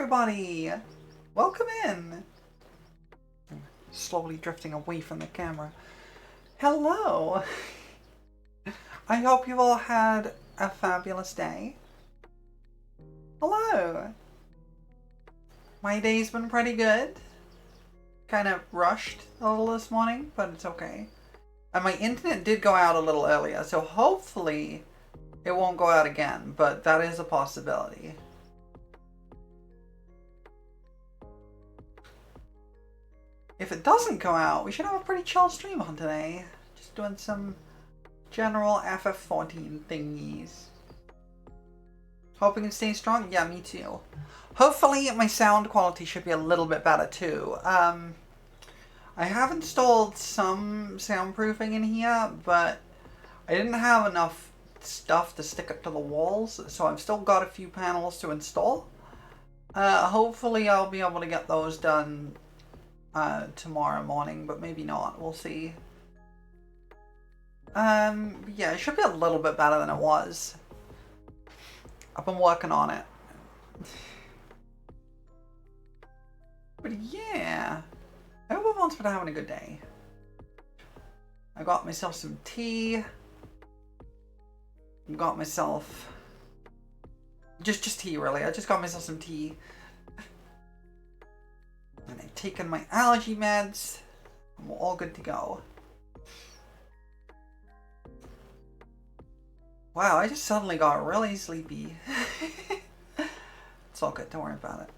everybody! Welcome in! Slowly drifting away from the camera. Hello! I hope you've all had a fabulous day. Hello! My day's been pretty good. Kind of rushed a little this morning, but it's okay. And my internet did go out a little earlier, so hopefully it won't go out again, but that is a possibility. If it doesn't go out, we should have a pretty chill stream on today. Just doing some general FF14 thingies. Hoping it stays strong? Yeah, me too. Hopefully my sound quality should be a little bit better too. I have installed some soundproofing in here, but I didn't have enough stuff to stick it to the walls, so I've still got a few panels to install. Hopefully I'll be able to get those done tomorrow morning, but maybe not. We'll see. Yeah, it should be a little bit better than it was. I've been working on it. But yeah, I hope everyone's been having a good day. I got myself some tea. Got myself just tea, really. I just got myself some tea. And I've taken my allergy meds. And we're all good to go. Wow, I just suddenly got really sleepy. It's all good, don't worry about it.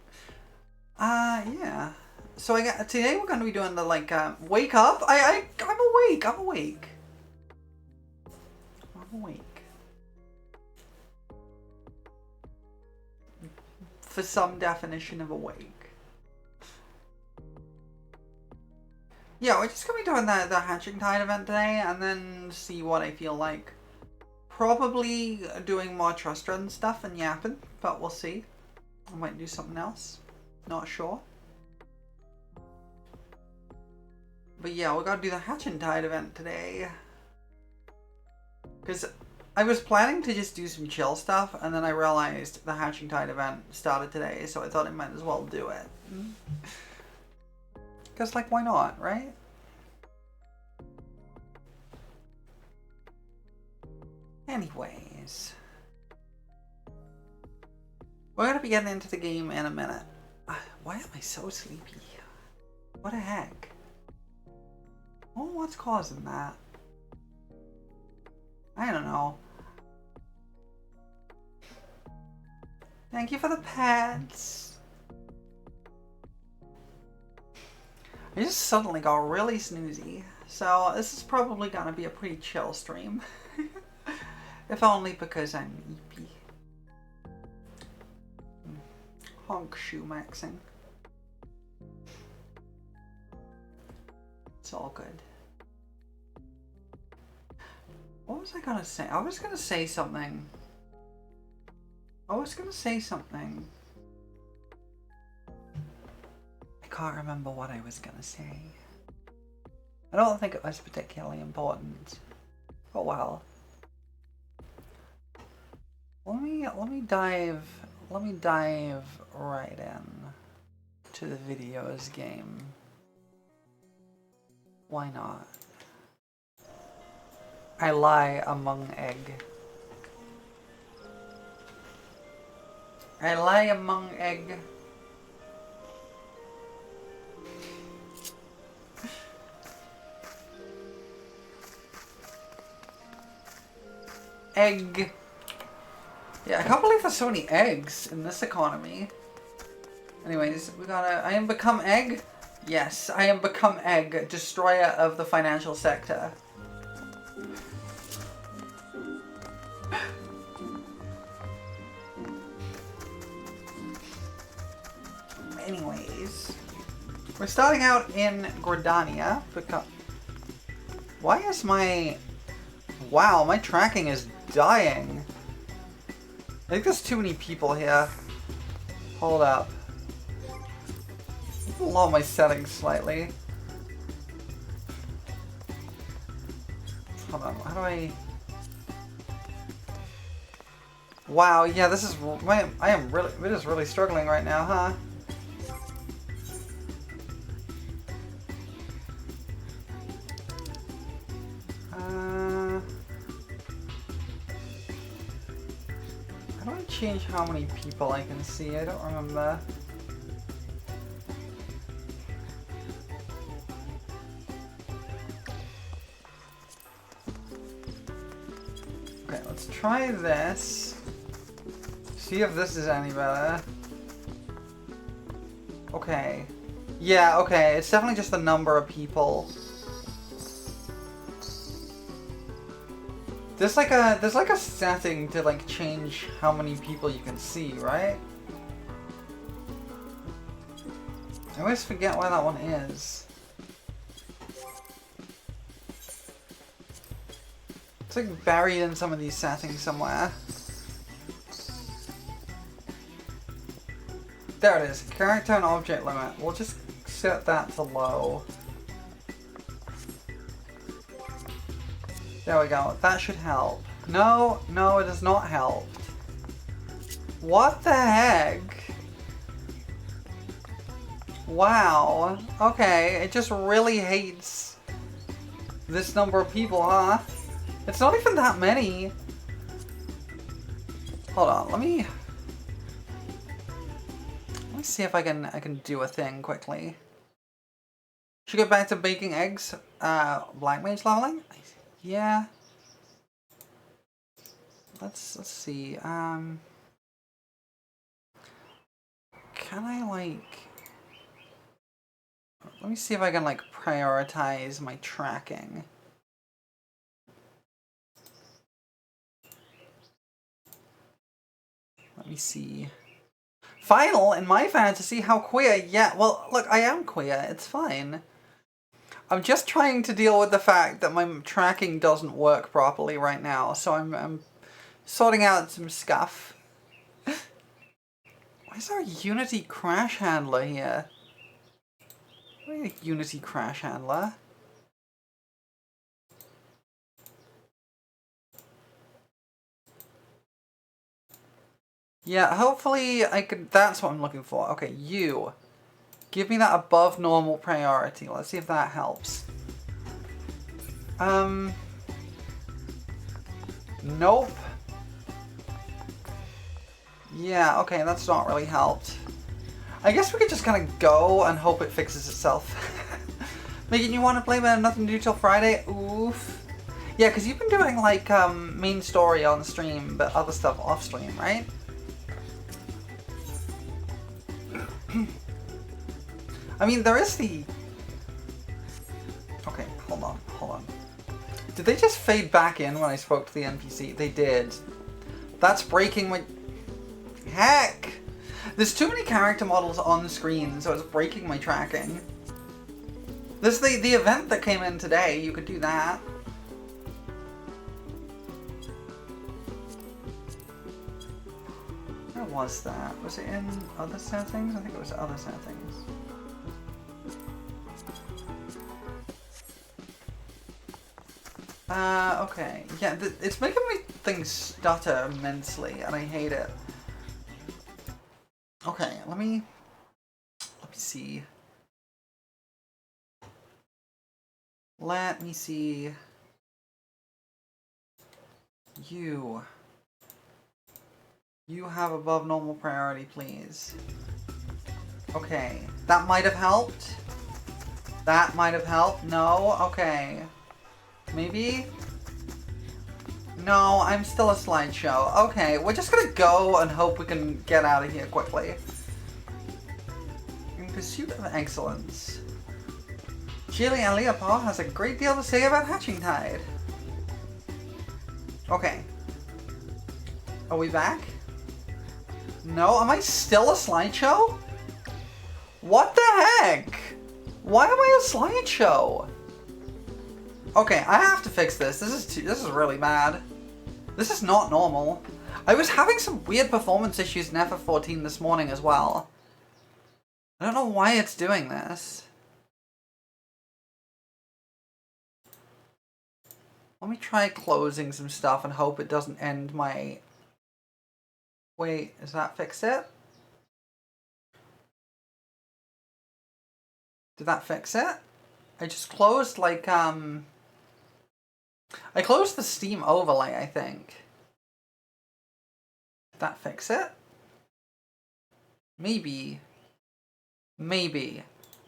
Yeah. So today we're going to be doing the wake up. I'm awake. I'm awake. For some definition of awake. Yeah, we're just going to be doing the Hatching Tide event today, and then see what I feel like. Probably doing more trust run stuff and yapping, but we'll see. I might do something else. Not sure. But yeah, we're going to do the Hatching Tide event today. Because I was planning to just do some chill stuff, and then I realized the Hatching Tide event started today, so I thought I might as well do it. Because, why not, right? Anyways. We're going to be getting into the game in a minute. Why am I so sleepy? What the heck? Oh, what's causing that? I don't know. Thank you for the pets. I just suddenly got really snoozy. So this is probably going to be a pretty chill stream. If only because I'm eepy. Honk shoe maxing. It's all good. What was I gonna say? I was gonna say something. I can't remember what I was gonna say. I don't think it was particularly important. Oh well. Let me dive right in to the videos game. Why not? I lie among egg. I lie among egg. Egg. Yeah, I can't believe there's so many eggs in this economy. Anyways, I am become egg? Yes, I am become egg, destroyer of the financial sector. Anyways, we're starting out in Gordania because... Why is my... Wow, my tracking is dying. I think there's too many people here. Hold up. Lower my settings slightly. Hold on, how do I... Wow, yeah, this is... I am really... It is really struggling right now, huh? How do I change how many people I can see? I don't remember. Okay, let's try this. See if this is any better. Okay. Yeah, okay, it's definitely just the number of people. There's like a setting to like change how many people you can see, right? I always forget where that one is. It's like buried in some of these settings somewhere. There it is. Character and object limit. We'll just set that to low. There we go. That should help. No, no, it does not help. What the heck? Wow. Okay, it just really hates this number of people, huh? It's not even that many. Hold on, let me see if I can do a thing quickly. Should we go back to baking eggs? Black mage leveling? Yeah. Let's see. Can I like... Let me see if I can like prioritize my tracking. Let me see. Final in my fantasy, how queer? Yeah, well, look, I am queer. It's fine. I'm just trying to deal with the fact that my tracking doesn't work properly right now, so I'm sorting out some stuff. Why is there a Unity crash handler here? What is a Unity crash handler? Yeah, hopefully I could... That's what I'm looking for. Okay, you. Give me that above normal priority. Let's see if that helps. Nope. Yeah, okay, that's not really helped. I guess we could just kind of go and hope it fixes itself. Megan, you want to play but nothing to do till Friday? Oof. Yeah, because you've been doing, like, main story on stream, but other stuff off stream, right? I mean, there is the... Okay, hold on, hold on. Did they just fade back in when I spoke to the NPC? They did. That's breaking my... Heck! There's too many character models on the screen, so it's breaking my tracking. There's the event that came in today. You could do that. Where was that? Was it in other settings? I think it was other settings. Okay. Yeah, it's making my thing stutter immensely, and I hate it. Okay, let me see. Let me see. You have above normal priority, please. Okay, that might have helped. That might have helped. No? Okay. Maybe? No, I'm still a slideshow. Okay, we're just gonna go and hope we can get out of here quickly. In pursuit of excellence. Chile and Leopold has a great deal to say about Hatching Tide. Okay. Are we back? No? Am I still a slideshow? What the heck? Why am I a slideshow? Okay, I have to fix this. This is really bad. This is not normal. I was having some weird performance issues in FF14 this morning as well. I don't know why it's doing this. Let me try closing some stuff and hope it doesn't end my Wait, does that fix it? Did that fix it? I just closed, like, I closed the Steam overlay, I think. Did that fix it? Maybe. Maybe.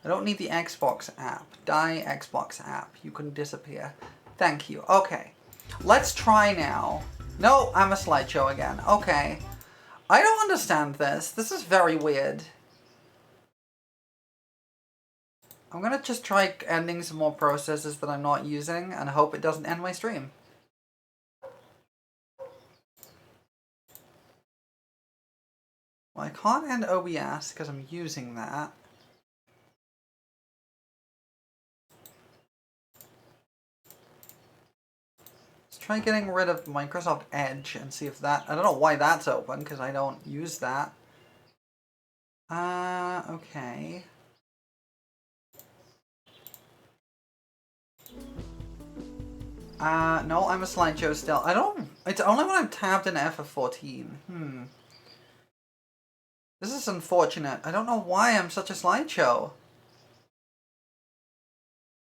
I don't need the Xbox app. Die Xbox app. You can disappear. Thank you. Okay. Let's try now. No, I'm a slideshow again. Okay. I don't understand this. This is very weird. I'm gonna just try ending some more processes that I'm not using and hope it doesn't end my stream. Well, I can't end OBS because I'm using that. Let's try getting rid of Microsoft Edge and see if that... I don't know why that's open because I don't use that. Okay. No, I'm a slideshow still. I don't... It's only when I'm tabbed in FF14. This is unfortunate. I don't know why I'm such a slideshow.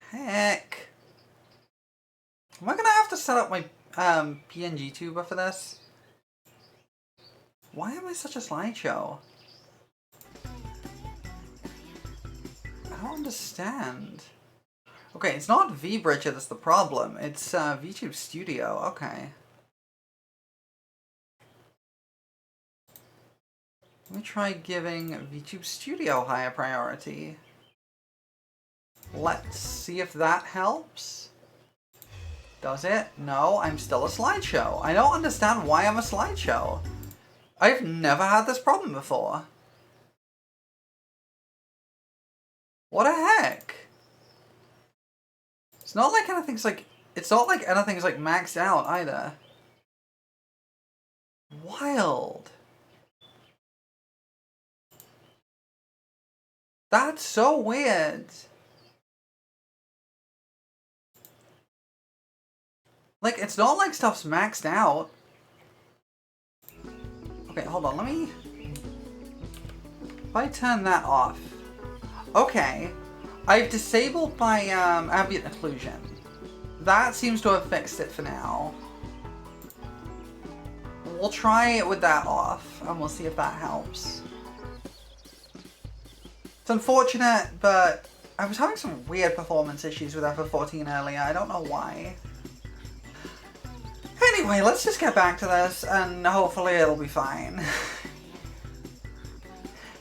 Heck. Am I gonna have to set up my PNG tuber for this? Why am I such a slideshow? I don't understand. Okay, it's not VBridger that's the problem. It's VTube Studio. Okay. Let me try giving VTube Studio higher priority. Let's see if that helps. Does it? No, I'm still a slideshow. I don't understand why I'm a slideshow. I've never had this problem before. What the heck? It's not like anything's like... It's not like anything's like maxed out either. Wild. That's so weird. Like, it's not like stuff's maxed out. Okay, hold on, let me... If I turn that off... Okay. I've disabled my ambient occlusion. That seems to have fixed it for now. We'll try it with that off, and we'll see if that helps. It's unfortunate, but I was having some weird performance issues with FF14 earlier. I don't know why. Anyway, let's just get back to this, and hopefully it'll be fine.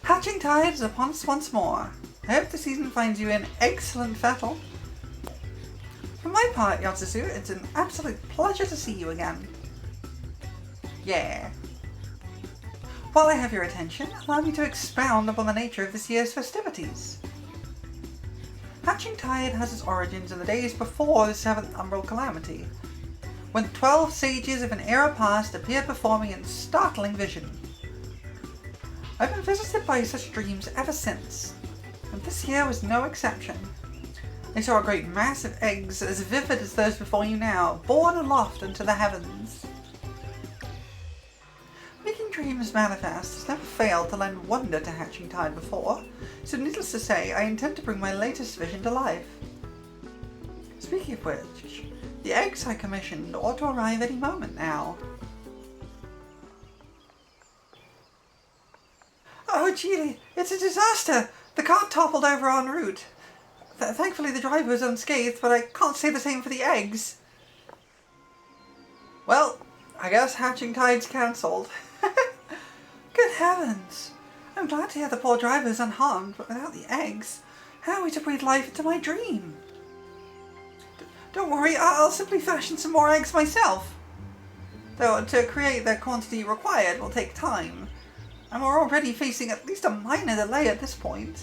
Hatching Tide is upon us once more. I hope the season finds you in excellent fettle. For my part, Yotsusu, it's an absolute pleasure to see you again. Yeah. While I have your attention, allow me to expound upon the nature of this year's festivities. Hatching Tide has its origins in the days before the 7th Umbral Calamity, when the 12 sages of an era past appeared before me in startling vision. I've been visited by such dreams ever since, and this year was no exception. I saw a great mass of eggs as vivid as those before you now, borne aloft into the heavens. Making dreams manifest has never failed to lend wonder to Hatching Tide before, so needless to say, I intend to bring my latest vision to life. Speaking of which, the eggs I commissioned ought to arrive any moment now. Oh, Geely, it's a disaster! The cart toppled over en route. Thankfully the driver was unscathed, but I can't say the same for the eggs. Well, I guess Hatching Tide's cancelled. Good heavens! I'm glad to hear the poor driver is unharmed, but without the eggs, how are we to breathe life into my dream? Don't worry, I'll simply fashion some more eggs myself. Though to create the quantity required will take time, and we're already facing at least a minor delay at this point.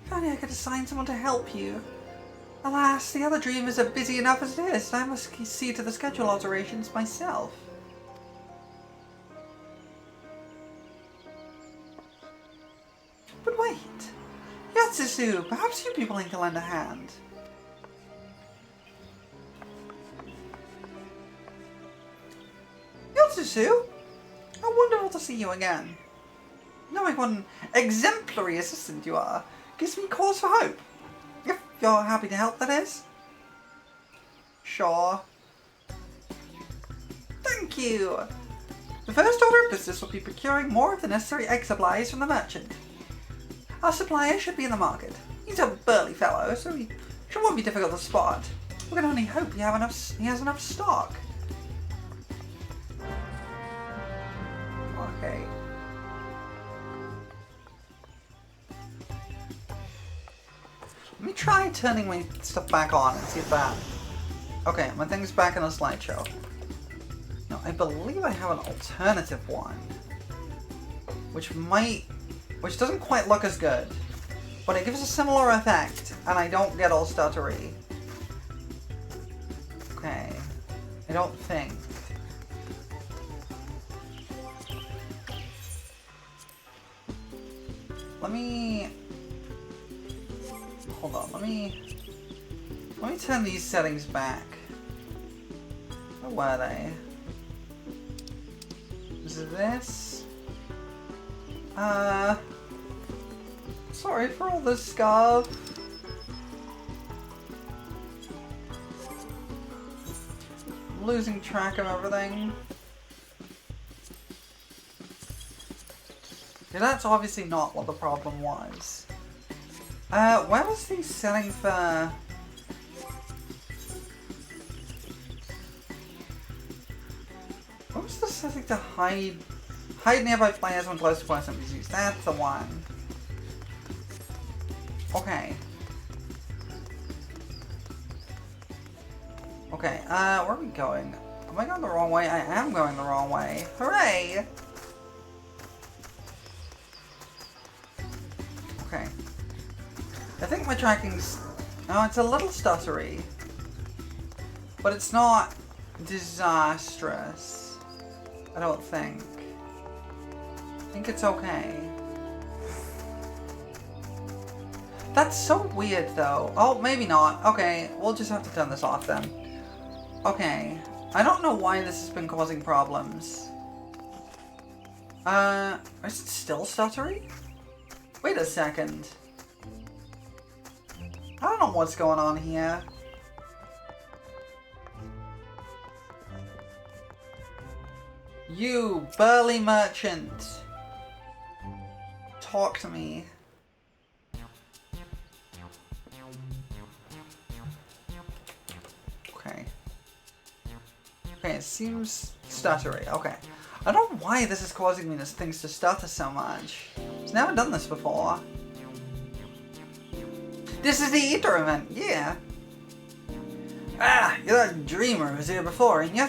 If only I could assign someone to help you. Alas, the other dreamers are busy enough as it is, and I must see to the schedule alterations myself. But wait! Yotsusu, perhaps you'd be willing to lend a hand. Yotsusu, too? How wonderful to see you again. Knowing what an exemplary assistant you are gives me cause for hope. If you're happy to help, that is. Sure. Thank you. The first order of business will be procuring more of the necessary egg supplies from the merchant. Our supplier should be in the market. He's a burly fellow, so he won't be difficult to spot. We can only hope he has enough stock. Okay. Let me try turning my stuff back on and see if that... Okay, my thing's back in a slideshow. No, I believe I have an alternative one. Which doesn't quite look as good. But it gives a similar effect, and I don't get all stuttery. Okay. I don't think. Let me... Hold on, let me turn these settings back. Where were they? Is it this? Sorry for all this scarf. I'm losing track of everything. Yeah, that's obviously not what the problem was. Where was the setting for... What was the setting to hide nearby players when close to where somebody's used? That's the one. Okay. Okay, where are we going? Am I going the wrong way? I am going the wrong way. Hooray! Okay. I think my tracking's... Oh, it's a little stuttery. But it's not disastrous. I don't think. I think it's okay. That's so weird though. Oh, maybe not. Okay, we'll just have to turn this off then. Okay. I don't know why this has been causing problems. Is it still stuttery? Wait a second. I don't know what's going on here. You, burly merchant. Talk to me. Okay. Okay, it seems stuttery. Okay. I don't know why this is causing me things to stutter so much. I've never done this before. This is the Eater event, yeah. Ah, you're that dreamer who was here before, ain't ya?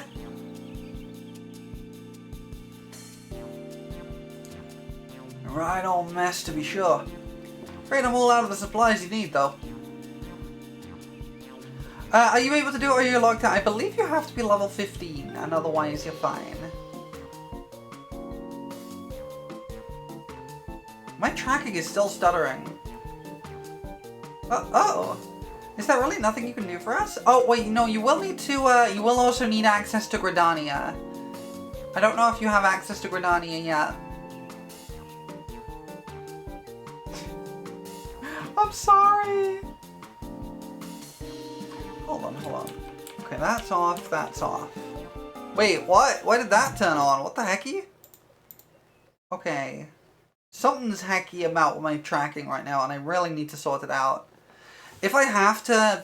A right old mess, to be sure. Afraid I'm all out of the supplies you need, though. Are you able to do it or are you locked out? I believe you have to be level 15, and otherwise you're fine. My tracking is still stuttering. Oh, is there really nothing you can do for us? Oh, wait, no, you will need to, you will also need access to Gridania. I don't know if you have access to Gridania yet. I'm sorry. Hold on. Okay, that's off, that's off. Wait, what? Why did that turn on? What the hecky? Okay. Something's hecky about my tracking right now, and I really need to sort it out. If I have to,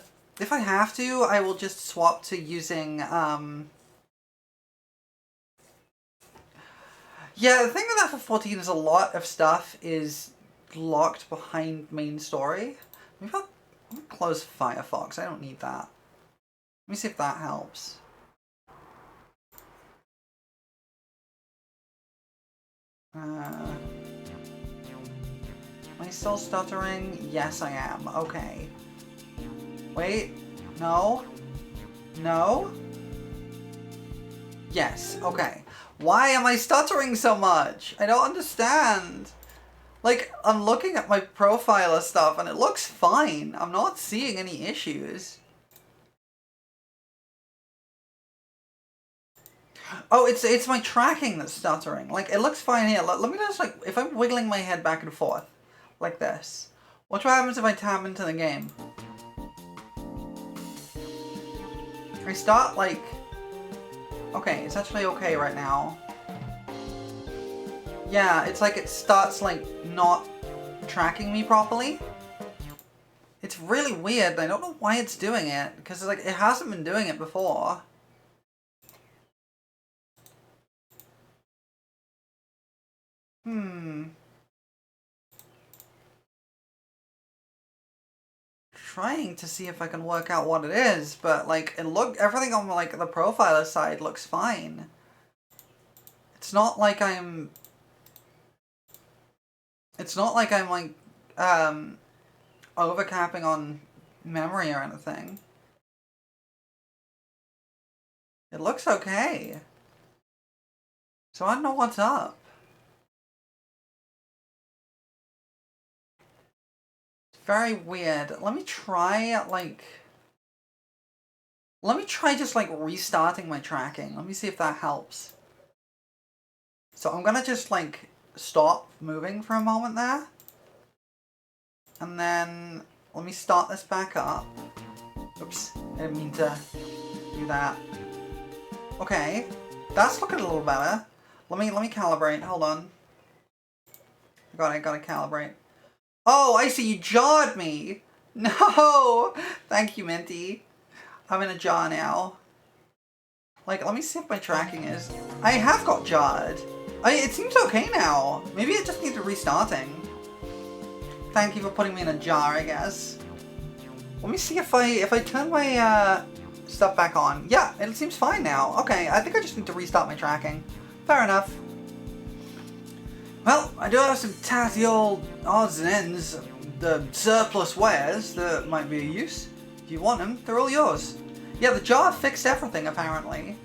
I will just swap to using, Yeah, the thing with FF14 is a lot of stuff is locked behind main story. Maybe I'm gonna close Firefox, I don't need that. Let me see if that helps. Am I still stuttering? Yes, I am. Okay. Wait. No. No. Yes. Okay. Why am I stuttering so much? I don't understand. Like, I'm looking at my profile of stuff and it looks fine. I'm not seeing any issues. Oh, it's my tracking that's stuttering. Like, it looks fine here. Let me just, like, if I'm wiggling my head back and forth, like this. Watch what happens if I tap into the game. I start, like... Okay, it's actually okay right now. Yeah, it's like it starts, like, not tracking me properly. It's really weird. I don't know why it's doing it, because, like, it hasn't been doing it before. Trying to see if I can work out what it is, but like everything on like the profiler side looks fine. It's not like I'm like overcapping on memory or anything. It looks okay. So I don't know what's up. Very weird. Let me try just like restarting my tracking. Let me see if that helps. So I'm gonna just like stop moving for a moment there. And then let me start this back up. Oops, I didn't mean to do that. Okay, that's looking a little better. Let me calibrate. Hold on. I gotta calibrate. Oh, I see, you jarred me! No! Thank you, Minty. I'm in a jar now. Like, let me see if my tracking is... I have got jarred. It seems okay now. Maybe it just needs restarting. Thank you for putting me in a jar, I guess. Let me see if I turn my stuff back on. Yeah, it seems fine now. Okay, I think I just need to restart my tracking. Fair enough. Well, I do have some tatty old odds and ends, the surplus wares that might be of use. If you want them, they're all yours. Yeah, the jar fixed everything, apparently.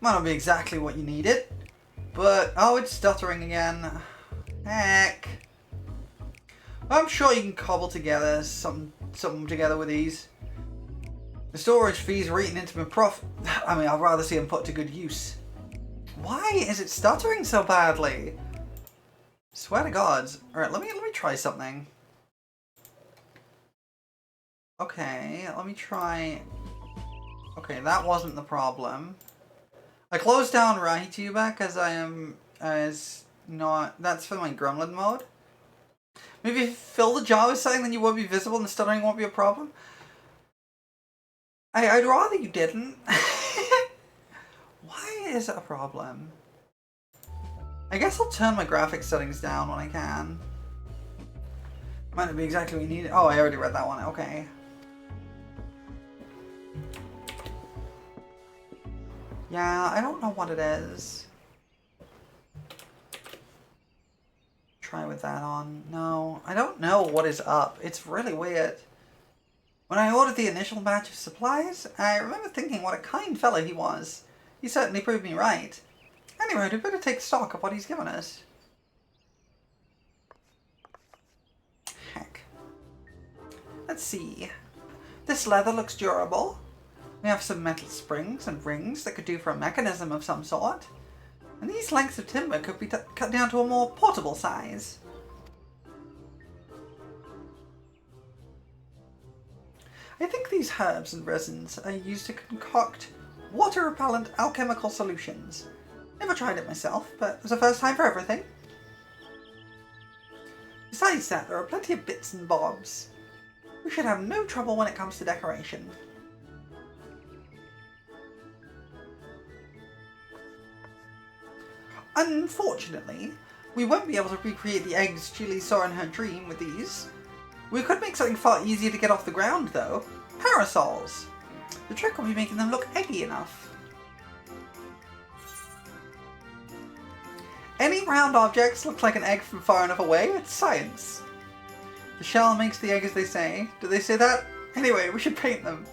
Might not be exactly what you needed, but... Oh, it's stuttering again. Heck. I'm sure you can cobble together something together with these. The storage fees are eating into my profit. I mean, I'd rather see them put to good use. Why is it stuttering so badly? Swear to God. Alright, let me try something. Okay, let me try... Okay, that wasn't the problem. I closed down RightTuber because I am... as not... That's for my gremlin mode. Maybe if you fill the jar with something, then you won't be visible and the stuttering won't be a problem. I'd rather you didn't. Why is it a problem? I guess I'll turn my graphics settings down when I can. Might not be exactly what you need. Oh, I already read that one. Okay. Yeah, I don't know what it is. Try with that on. No, I don't know what is up. It's really weird. When I ordered the initial batch of supplies, I remember thinking what a kind fellow he was. He certainly proved me right. Anyway, we'd better take stock of what he's given us. Heck. Let's see. This leather looks durable. We have some metal springs and rings that could do for a mechanism of some sort. And these lengths of timber could be cut down to a more portable size. I think these herbs and resins are used to concoct water-repellent alchemical solutions. Never tried it myself, but there's a first time for everything. Besides that, there are plenty of bits and bobs. We should have no trouble when it comes to decoration. Unfortunately, we won't be able to recreate the eggs Julie saw in her dream with these. We could make something far easier to get off the ground, though. Parasols! The trick will be making them look eggy enough. Any round objects look like an egg from far enough away? It's science. The shell makes the egg, as they say. Do they say that? Anyway, we should paint them. ...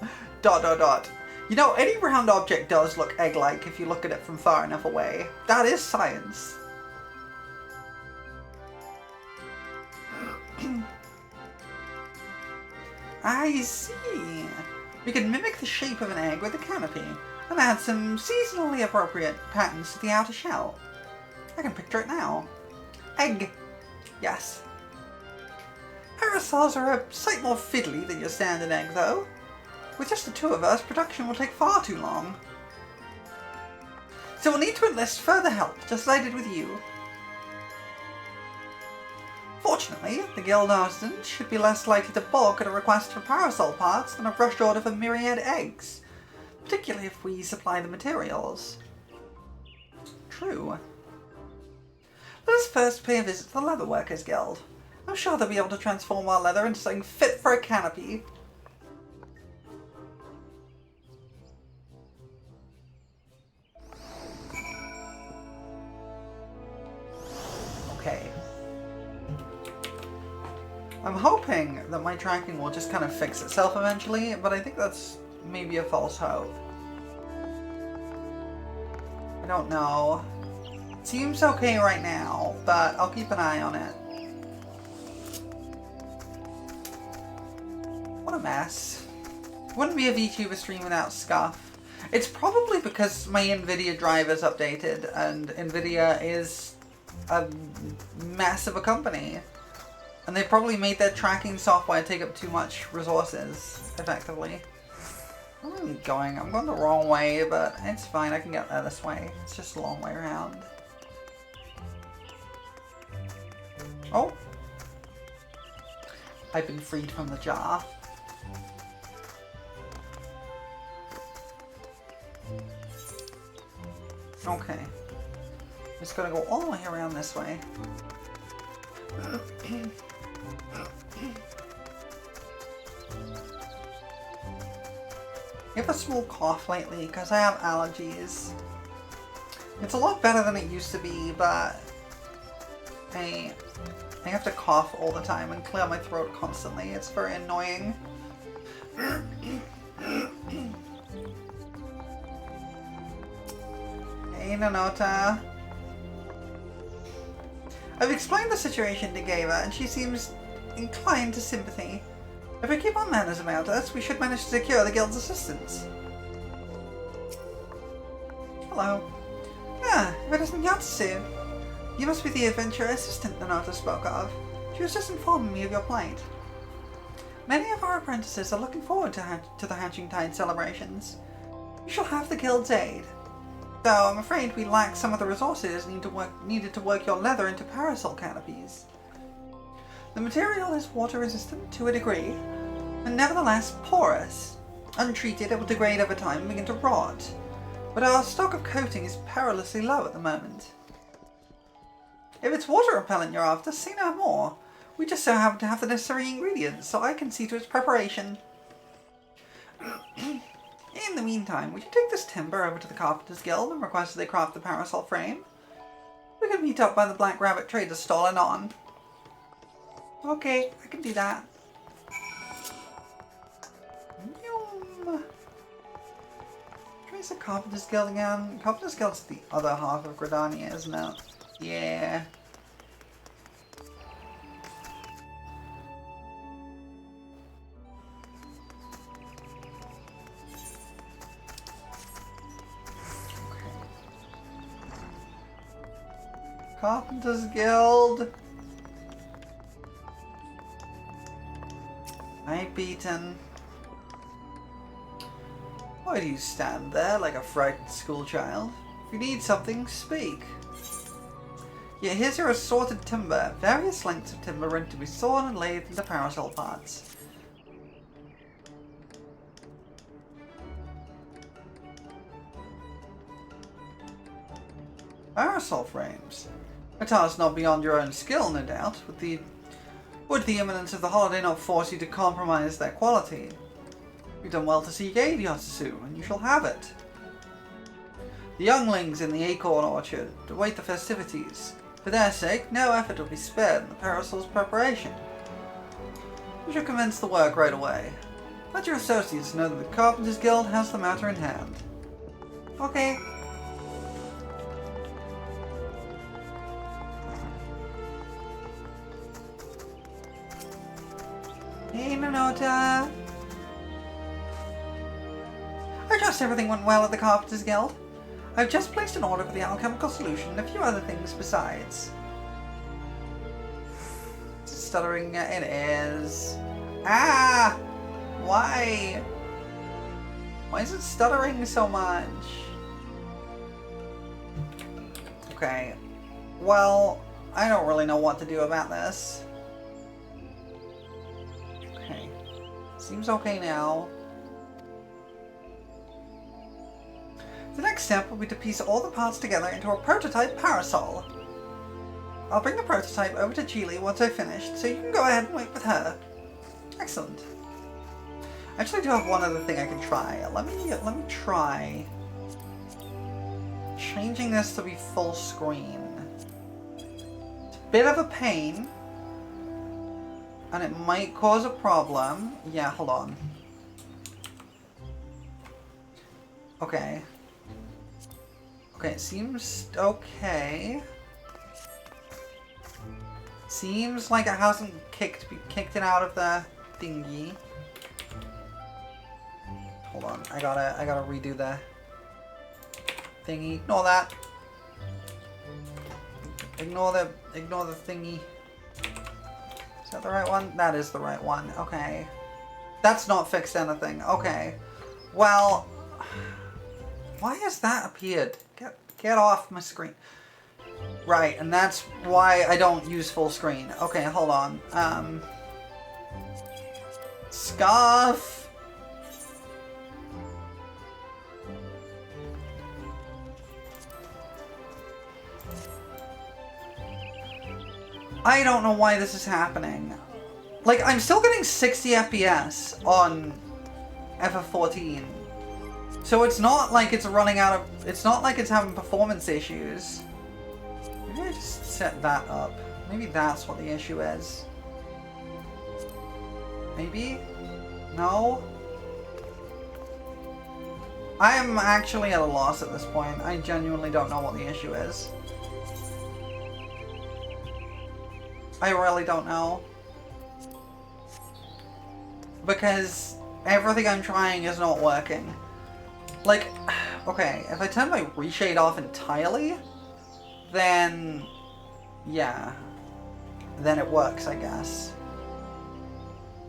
You know, any round object does look egg-like if you look at it from far enough away. That is science. I see. We can mimic the shape of an egg with a canopy and add some seasonally appropriate patterns to the outer shell. I can picture it now. Egg. Yes. Parasols are a sight more fiddly than your standard egg, though. With just the two of us, production will take far too long. So we'll need to enlist further help, just as I did with you. Fortunately, the guild artisans should be less likely to balk at a request for parasol parts than a rushed order for myriad eggs, particularly if we supply the materials. True. Let us first pay a visit to the Leatherworkers Guild. I'm sure they'll be able to transform our leather into something fit for a canopy. Okay. I'm hoping that my tracking will just kind of fix itself eventually, but I think that's maybe a false hope. I don't know. It seems okay right now, but I'll keep an eye on it. What a mess. Wouldn't be a VTuber stream without scuff. It's probably because my NVIDIA driver's updated, and NVIDIA is a mess of a company. And they probably made their tracking software take up too much resources, effectively. Where am I going? I'm going the wrong way, but it's fine. I can get there this way. It's just a long way around. Oh! I've been freed from the jar. Okay. Just gotta go all the way around this way. I have a small cough lately because I have allergies. It's a lot better than it used to be, but I have to cough all the time and clear my throat constantly. It's very annoying. Hey, Nanota. I've explained the situation to Gava, and she seems inclined to sympathy. If we keep our manners about us, we should manage to secure the guild's assistance. Hello. Ah, if it isn't Yatsu. You must be the adventure assistant Nanota spoke of. She was just informing me of your plight. Many of our apprentices are looking forward to the Hatching Tide celebrations. You shall have the guild's aid. Though I'm afraid we lack some of the resources needed to work your leather into parasol canopies. The material is water resistant to a degree, and nevertheless porous. Untreated, it will degrade over time and begin to rot. But our stock of coating is perilously low at the moment. If it's water repellent you're after, say no more. We just so happen to have the necessary ingredients, so I can see to its preparation. In the meantime, would you take this timber over to the Carpenters Guild and request that they craft the parasol frame? We can meet up by the Black Rabbit Trader's stall and on. Okay, I can do that. Trace the Carpenters Guild again. Carpenters Guild's the other half of Gridania, isn't it? Yeah. Carpenters Guild. I've beaten. Why do you stand there like a frightened schoolchild? If you need something, speak. Yeah, here's your assorted timber. Various lengths of timber ready to be sawn and lathed into parasol parts. Parasol frames. A task not beyond your own skill, no doubt. Would the imminence of the holiday not force you to compromise their quality? You've done well to seek aid, Yatsu, and you shall have it. The younglings in the acorn orchard await the festivities. For their sake, no effort will be spared in the parasol's preparation. We shall commence the work right away. Let your associates know that the Carpenters Guild has the matter in hand. Okay. Hey, Nanota. I trust everything went well at the Carpenters Guild. I've just placed an order for the alchemical solution and a few other things besides. Stuttering, it is. Ah! Why? Why is it stuttering so much? Okay. Well, I don't really know what to do about this. Okay. Seems okay now. The next step will be to piece all the parts together into a prototype parasol. I'll bring the prototype over to Chile once I've finished, so you can go ahead and wait with her. Excellent. I actually do have one other thing I can try. Let me try changing this to be full screen. It's a bit of a pain, and it might cause a problem. Yeah, hold on. Okay. Okay, it seems okay. Seems like it hasn't kicked it out of the thingy. Hold on, I gotta redo the thingy. Ignore that. Ignore the thingy. Is that the right one? That is the right one. Okay. That's not fixed anything. Okay. Well, why has that appeared? Get off my screen. Right, and that's why I don't use full screen. Okay, hold on. Scarf. I don't know why this is happening. Like, I'm still getting 60 FPS on FF14. So it's not like it's running out of... It's not like it's having performance issues. Maybe I just set that up. Maybe that's what the issue is. Maybe? No? I am actually at a loss at this point. I genuinely don't know what the issue is. I really don't know. Because everything I'm trying is not working. Like, okay, if I turn my reshade off entirely, then, yeah, then it works, I guess.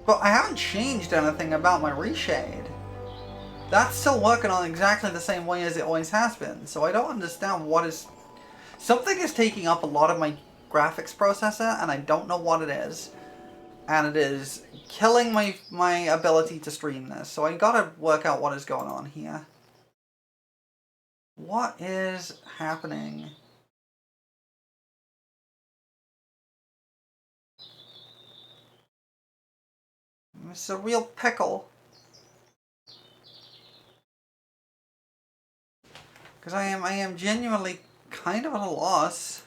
But I haven't changed anything about my reshade. That's still working on exactly the same way as it always has been, so I don't understand what is... Something is taking up a lot of my graphics processor, and I don't know what it is. And it is killing my ability to stream this, so I gotta work out what is going on here. What is happening? It's a real pickle. Because I am genuinely kind of at a loss.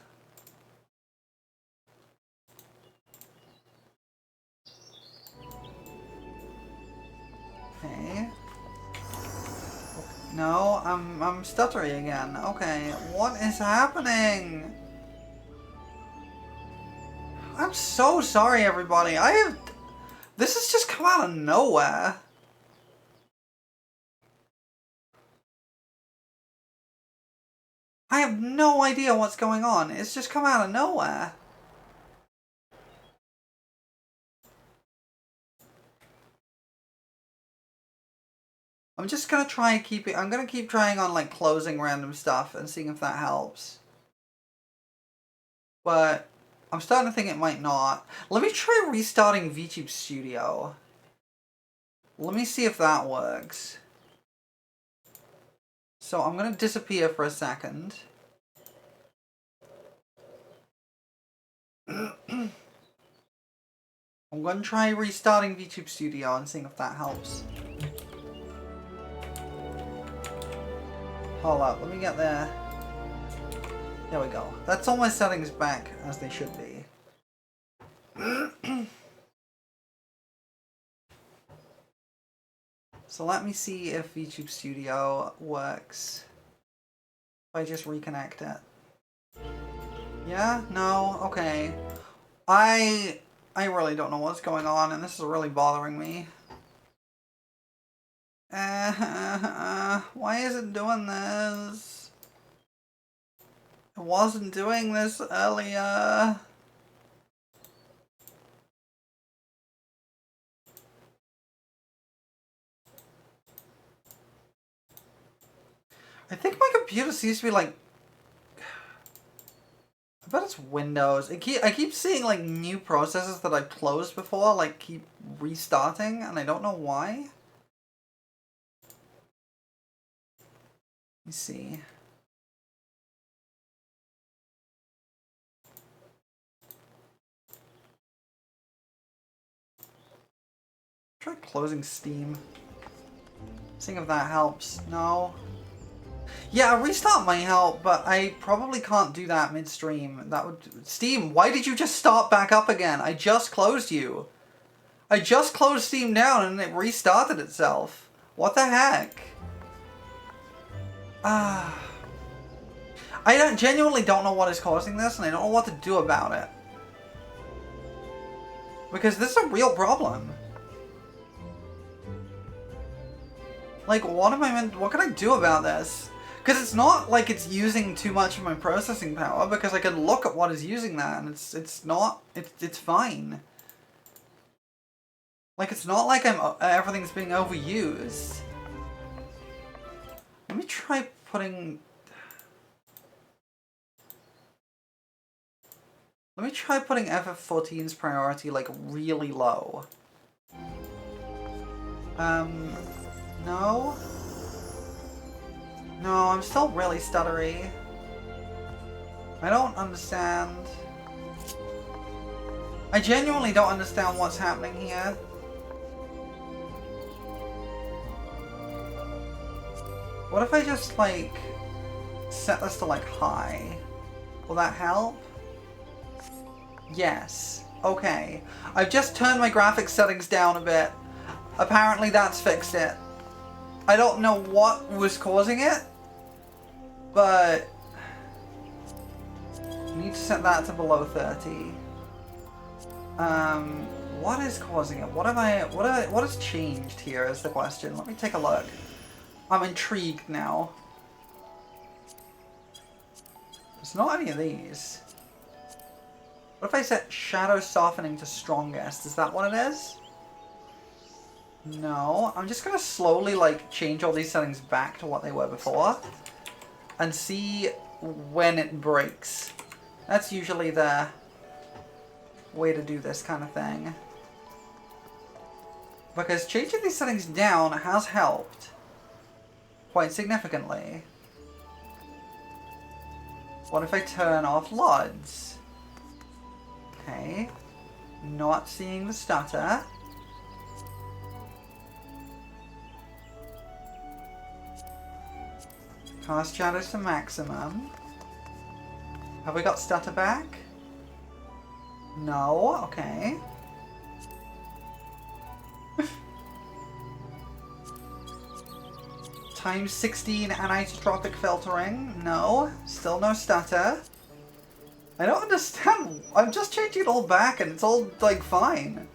Okay. No, I'm stuttering again. Okay, what is happening? I'm so sorry, everybody. This has just come out of nowhere. I have no idea what's going on. It's just come out of nowhere. I'm just gonna try and keep it. I'm gonna keep trying on like closing random stuff and seeing if that helps. But I'm starting to think it might not. Let me try restarting VTube Studio. Let me see if that works. So I'm gonna disappear for a second. I'm gonna try restarting VTube Studio and seeing if that helps. Hold up, let me get there. There we go. That's all my settings back as they should be. So let me see if VTube Studio works. If I just reconnect it. Yeah? No? Okay. I I really don't know what's going on, and this is really bothering me. Why is it doing this? It wasn't doing this earlier. I think my computer seems to be like... I bet it's Windows. I keep seeing like new processes that I've closed before, like keep restarting, and I don't know why. Let me see. Try closing Steam. Seeing if that helps. No. Yeah, a restart might help, but I probably can't do that midstream. That would... Steam, why did you just start back up again? I just closed you. I just closed Steam down and it restarted itself. What the heck? I genuinely don't know what is causing this, and I don't know what to do about it. Because this is a real problem. Like, what can I do about this? Because it's not like it's using too much of my processing power, because I can look at what is using that, and it's fine. Like, it's not like everything's being overused. Let me try putting... Let me try putting FF14's priority, like, really low. No? No, I'm still really stuttery. I don't understand. I genuinely don't understand what's happening here. What if I just, like, set this to, like, high? Will that help? Yes. Okay. I've just turned my graphics settings down a bit. Apparently that's fixed it. I don't know what was causing it, but I need to set that to below 30. What is causing it? What has changed here is the question. Let me take a look. I'm intrigued now. It's not any of these. What if I set shadow softening to strongest? Is that what it is? No. I'm just gonna slowly, like, change all these settings back to what they were before and see when it breaks. That's usually the way to do this kind of thing. Because changing these settings down has helped quite significantly. What if I turn off LUDs? Okay. Not seeing the stutter. Cast shadows to maximum. Have we got stutter back? No, okay. Times 16 anisotropic filtering. No, still no stutter. I don't understand. I'm just changing it all back and it's all, like, fine.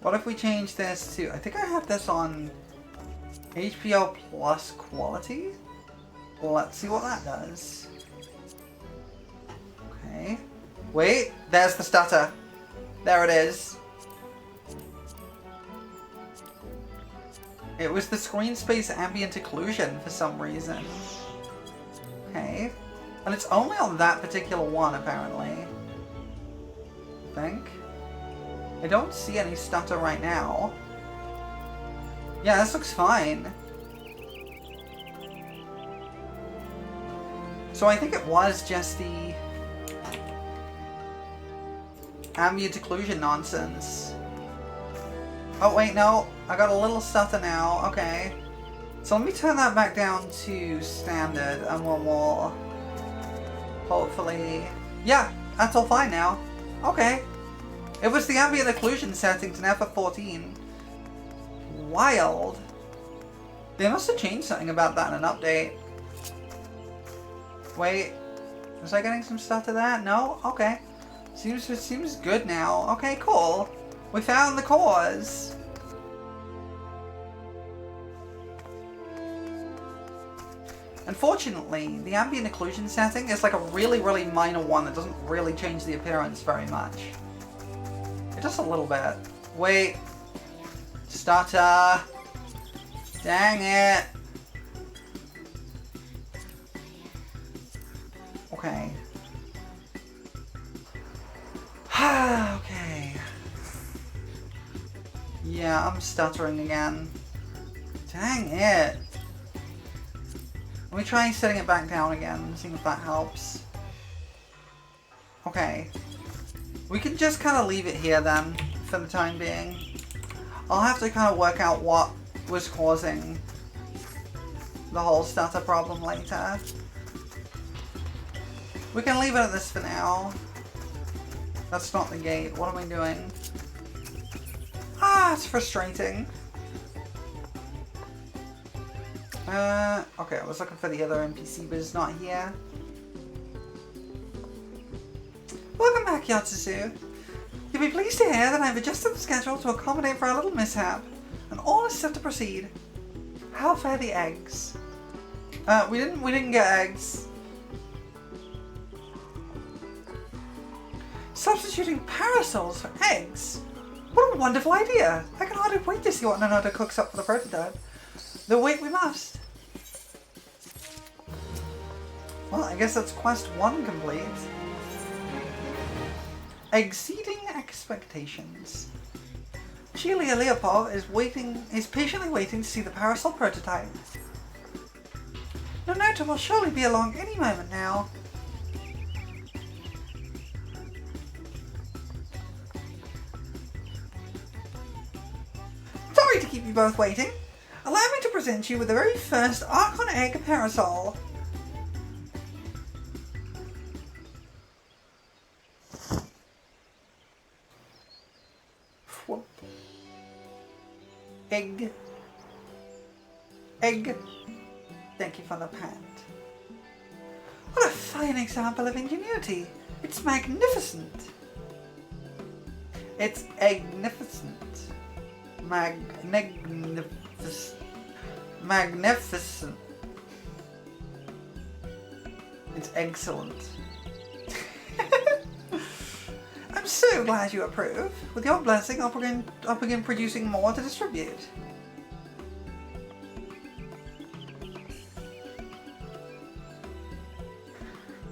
What if we change this to... I think I have this on HBO plus quality. Well, let's see what that does. Okay. Wait, there's the stutter. There it is. It was the screen space ambient occlusion for some reason. Okay. And it's only on that particular one, apparently. I think. I don't see any stutter right now. Yeah, this looks fine. So I think it was just the ambient occlusion nonsense. Oh wait, no. I got a little stutter now. Okay. So let me turn that back down to standard and we'll hopefully... Yeah, that's all fine now. Okay. It was the ambient occlusion settings in FF14. Wild. They must have changed something about that in an update. Wait. Was I getting some stuff to that? No? Okay. Seems good now. Okay, cool. We found the cause. Unfortunately, the ambient occlusion setting is like a really, really minor one that doesn't really change the appearance very much. Just a little bit. Wait. Stutter. Dang it. Okay. Okay. Yeah, I'm stuttering again. Dang it. Let me try setting it back down again, seeing if that helps. Okay. We can just kind of leave it here then, for the time being. I'll have to kind of work out what was causing the whole stutter problem later. We can leave it at this for now. That's not the gate. What am I doing? Ah, it's frustrating. Okay, I was looking for the other NPC, but it's not here. Welcome back, Yatsusu. You'll be pleased to hear that I've adjusted the schedule to accommodate for a little mishap, and all is set to proceed. How fare the eggs? We didn't get eggs. Substituting parasols for eggs? What a wonderful idea! I can hardly wait to see what Nanoda cooks up for the prototype. Though wait we must. Well, I guess that's quest 1 complete. Exceeding expectations. Julia Leopold is patiently waiting to see the parasol prototype. Nanoda will surely be along any moment now. Sorry to keep you both waiting. Allow me to present you with the very first Archon Egg parasol. Egg. Egg. Thank you for the pant. What a fine example of ingenuity. It's magnificent. It's magnificent. Magnificent. It's excellent. I'm so glad you approve. With your blessing, I'll begin producing more to distribute.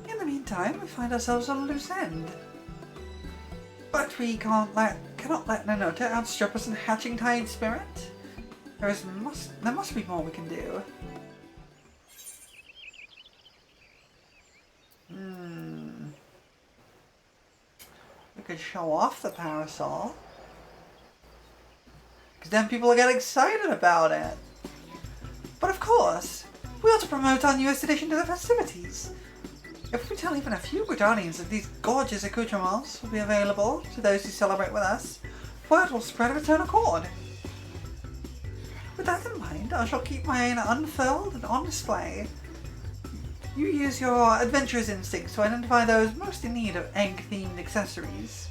In the meantime, we find ourselves on a loose end. But we cannot let Nanoda outstrip us in hatching tide spirit. There must be more we can do. We could show off the parasol. Because then people will get excited about it. But of course, we ought to promote our newest addition to the festivities. If we tell even a few Guardians that these gorgeous accoutrements will be available to those who celebrate with us, word will spread of its own accord. With that in mind, I shall keep mine unfurled and on display. You use your adventurous instincts to identify those most in need of egg-themed accessories.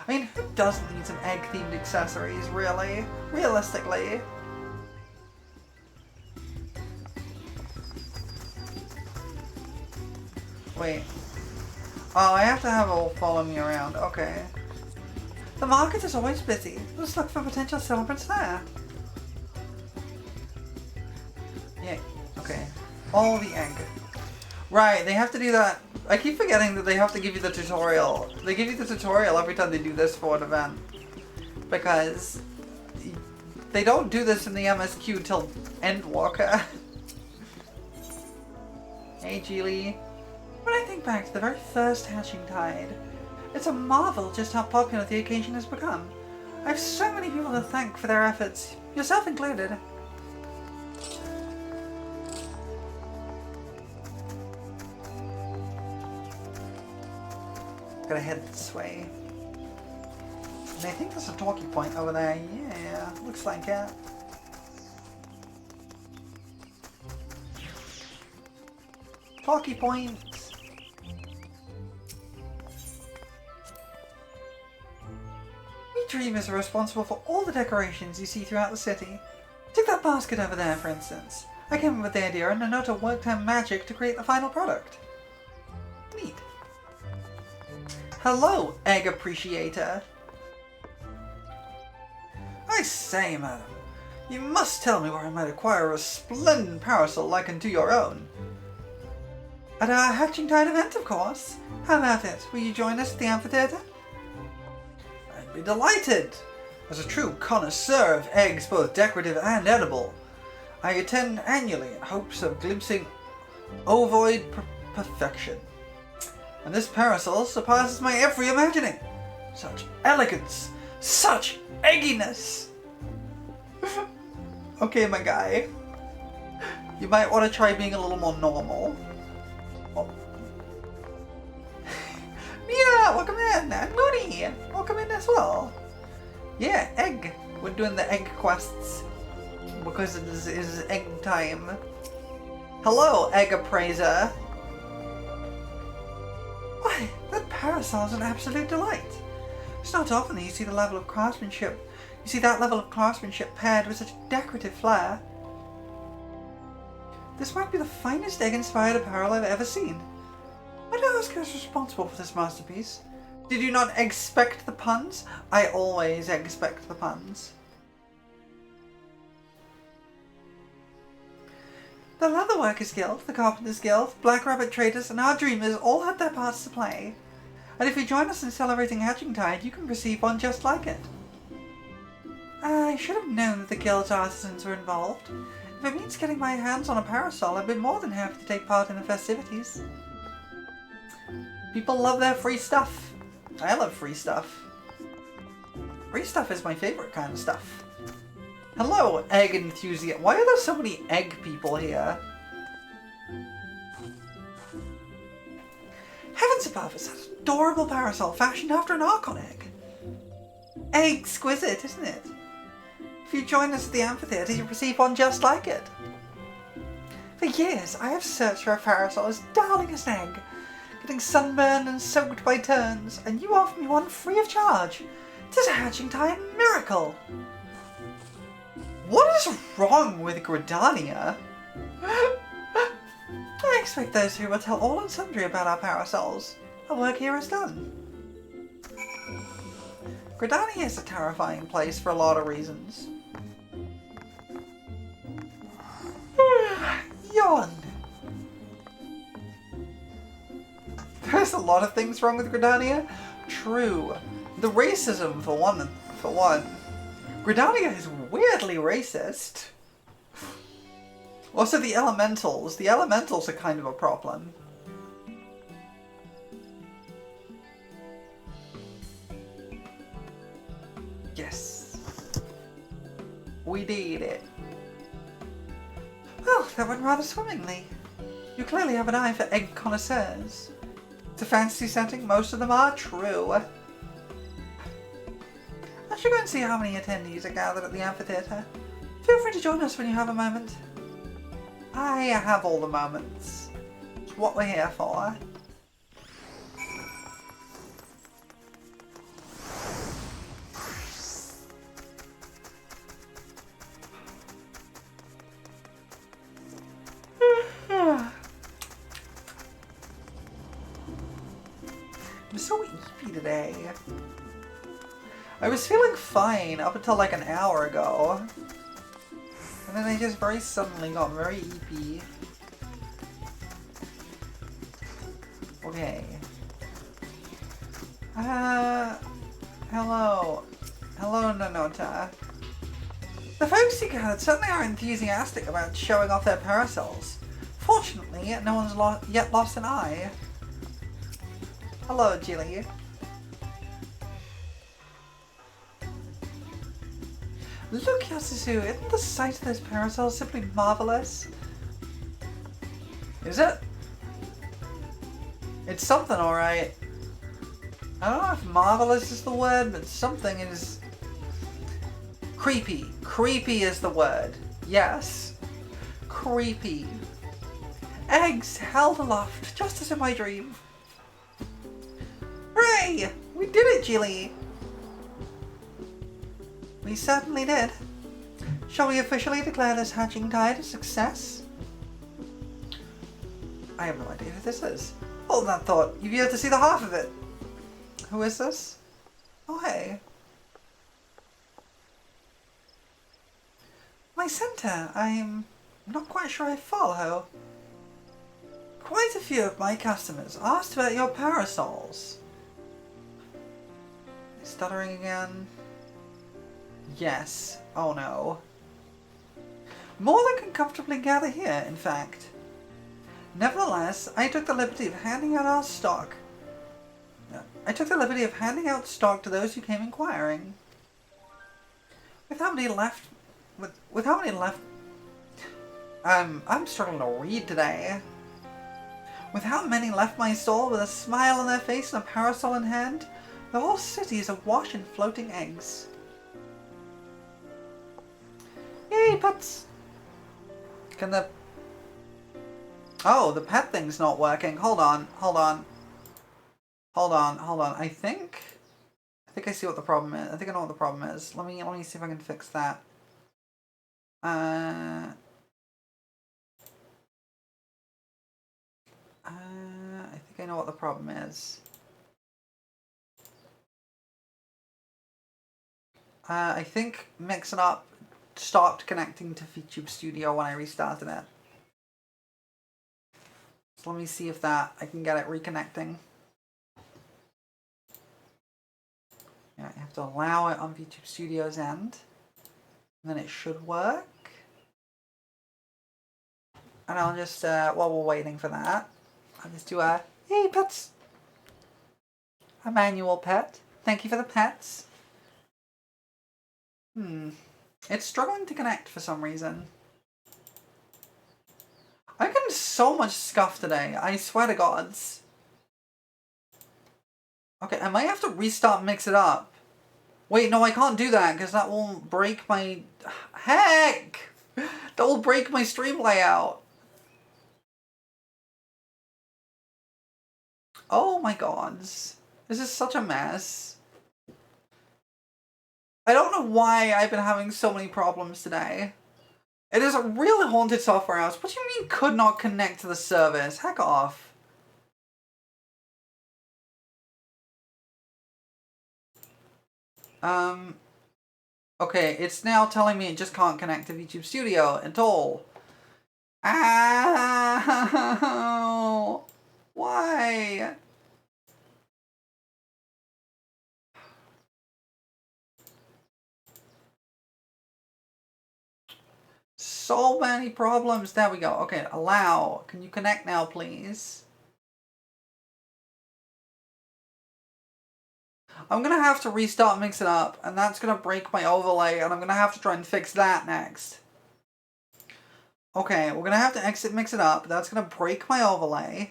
I mean, who doesn't need some egg-themed accessories, really? Realistically. Wait. Oh, I have to have it follow me around. Okay. The market is always busy. Let's look for potential celebrants there. Yeah. Okay. All the egg. Right, they have to do that. I keep forgetting that they have to give you the tutorial. They give you the tutorial every time they do this for an event. Because they don't do this in the MSQ till Endwalker. Hey, Geely. When I think back to the very first hatching tide, it's a marvel just how popular the occasion has become. I have so many people to thank for their efforts, yourself included. Gotta head this way. And I think there's a talkie point over there. Yeah, looks like it. Talkie point. dreamers are responsible for all the decorations you see throughout the city. Take that basket over there, for instance. I came up with the idea and Nanota worked her magic to create the final product. Neat. Hello, egg appreciator. I say, madam, you must tell me where I might acquire a splendid parasol like unto your own. At our Hatching Tide event, of course. How about it? Will you join us at the amphitheater? I'd be delighted. As a true connoisseur of eggs, both decorative and edible, I attend annually in hopes of glimpsing ovoid perfection. And this parasol surpasses my every imagining. Such elegance, such egginess. Okay, my guy. You might want to try being a little more normal. Oh. Mia, welcome in. And Mooney, welcome in as well. Yeah, egg. We're doing the egg quests because it is egg time. Hello, egg appraiser. Why, that parasol's an absolute delight. It's not often that you see the level of craftsmanship. You see that level of craftsmanship paired with such decorative flair. This might be the finest egg-inspired apparel I've ever seen. I'd ask who's responsible for this masterpiece. Did you not expect the puns? I always expect the puns. The Leatherworkers Guild, the Carpenters Guild, Black Rabbit Traders, and our Dreamers all had their parts to play. And if you join us in celebrating Hatching Tide, you can receive one just like it. I should have known that the Guild's artisans were involved. If it means getting my hands on a parasol, I'd be more than happy to take part in the festivities. People love their free stuff. I love free stuff. Free stuff is my favorite kind of stuff. Hello, egg enthusiast. Why are there so many egg people here? Heavens above, it's that adorable parasol fashioned after an Archon egg. Exquisite, isn't it? If you join us at the amphitheater, you'll receive one just like it. For years, I have searched for a parasol as darling as an egg, getting sunburned and soaked by turns, and you offer me one free of charge. It is a Hatching Tide miracle. What is wrong with Gridania? I expect those who will tell all and sundry about our parasols. Our work here is done. Gridania is a terrifying place for a lot of reasons. Yawn. There's a lot of things wrong with Gridania. True. The racism, for one. Gridania is weirdly racist. Also the elementals. The elementals are kind of a problem. Yes. We did it. Well, that went rather swimmingly. You clearly have an eye for egg connoisseurs. It's a fantasy setting, most of them are true. I should go and see how many attendees are gathered at the amphitheater. Feel free to join us when you have a moment. I have all the moments. It's what we're here for. I'm so eepy today. I was feeling fine up until like an hour ago. And then I just very suddenly got very eepy. Okay. Hello. Hello, Nanota. The folks you gathered certainly are enthusiastic about showing off their parasols. Fortunately, no one's yet lost an eye. Hello, Jilly. Look, Yasuzu, isn't the sight of those parasols simply marvelous? Is it? It's something, alright. I don't know if marvelous is the word, but something is... Creepy. Creepy is the word. Yes. Creepy. Eggs held aloft, just as in my dream. Hooray! We did it, Jilly! We certainly did. Shall we officially declare this hatching tide a success? I have no idea who this is. Hold that thought. You've yet to see the half of it. Who is this? Oh, hey. My center. I'm not quite sure I follow. Quite a few of my customers asked about your parasols. Stuttering again. Yes. Oh no. More than can comfortably gather here, in fact. Nevertheless, I took the liberty of handing out our stock. I took the liberty of handing out stock to those who came inquiring. With how many left... With how many left... I'm struggling to read today. With how many left my stall with a smile on their face and a parasol in hand, the whole city is awash in floating eggs. Yay, pets! Can the... Oh, the pet thing's not working. Hold on. I think I see what the problem is. I think I know what the problem is. Let me see if I can fix that. I think I know what the problem is. I think Mix It Up stopped connecting to VTube Studio when I restarted it. So let me see if I can get it reconnecting. Yeah, you have to allow it on VTube Studio's end. And then it should work. And I'll just, while we're waiting for that, I'll just do a, hey pets! A manual pet. Thank you for the pets. It's struggling to connect for some reason. I'm getting so much scuff today, I swear to gods. Okay, I might have to restart Mix It Up. Wait, no, I can't do that because that will break my... Heck! That will break my stream layout. Oh my gods. This is such a mess. I don't know why I've been having so many problems today. It is a really haunted software house. What do you mean could not connect to the service? Heck off. Okay, it's now telling me it just can't connect to VTube Studio at all. Ow! Why? So many problems. There we go. Okay, allow. Can you connect now, please? I'm going to have to restart Mix It Up, and that's going to break my overlay, and I'm going to have to try and fix that next. Okay, we're going to have to exit Mix It Up. That's going to break my overlay.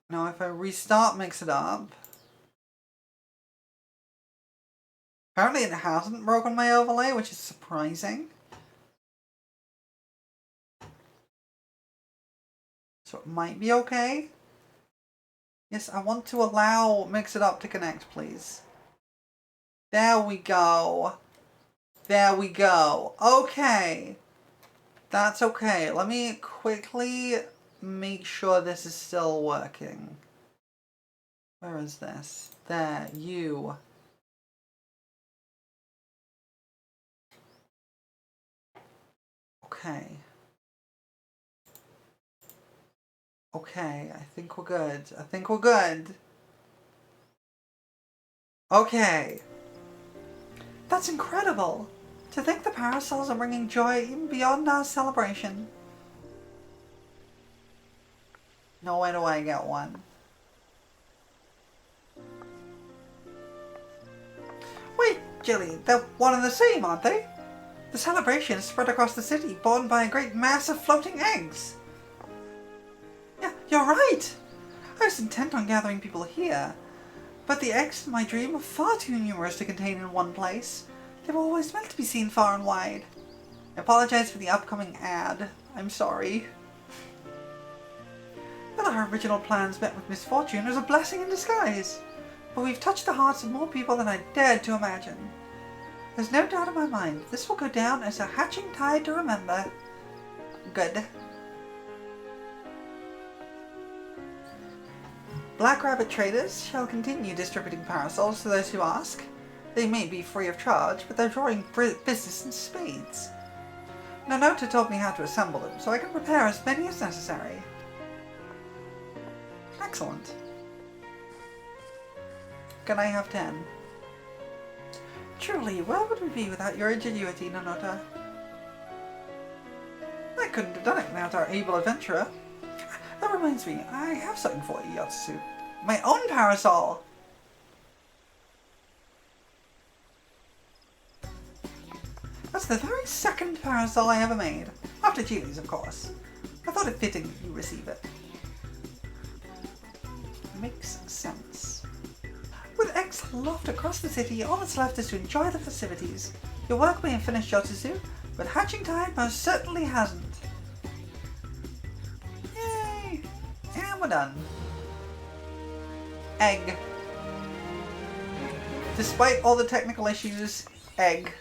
Now, if I restart Mix It Up... Apparently it hasn't broken my overlay, which is surprising. So it might be okay. Yes, I want to allow Mix It Up to connect, please. There we go. There we go. Okay. That's okay. Let me quickly make sure this is still working. Where is this? There, you. Okay. Okay, I think we're good. I think we're good. Okay. That's incredible. To think the parasols are bringing joy even beyond our celebration. Now where do I get one? Wait, Jilly, they're one and the same, aren't they? The celebration is spread across the city, borne by a great mass of floating eggs. Yeah, you're right! I was intent on gathering people here, but the eggs in my dream are far too numerous to contain in one place. They were always meant to be seen far and wide. I apologize for the upcoming ad. I'm sorry. But our original plans met with misfortune was a blessing in disguise. but we've touched the hearts of more people than I dared to imagine. There's no doubt in my mind this will go down as a hatching tide to remember. Good. Black Rabbit traders shall continue distributing parasols to those who ask. They may be free of charge, but they're drawing business in spades. Nanota told me how to assemble them, so I can prepare as many as necessary. Excellent. Can I have 10? Truly, where would we be without your ingenuity, Nanota? I couldn't have done it without our able adventurer. That reminds me, I have something for you, Yotsu. My own parasol! That's the very second parasol I ever made. After Julie's, of course. I thought it fitting that you receive it. Makes sense. With eggs aloft across the city, all that's left is to enjoy the festivities. Your work may have finished, Yotsu, but hatching tide most certainly hasn't. Yay! And we're done. Egg. Despite all the technical issues, egg.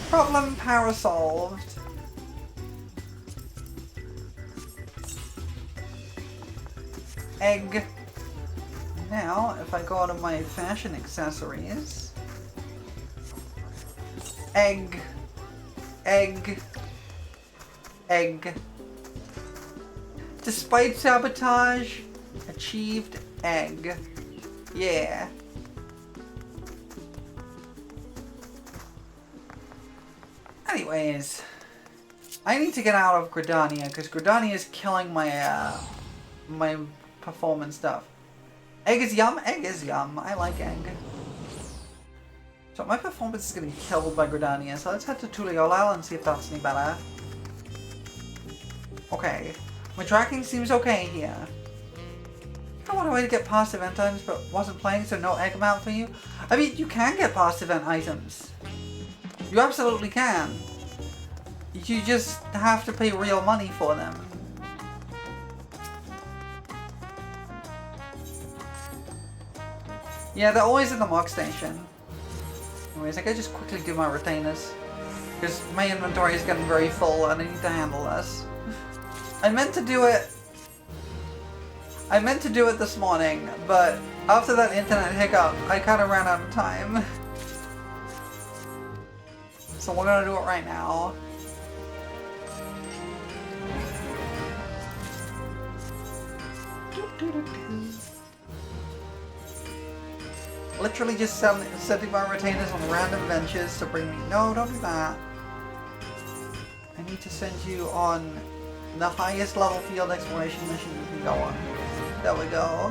Problem parasolved. Egg. Now, if I go to my fashion accessories, egg, egg, egg. Despite sabotage, achieved egg. Yeah. Anyways, I need to get out of Gridania because Gridania is killing my my performance stuff. Egg is yum. Egg is yum. I like egg. So my performance is getting killed by Gridania, so let's head to Tuliolal and see if that's any better. Okay. My tracking seems okay here. I want a way to get past event items but wasn't playing, so no egg amount for you. I mean, you can get past event items. You absolutely can. You just have to pay real money for them. Yeah, they're always in the mock station. Anyways, I could just quickly do my retainers. Because my inventory is getting very full and I need to handle this. I meant to do it this morning, but after that internet hiccup, I kind of ran out of time. So we're gonna do it right now. Literally just setting my retainers on random benches to bring me... No, don't do that. I need to send you on the highest level field exploration mission you can go on. There we go.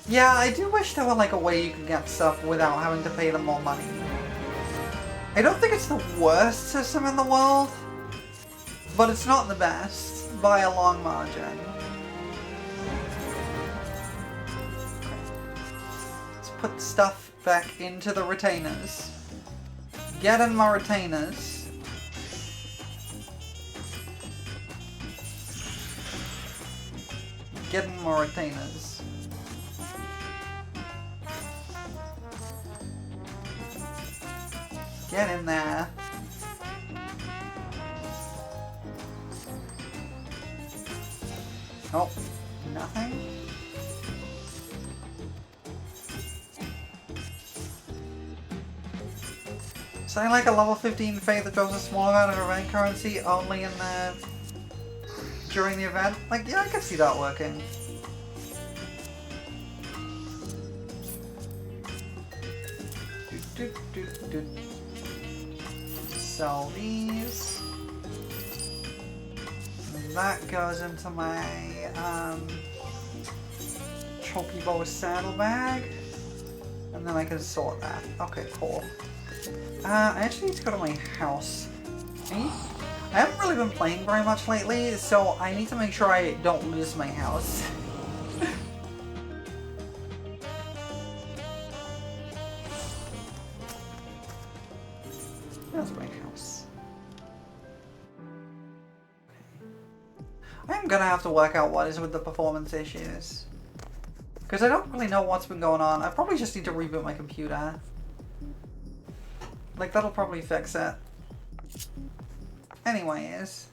Yeah, I do wish there were like a way you could get stuff without having to pay them more money. I don't think it's the worst system in the world, but it's not the best by a long margin. Let's put stuff back into the retainers. Get in my retainers. Get in my retainers. Get in there. Oh, nothing? Something like a level 15 Faith that drops a small amount of event currency only in the... during the event? Like, yeah, I could see that working. Sell these. And that goes into my Chocobo saddlebag. And then I can sort that. Okay, cool. I actually need to go to my house. I haven't really been playing very much lately, so I need to make sure I don't lose my house. That's my house. I I'm gonna have to work out what is with the performance issues. Because I don't really know what's been going on. I probably just need to reboot my computer. Like, that'll probably fix it. Anyways.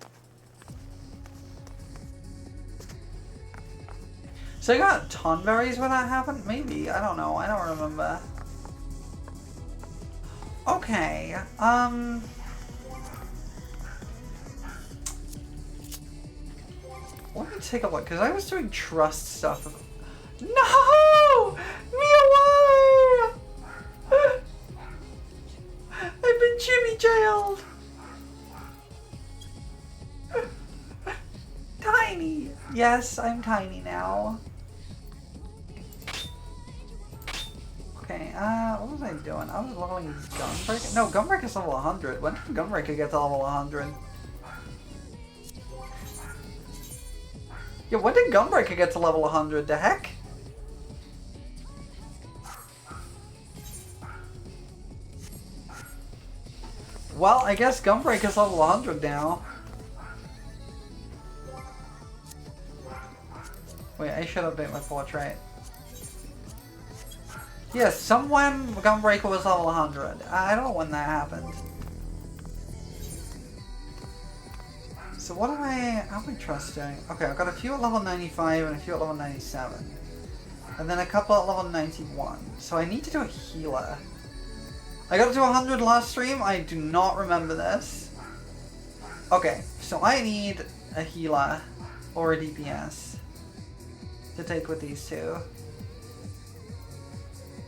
So I got tonberries when that happened? Maybe. I don't know. I don't remember. Okay. Let me take a look, because I was doing trust stuff. No! Me away! I've been Jimmy jailed! Tiny! Yes, I'm tiny now. Okay, what was I doing? I was leveling Gunbreaker? No, Gunbreaker's level 100. When did Gunbreaker get to level 100? Yeah, when did Gunbreaker get to level 100? The heck? Well, I guess Gunbreaker's level 100 now. Wait, I should update my portrait. Yes, someone Gunbreaker was level 100. I don't know when that happened. So what am how am I trust doing? Okay, I've got a few at level 95 and a few at level 97. And then a couple at level 91. So I need to do a healer. I got to 100 last stream. I do not remember this. Okay, so I need a healer or a DPS to take with these two.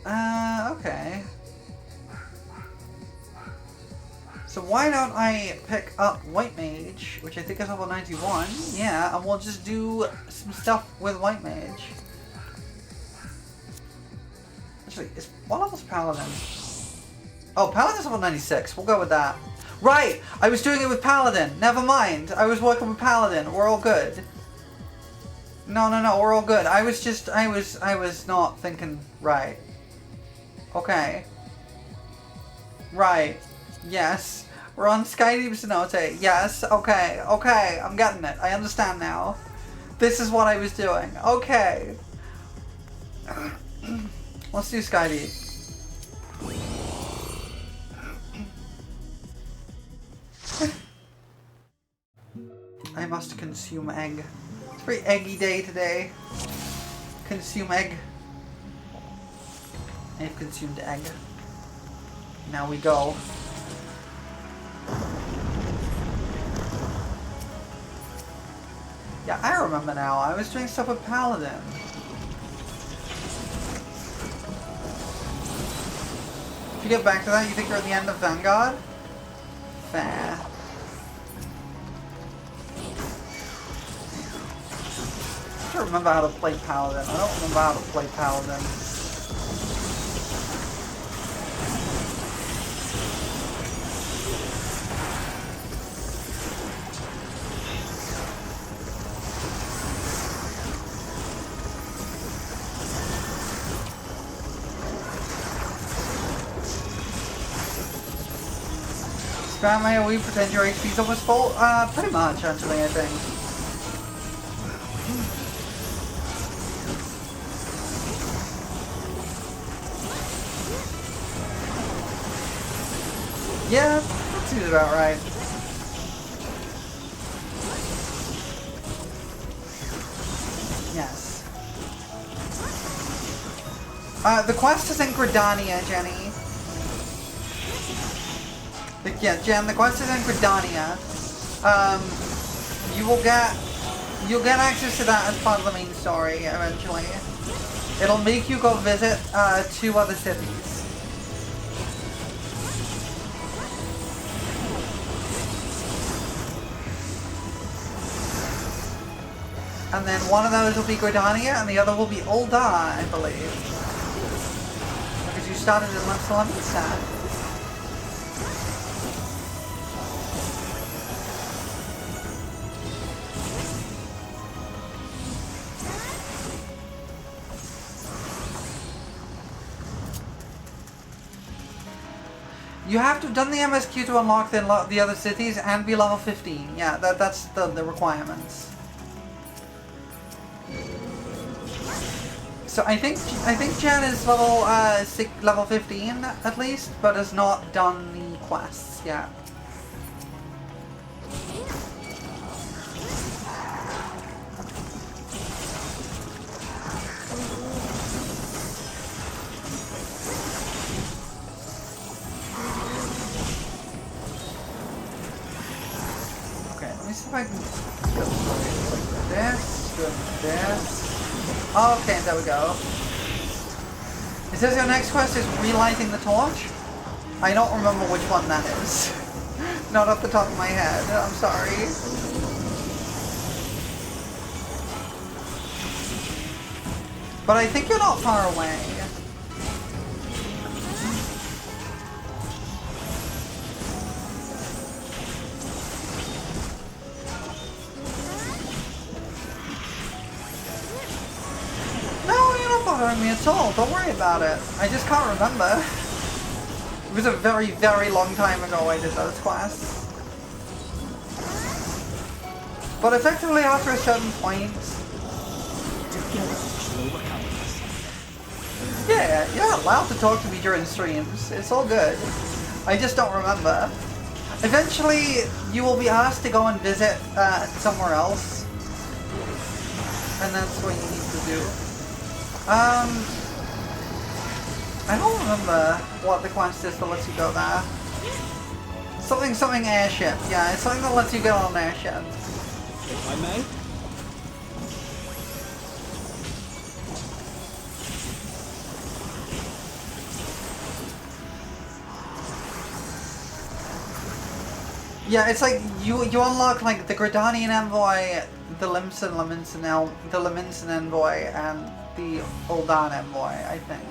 Okay. So why don't I pick up White Mage, which I think is level 91. Yeah, and we'll just do some stuff with White Mage. Actually, what level's Paladin? Oh, Paladin's level 96. We'll go with that. Right! I was doing it with Paladin. Never mind. I was working with Paladin. We're all good. No, we're all good. I was not thinking right. Okay. Right. Yes. We're on Skydeep Cenote. Yes. Okay. Okay. I'm getting it. I understand now. This is what I was doing. Okay. Let's do Skydeep. I must consume egg. It's a very eggy day today. Consume egg. I've consumed egg. Now we go. Yeah, I remember now. I was doing stuff with Paladin. If you get back to that, you think you're at the end of Vanguard? Fair. I don't remember how to play Paladin. I don't remember how to play Paladin. Spam AoE, pretend your HP's almost full? Pretty much, actually, I think. Yeah, that seems about right. Yes. The quest is in Gridania, Jenny. Yeah, Jen, the quest is in Gridania. You'll get access to that as part of the main story eventually. It'll make you go visit 2 other cities. And then one of those will be Gridania and the other will be Ul'dah, I believe. Because you started in Lemstar. You have to have done the MSQ to unlock the other cities and be level 15. Yeah, that's the requirements. So I think Jen is level 15 at least, but has not done the quests yet. Okay, let me see if I can go like this. Okay, there we go. It says your next quest is relighting the torch. I don't remember which one that is. Not off the top of my head. I'm sorry. But I think you're not far away. Me at all. Don't worry about it. I just can't remember. It was a very, very long time ago I did those quests. But effectively after a certain point... Yeah, you're allowed to talk to me during streams. It's all good. I just don't remember. Eventually, you will be asked to go and visit somewhere else. And that's what you need to do. I don't remember what the quest is that lets you go there. Something airship. Yeah, it's something that lets you get on an airship. If I may? Yeah, it's like you unlock like the Gridanian envoy, the Leminson envoy, and the Ul'Dan envoy, I think.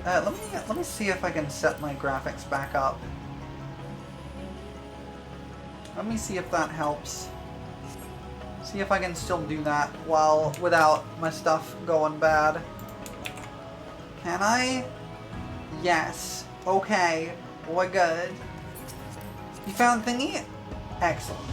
Let me see if I can set my graphics back up. Let me see if that helps. See if I can still do that without my stuff going bad. Can I? Yes. Okay. We're good. You found thingy? Excellent.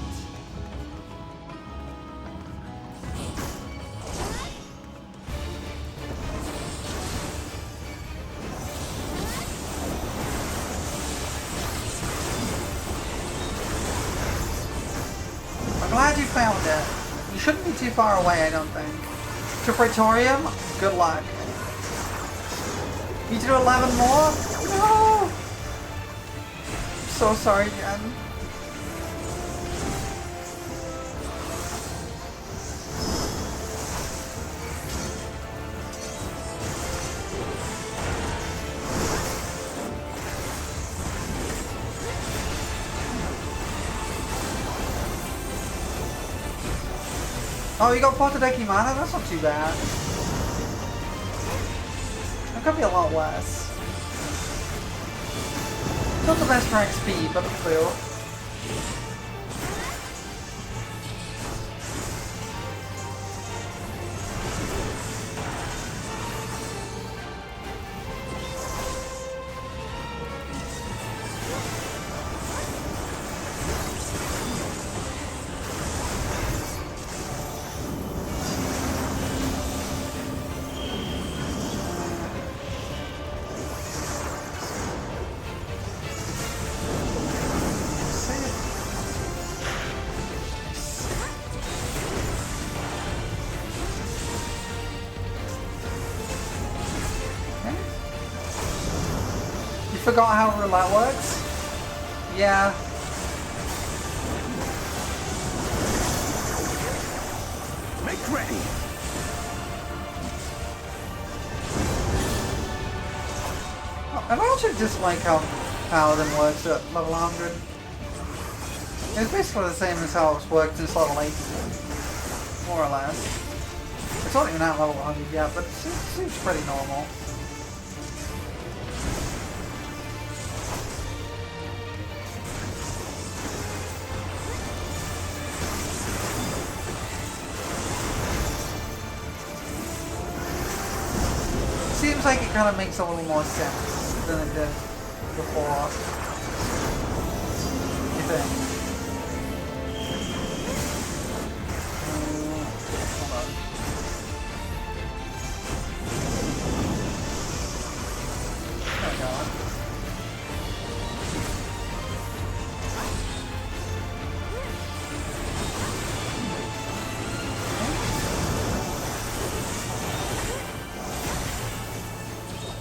I'm glad you found it. You shouldn't be too far away, I don't think. To Praetorium? Good luck. Need to do 11 more? No! I'm so sorry, Jen. Oh, you got Potodeki mana? That's not too bad. That could be a lot less. Not the best for XP, but it'll do. Forgot how roulette works? Yeah. Make ready. I don't actually dislike how Paladin works at level 100. It's basically the same as how it's worked since level 80. More or less. It's not even at level 100 yet, but it seems pretty normal. Seems like it kind of makes a little more sense than it did before. You think? Hold on. we go.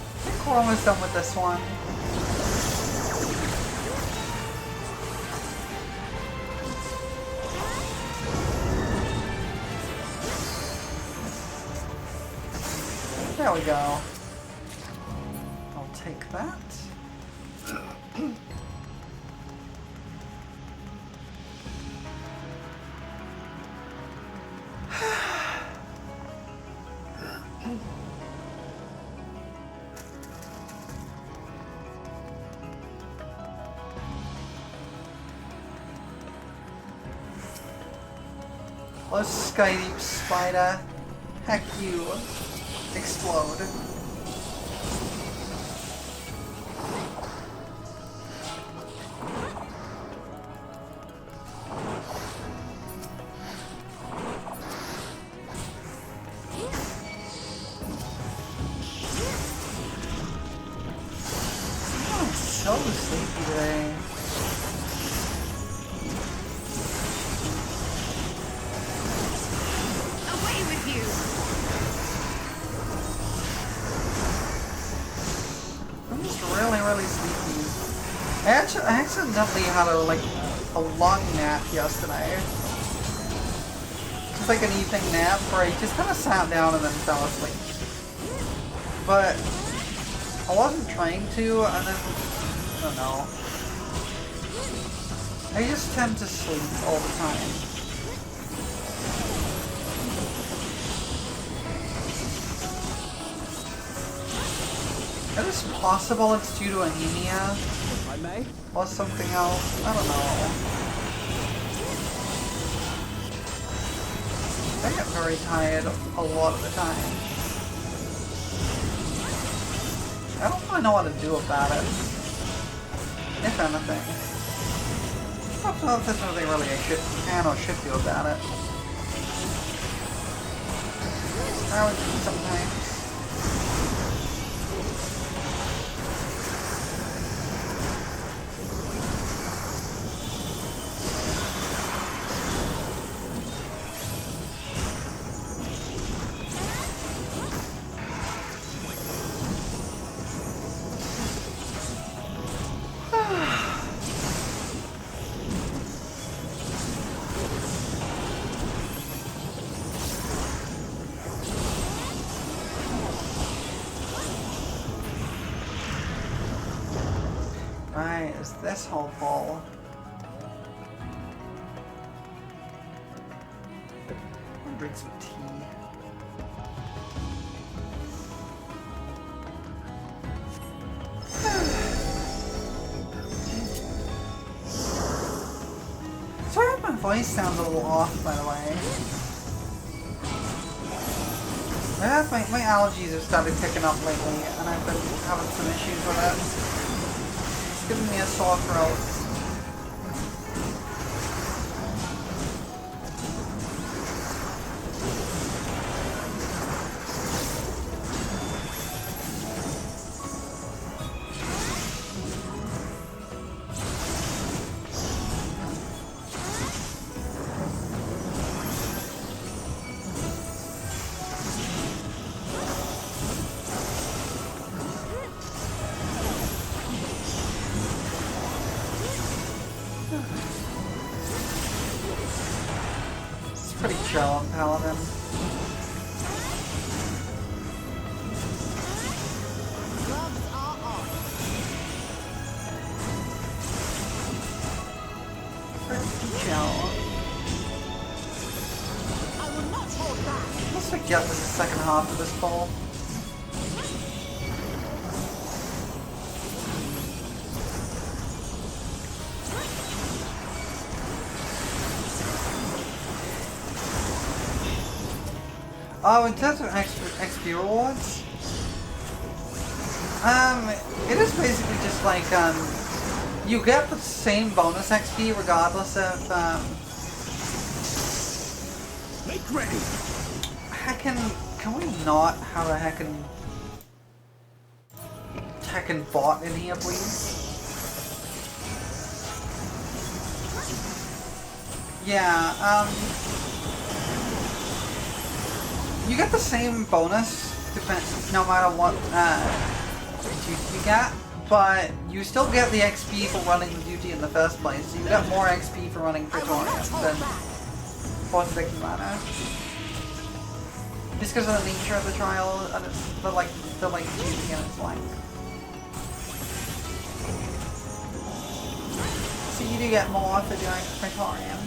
I think we're almost done with this one. There we go. I'll take that. Hello, Sky Deep Spider. Heck you. Explode. I'm so sleepy today. Away with you! I'm just really sleepy. I accidentally had a long nap yesterday. Just like an evening nap where I just kind of sat down and then fell asleep. But I wasn't trying to, and then I don't know. I just tend to sleep all the time. Is it possible it's due to anemia? If I may. Or something else? I don't know. I get very tired a lot of the time. I don't really know what to do about it. If anything. I don't know if there's anything really I can or should do about it. I would do sometimes. Right, is this hole full? I'll drink some tea. Sorry if my voice sounds a little off, by the way. My allergies have started picking up lately, and I've been having some issues with it. It's giving me a sore throat. Pretty chill on Paladin. Gloves are on. Pretty chill. I will not hold back. Let's forget there's a second half to this bowl. Oh, in terms of XP rewards, it is basically just like, you get the same bonus XP regardless of, Make ready. can we not have a heckin' heckin' bot in here, please? Yeah, you get the same bonus no matter what duty you get, but you still get the XP for running the duty in the first place. So you get more XP for running Praetorian than for Sticky Manor. Just because of the nature of the trial and it's the duty and its length. So you do get more for doing Praetorian.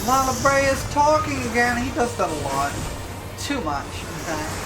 Lala Bray is talking again. He does that a lot. Too much, in fact.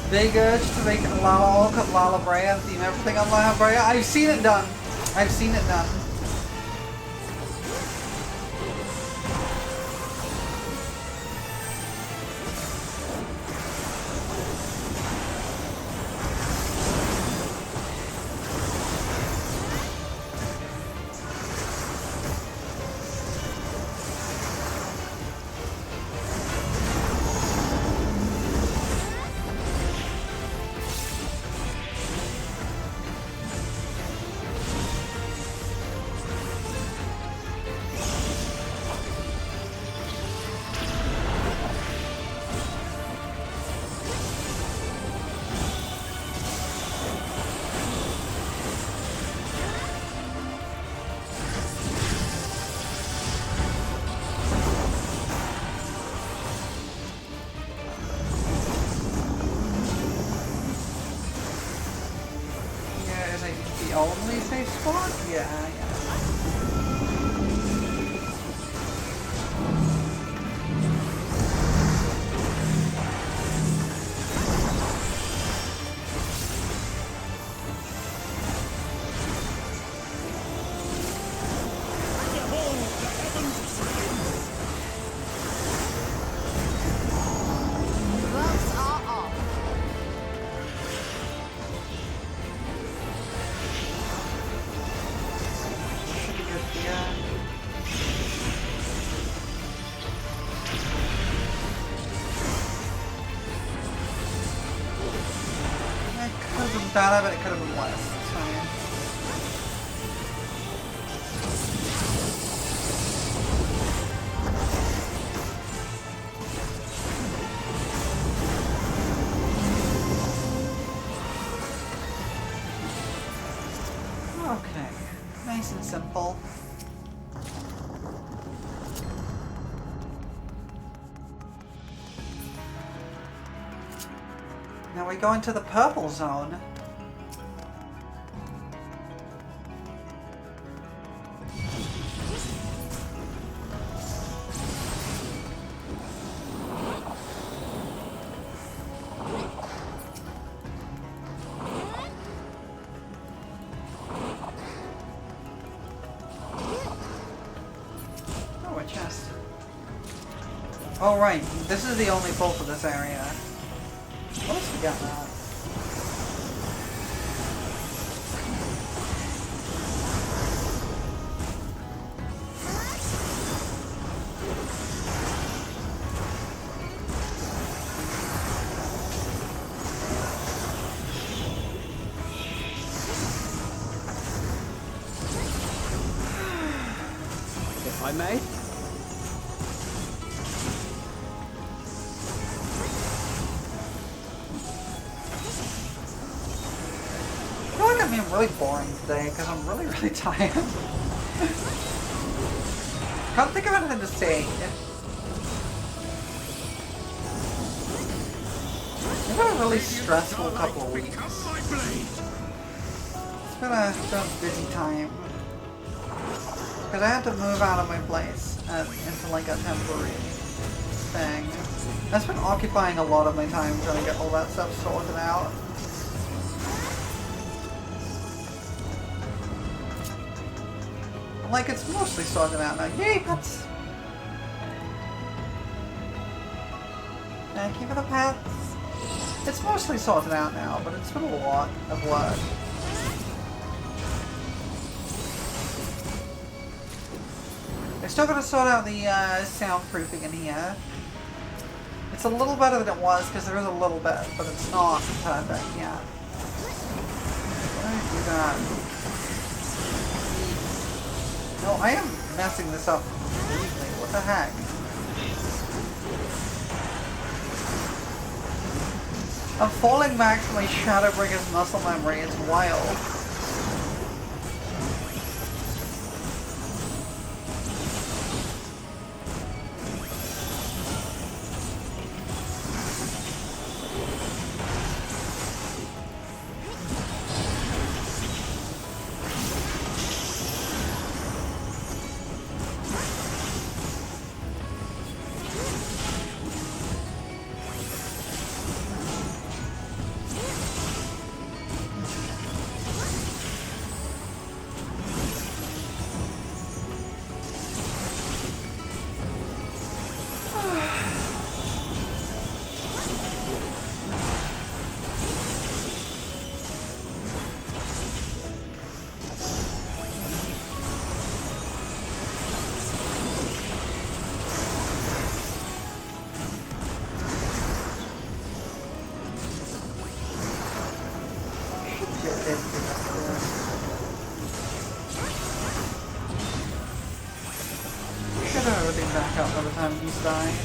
Big urge to make Lala Orc Lala Brea and theme everything on Lala Brea. I've seen it done. I've seen it done. Only safe spot? Yeah. Better, but it could have been worse. It's fine. Okay, nice and simple. Now we go into the purple zone. Oh right, this is the only pull for this area. Let's forget that. If I may? I feel like I'm being really boring today because I'm really, really tired. Can't think of anything to say. I've had a really stressful couple of weeks. It's been a busy time. Because I had to move out of my place into like a temporary thing. That's been occupying a lot of my time trying to get all that stuff sorted out. Like, it's mostly sorted out now. Yay, pets! Thank you for the pets. It's mostly sorted out now, but it's been a lot of work. I still gotta sort out the soundproofing in here. It's a little better than it was, because there is a little bit, but it's not perfect yet. Why did I do that? No, I am messing this up completely. What the heck? I'm falling back to my Shadowbringer's muscle memory. It's wild. Should have everything back up by the time he's dying.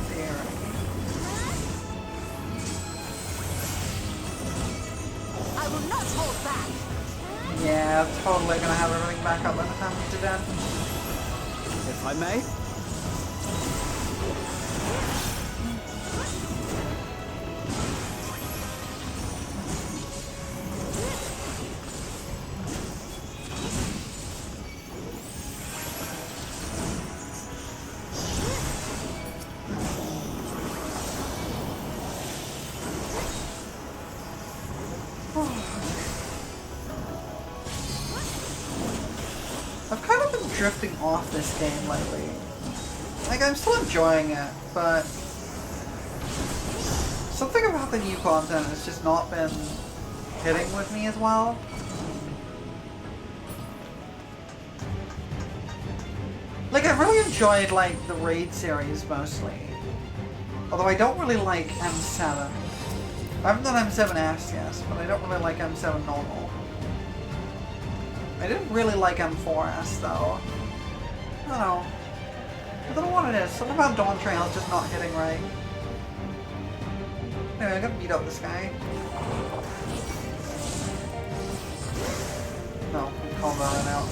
There. I will not hold back. Yeah, I'm totally gonna have everything back up by the time he's dead. If I may? I've kind of been drifting off this game lately. Like, I'm still enjoying it, but something about the new content has just not been hitting with me as well. Like, I really enjoyed, like, the Raid series mostly. Although I don't really like M7. I haven't done M7S yet, but I don't really like M7 normal. I didn't really like M4S though. I don't know. I don't know what it is. Something about Dawn Trail is just not hitting right. Anyway, I gotta beat up this guy. No, calm that right out.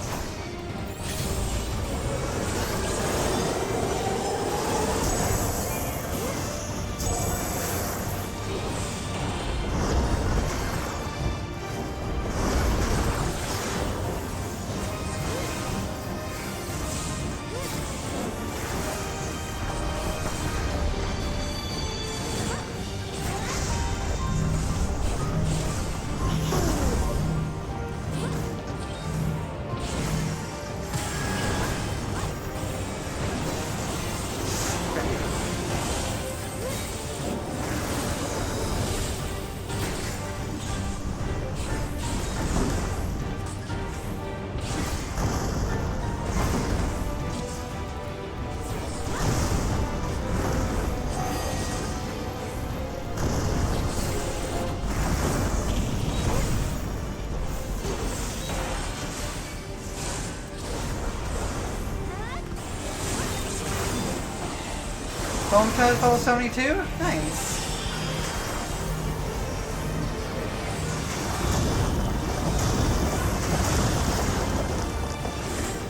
Bone Toes level 72? Nice.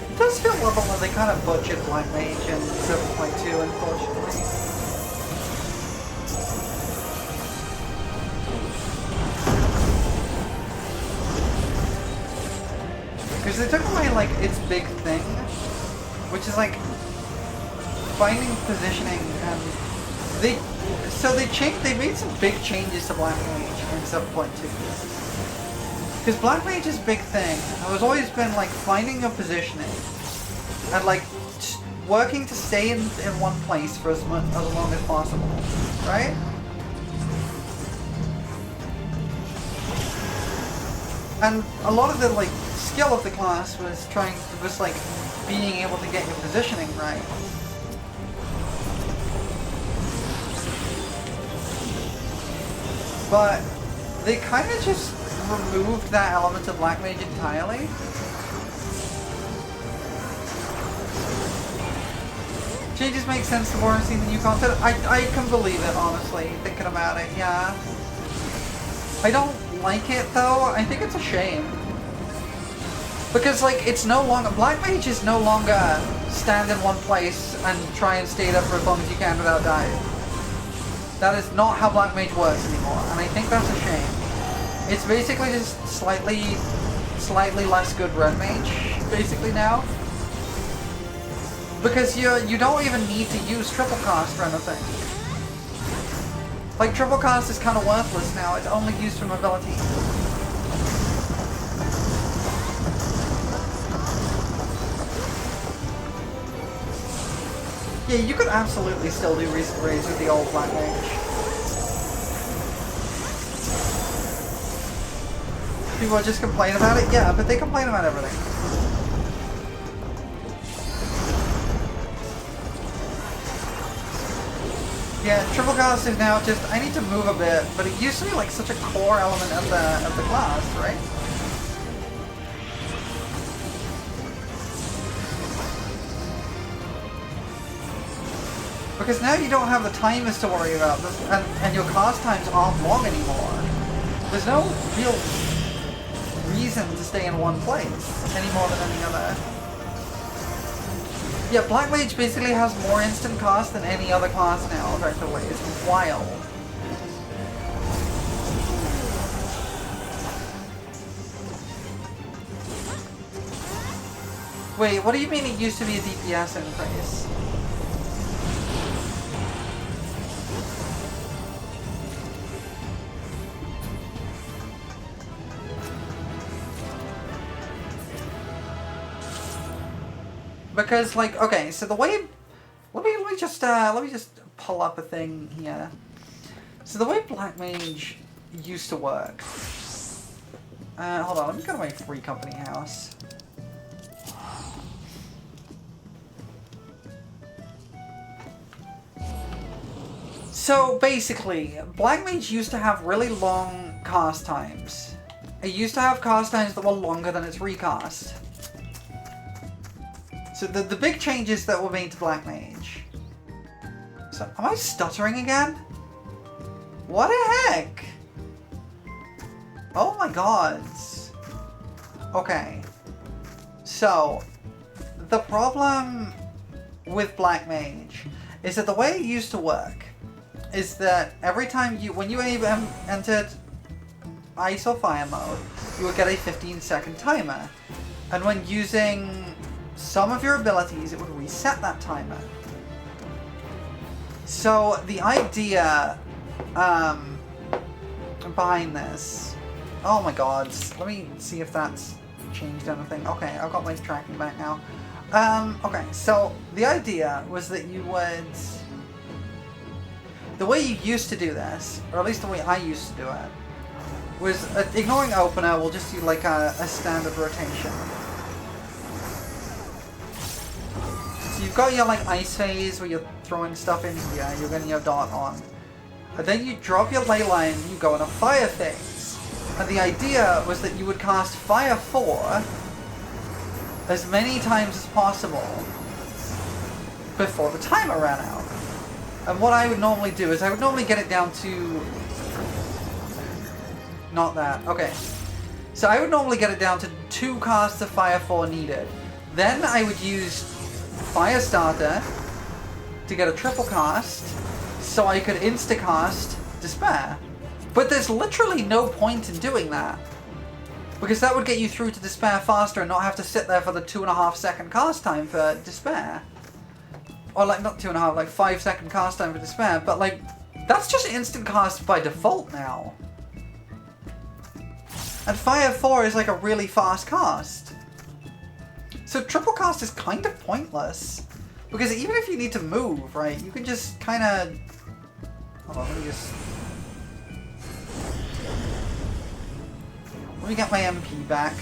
It does feel a little like they kind of butchered Black Mage in 7.2, unfortunately. Because they took away, like, its big thing, which is, like, finding positioning, and they made some big changes to Black Mage in 7.2. Because Black Mage's big thing has always been, like, finding your positioning, and, like, working to stay in one place for as long as possible, right? And a lot of the, like, skill of the class was like being able to get your positioning right. But they kind of just removed that element of Black Mage entirely. Changes make sense the more I've seen the new content. I can believe it, honestly, thinking about it, yeah. I don't like it though. I think it's a shame. Because, like, it's no longer... Black Mage is no longer stand in one place and try and stay there for as long as you can without dying. That is not how Black Mage works anymore, and I think that's a shame. It's basically just slightly less good Red Mage, basically, now. Because you don't even need to use triple cast or anything. Like, triple cast is kind of worthless now, it's only used for mobility. Yeah, you could absolutely still do recent raids with the old Black Mage. People just complain about it? Yeah, but they complain about everything. Yeah, triple cast is now just, I need to move a bit, but it used to be like such a core element of the class, right? Because now you don't have the timers to worry about, and your cast times aren't long anymore. There's no real reason to stay in one place, any more than any other. Yeah, Black Mage basically has more instant cast than any other class now, effectively. It's wild. Wait, what do you mean it used to be a DPS increase? Because, like, okay, so the way, let me just pull up a thing here. So the way Black Mage used to work. Hold on, let me go to my free company house. So basically, Black Mage used to have really long cast times. It used to have cast times that were longer than its recast. So the big changes that were made to Black Mage. So, am I stuttering again? What the heck? Oh my god. Okay. So, the problem with Black Mage is that the way it used to work is that every time when you entered Ice or Fire mode, you would get a 15-second timer. And when using some of your abilities, it would reset that timer. So the idea behind this... Oh my god, let me see if that's changed anything. Okay, I've got my tracking back now. Okay, so the idea was that you would... The way you used to do this, or at least the way I used to do it, was ignoring opener, we'll just do like a standard rotation. So you've got your like ice phase where you're throwing stuff in here, you're getting your dart on. And then you drop your ley line and you go in a fire phase. And the idea was that you would cast Fire 4 as many times as possible before the timer ran out. And what I would normally do is I would normally get it down to... Not that. Okay. So I would normally get it down to 2 casts of Fire 4 needed. Then I would use Firestarter to get a triple cast, so I could insta-cast Despair. But there's literally no point in doing that. Because that would get you through to Despair faster and not have to sit there for the 2.5 second cast time for Despair. Or like, not 2.5, like 5 second cast time for Despair, but like, that's just instant cast by default now. And Fire 4 is like a really fast cast. So triple cast is kind of pointless. Because even if you need to move, right, you can just kind of... Hold on, let me get my MP back.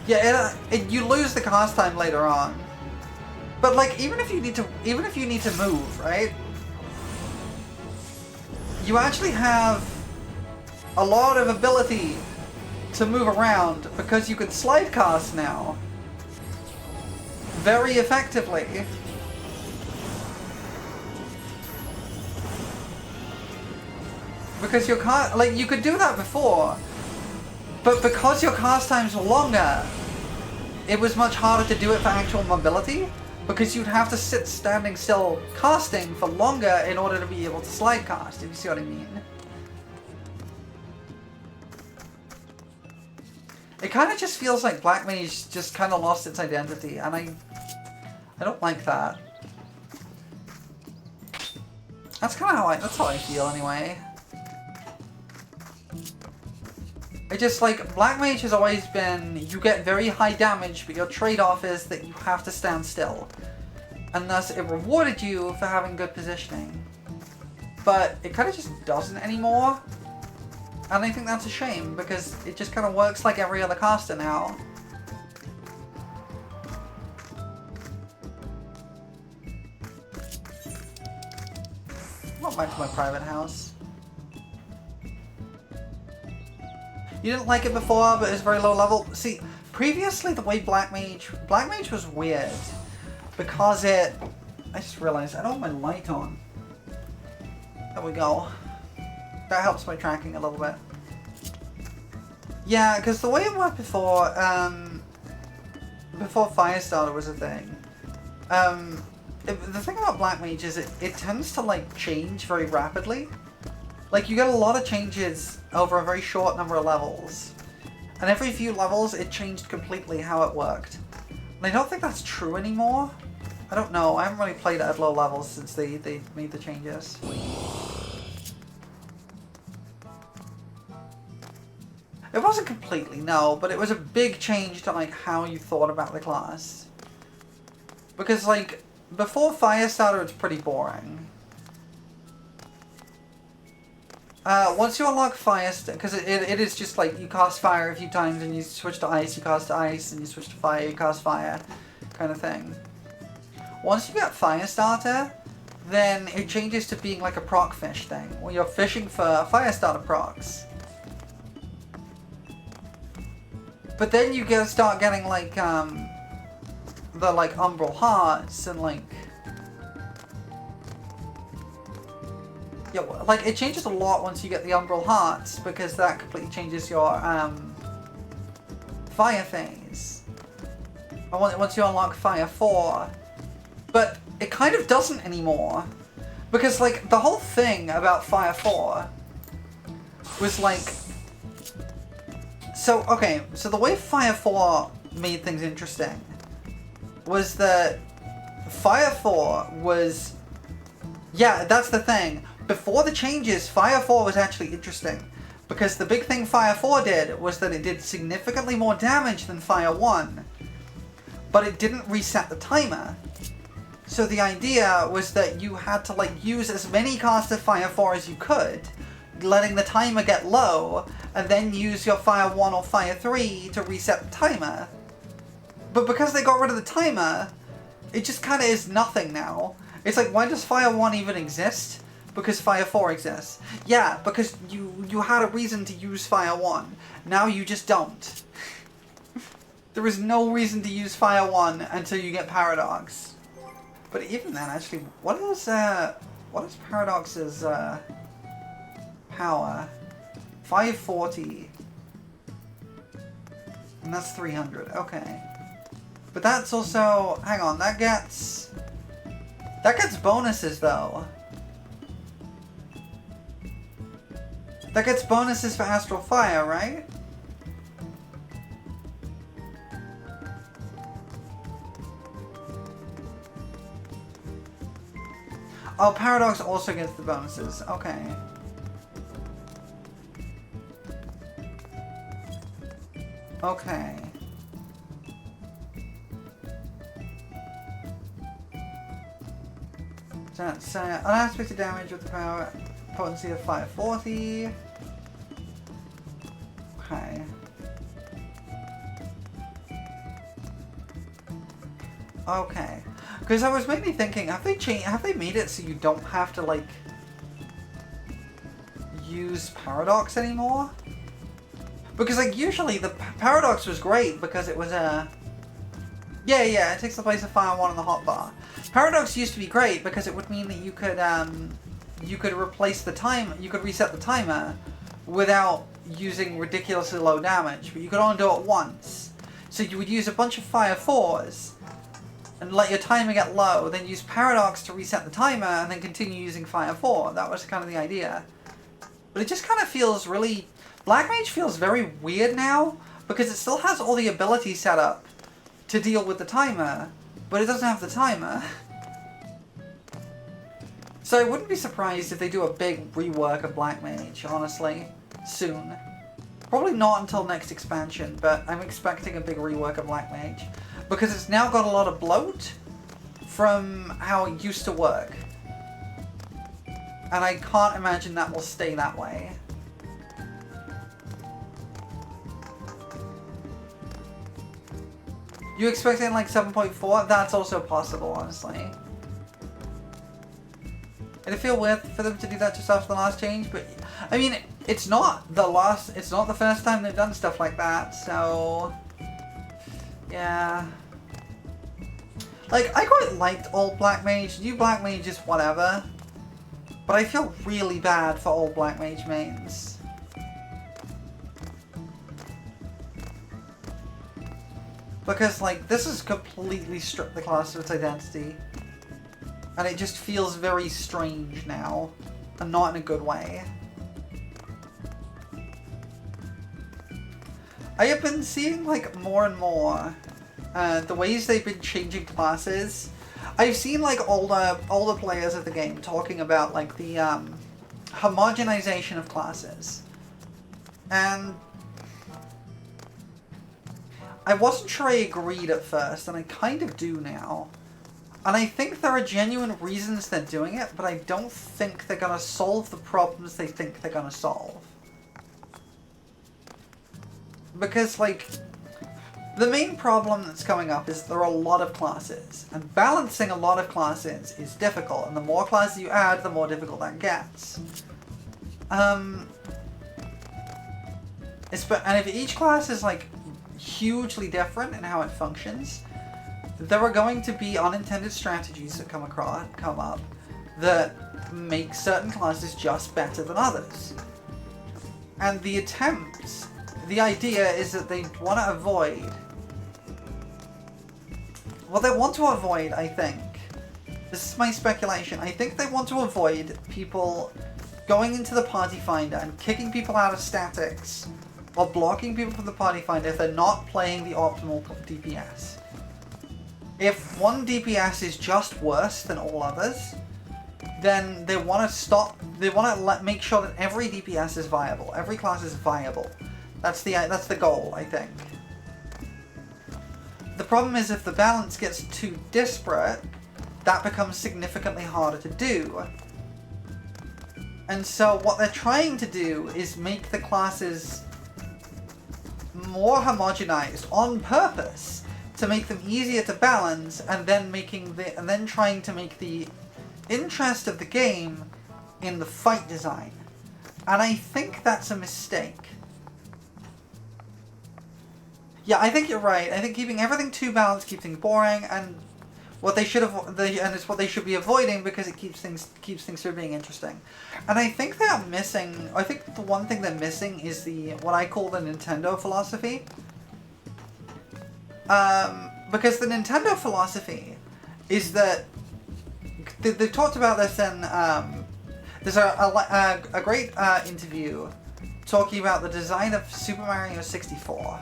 Yeah, you lose the cast time later on. But like, even if you need to move, right? You actually have a lot of ability to move around because you can slide cast now very effectively. Because your like, you could do that before, but because your cast times were longer, it was much harder to do it for actual mobility, because you'd have to sit standing still casting for longer in order to be able to slide cast, if you see what I mean. It kind of just feels like Black Mage just kind of lost its identity, and I don't like that. That's kind of that's how I feel anyway. I just like, Black Mage has always been, you get very high damage, but your trade-off is that you have to stand still. And thus it rewarded you for having good positioning. But it kind of just doesn't anymore. And I think that's a shame, because it just kind of works like every other caster now. Not back to my private house. You didn't like it before, but it was very low level. See, previously the way Black Mage was weird. Because I just realized I don't have my light on. There we go. That helps my tracking a little bit. Yeah, because the way it worked before Firestarter was a thing. The thing about Black Mage is it tends to like change very rapidly. Like, you get a lot of changes over a very short number of levels. And every few levels, it changed completely how it worked. And I don't think that's true anymore. I don't know. I haven't really played it at low levels since they made the changes. It wasn't completely, no, but it was a big change to, like, how you thought about the class. Because, like, before Firestarter, it's pretty boring. Once you unlock Firestarter, because it is just like, you cast fire a few times and you switch to ice, you cast to ice, and you switch to fire, you cast fire, kind of thing. Once you get Firestarter, then it changes to being like a proc fish thing, where you're fishing for Firestarter procs. But then you start getting like, the like Umbral Hearts and like... Yeah, like, it changes a lot once you get the Umbral Hearts, because that completely changes your, Fire phase. Once you unlock Fire 4. But it kind of doesn't anymore. Because, like, the whole thing about Fire 4 was, like... So, okay, so the way Fire 4 made things interesting was that Fire 4 was... Yeah, that's the thing. Before the changes, Fire 4 was actually interesting, because the big thing Fire 4 did was that it did significantly more damage than Fire 1, but it didn't reset the timer. So the idea was that you had to like use as many casts of Fire 4 as you could, letting the timer get low, and then use your Fire 1 or Fire 3 to reset the timer. But because they got rid of the timer, it just kind of is nothing now. It's like, why does Fire 1 even exist? Because Fire 4 exists. Yeah, because you had a reason to use Fire 1. Now you just don't. There is no reason to use Fire 1 until you get Paradox. But even then, actually, what is Paradox's power? 540. And that's 300. Okay. But that's also... Hang on, that gets bonuses, though. That gets bonuses for Astral Fire, right? Oh, Paradox also gets the bonuses. Okay. Okay. So that's unaspected damage with the power potency of 540. Okay. Okay. Because I was mainly thinking, have they made it so you don't have to like use Paradox anymore? Because like usually the Paradox was great because it was a yeah, it takes the place of Fire 1 on the hotbar. Paradox used to be great because it would mean that you could replace the time, you could reset the timer without using ridiculously low damage, but you could only do it once. So you would use a bunch of Fire 4s and let your timer get low, then use Paradox to reset the timer, and then continue using Fire 4. That was kind of the idea. But it just kind of feels really... Black Mage feels very weird now, because it still has all the abilities set up to deal with the timer, but it doesn't have the timer. So I wouldn't be surprised if they do a big rework of Black Mage, honestly, soon. Probably not until next expansion, but I'm expecting a big rework of Black Mage. Because it's now got a lot of bloat from how it used to work. And I can't imagine that will stay that way. You expecting like 7.4? That's also possible, honestly. It'd feel weird for them to do that just after the last change, but I mean, it's not the first time they've done stuff like that, so yeah. Like, I quite liked old Black Mage. New Black Mage is whatever. But I feel really bad for old Black Mage mains. Because, like, this has completely stripped the class of its identity. And it just feels very strange now. And not in a good way. I have been seeing, like, more and more the ways they've been changing classes. I've seen, like, older players of the game talking about, like, the homogenization of classes. And I wasn't sure I agreed at first, and I kind of do now. And I think there are genuine reasons they're doing it, but I don't think they're gonna solve the problems they think they're gonna solve. Because, like, the main problem that's coming up is there are a lot of classes, and balancing a lot of classes is difficult, and the more classes you add, the more difficult that gets. And if each class is, like, hugely different in how it functions, there are going to be unintended strategies that come up that make certain classes just better than others. And the idea is that they want to avoid... What they want to avoid, I think, this is my speculation, I think they want to avoid people going into the Party Finder and kicking people out of statics or blocking people from the Party Finder if they're not playing the optimal DPS. If one DPS is just worse than all others, then they want to stop, they want to make sure that every DPS is viable, every class is viable. That's the goal, I think. The problem is if the balance gets too disparate, that becomes significantly harder to do. And so what they're trying to do is make the classes more homogenized on purpose to make them easier to balance, and then trying to make the interest of the game in the fight design. And I think that's a mistake. Yeah, I think you're right. I think keeping everything too balanced keeps things boring, and what they should have, and it's what they should be avoiding because it keeps things from being interesting. And I think they're missing. I think the one thing they're missing is the what I call the Nintendo philosophy. Because the Nintendo philosophy is that they've talked about this in there's a great interview talking about the design of Super Mario 64.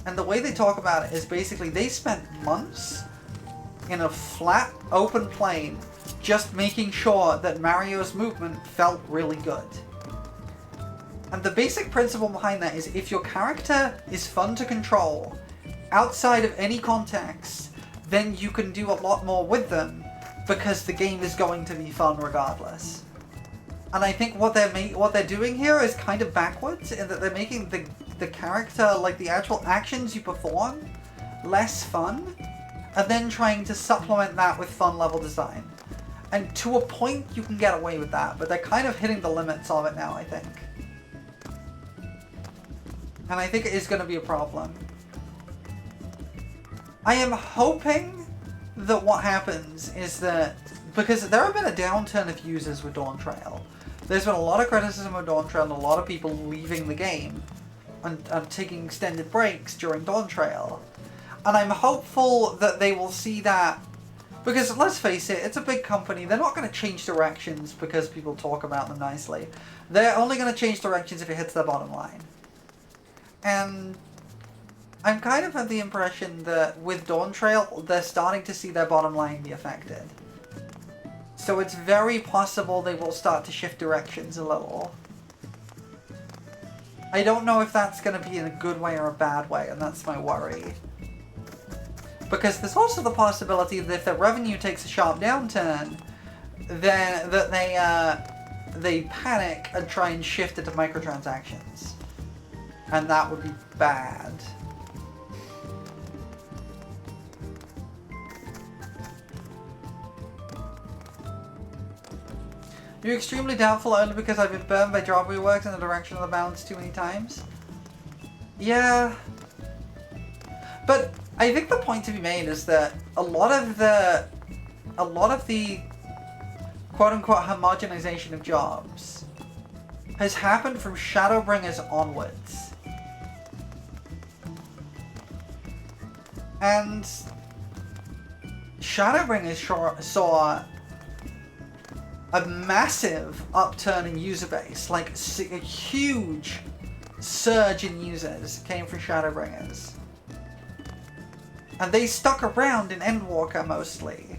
And the way they talk about it is basically they spent months in a flat, open plane just making sure that Mario's movement felt really good. And the basic principle behind that is if your character is fun to control, outside of any context, then you can do a lot more with them because the game is going to be fun regardless. And I think what they're doing here is kind of backwards in that they're making the character, like the actual actions you perform, less fun, and then trying to supplement that with fun level design. And to a point you can get away with that, but they're kind of hitting the limits of it now, I think. And I think it is going to be a problem. I am hoping that what happens is that, because there have been a downturn of users with Dawn Trail. There's been a lot of criticism of Dawn Trail and a lot of people leaving the game and taking extended breaks during Dawn Trail. And I'm hopeful that they will see that, because let's face it, it's a big company. They're not going to change directions because people talk about them nicely. They're only going to change directions if it hits their bottom line. And I'm kind of of the impression that with Dawn Trail, they're starting to see their bottom line be affected. So it's very possible they will start to shift directions a little. I don't know if that's going to be in a good way or a bad way, and that's my worry. Because there's also the possibility that if their revenue takes a sharp downturn, then that they panic and try and shift it to microtransactions. And that would be bad. You're extremely doubtful only because I've been burned by job reworks in the direction of the balance too many times? Yeah. But I think the point to be made is that a lot of the quote-unquote homogenization of jobs has happened from Shadowbringers onwards. And Shadowbringers saw a massive upturn in user base, like a huge surge in users came from Shadowbringers. And they stuck around in Endwalker mostly.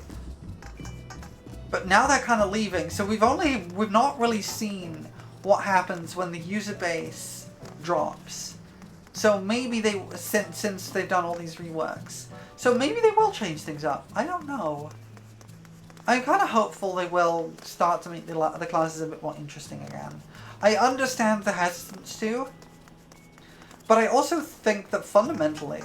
But now they're kind of leaving, so we've not really seen what happens when the user base drops. So maybe since they've done all these reworks. So maybe they will change things up. I don't know. I'm kind of hopeful they will start to make the classes a bit more interesting again. I understand the hesitance too, but I also think that fundamentally,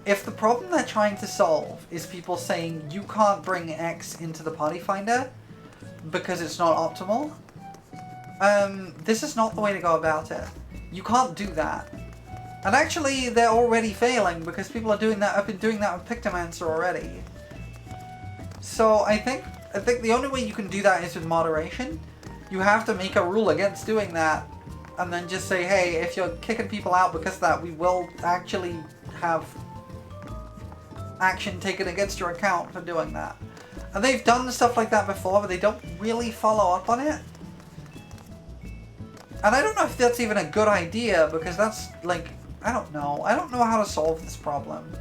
if the problem they're trying to solve is people saying you can't bring X into the party finder because it's not optimal, this is not the way to go about it. You can't do that. And actually, they're already failing because people are doing that. I've been doing that with Pictomancer already. So I think the only way you can do that is with moderation. You have to make a rule against doing that, and then just say, hey, if you're kicking people out because of that, we will actually have action taken against your account for doing that. And they've done stuff like that before, but they don't really follow up on it. And I don't know if that's even a good idea, because that's, like, I don't know. I don't know how to solve this problem.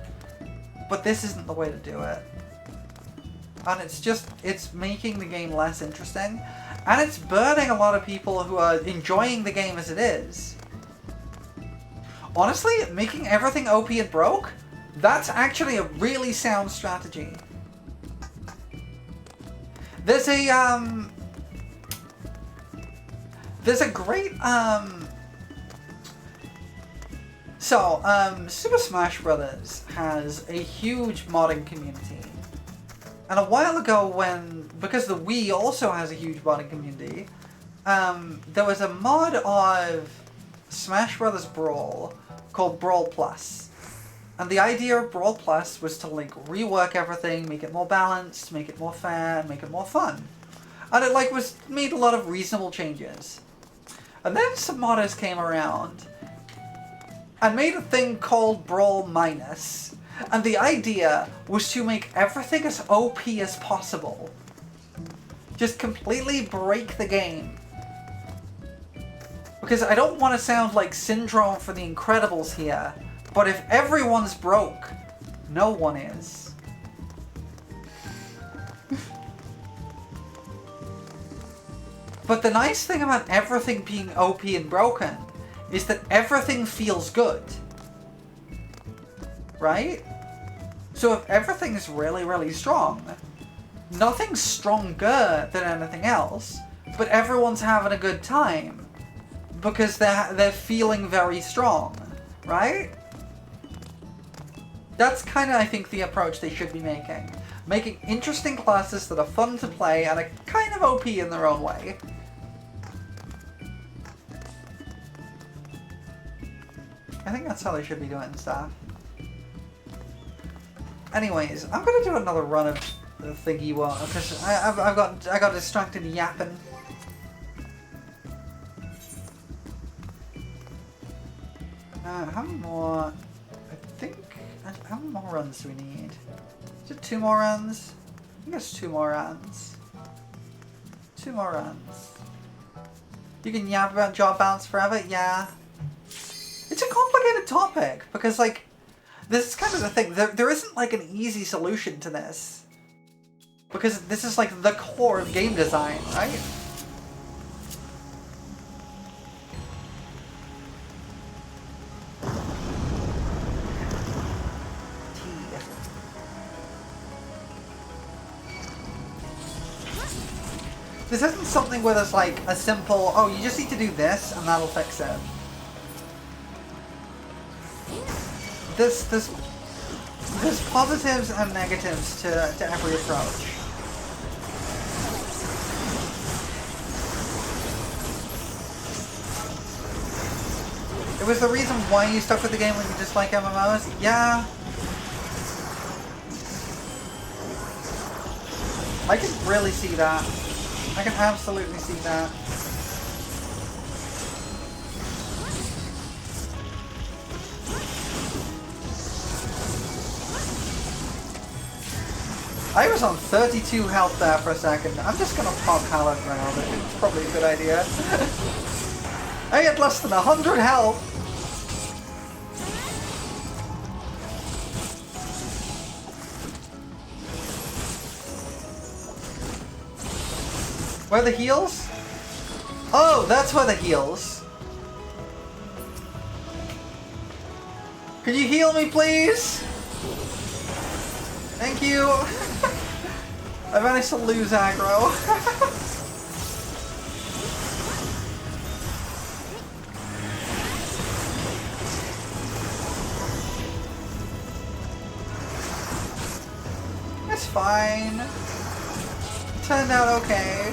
But this isn't the way to do it. And it's making the game less interesting. And it's burning a lot of people who are enjoying the game as it is. Honestly, making everything OP and broke, that's actually a really sound strategy. There's a great, Super Smash Bros. Has a huge modding community. And a while ago because the Wii also has a huge modding community, there was a mod of Smash Bros. Brawl called Brawl Plus. And the idea of Brawl Plus was to like rework everything, make it more balanced, make it more fair, make it more fun. And it like was made a lot of reasonable changes. And then some modders came around and made a thing called Brawl Minus. And the idea was to make everything as OP as possible. Just completely break the game. Because I don't want to sound like Syndrome for the Incredibles here, but if everyone's broke, no one is. But the nice thing about everything being OP and broken is that everything feels good. Right? So if everything is really, really strong, nothing's stronger than anything else, but everyone's having a good time because they're feeling very strong, right? That's kind of, I think, the approach they should be making. Making interesting classes that are fun to play and are kind of OP in their own way. I think that's how they should be doing stuff. Anyways, I'm gonna do another run of the thingy one because I got distracted yapping. How many more? I think. How many more runs do we need? Is it 2 more runs? I think it's 2 more runs. 2 more runs. You can yap about job balance forever? Yeah. It's a complicated topic because, like, this is kind of the thing. There isn't, like, an easy solution to this. Because this is, like, the core of game design, right? This isn't something where there's like a simple, oh, you just need to do this and that'll fix it. There's positives and negatives to every approach. It was the reason why you stuck with the game when you dislike MMOs? Yeah. I can really see that. I can absolutely see that. I was on 32 health there for a second. I'm just gonna pop Hallowed Ground. I think it's probably a good idea. I had less than 100 health. Where are the heals? Oh, that's where the heals. Can you heal me, please? Thank you. I managed to lose aggro. It's fine. It turned out okay.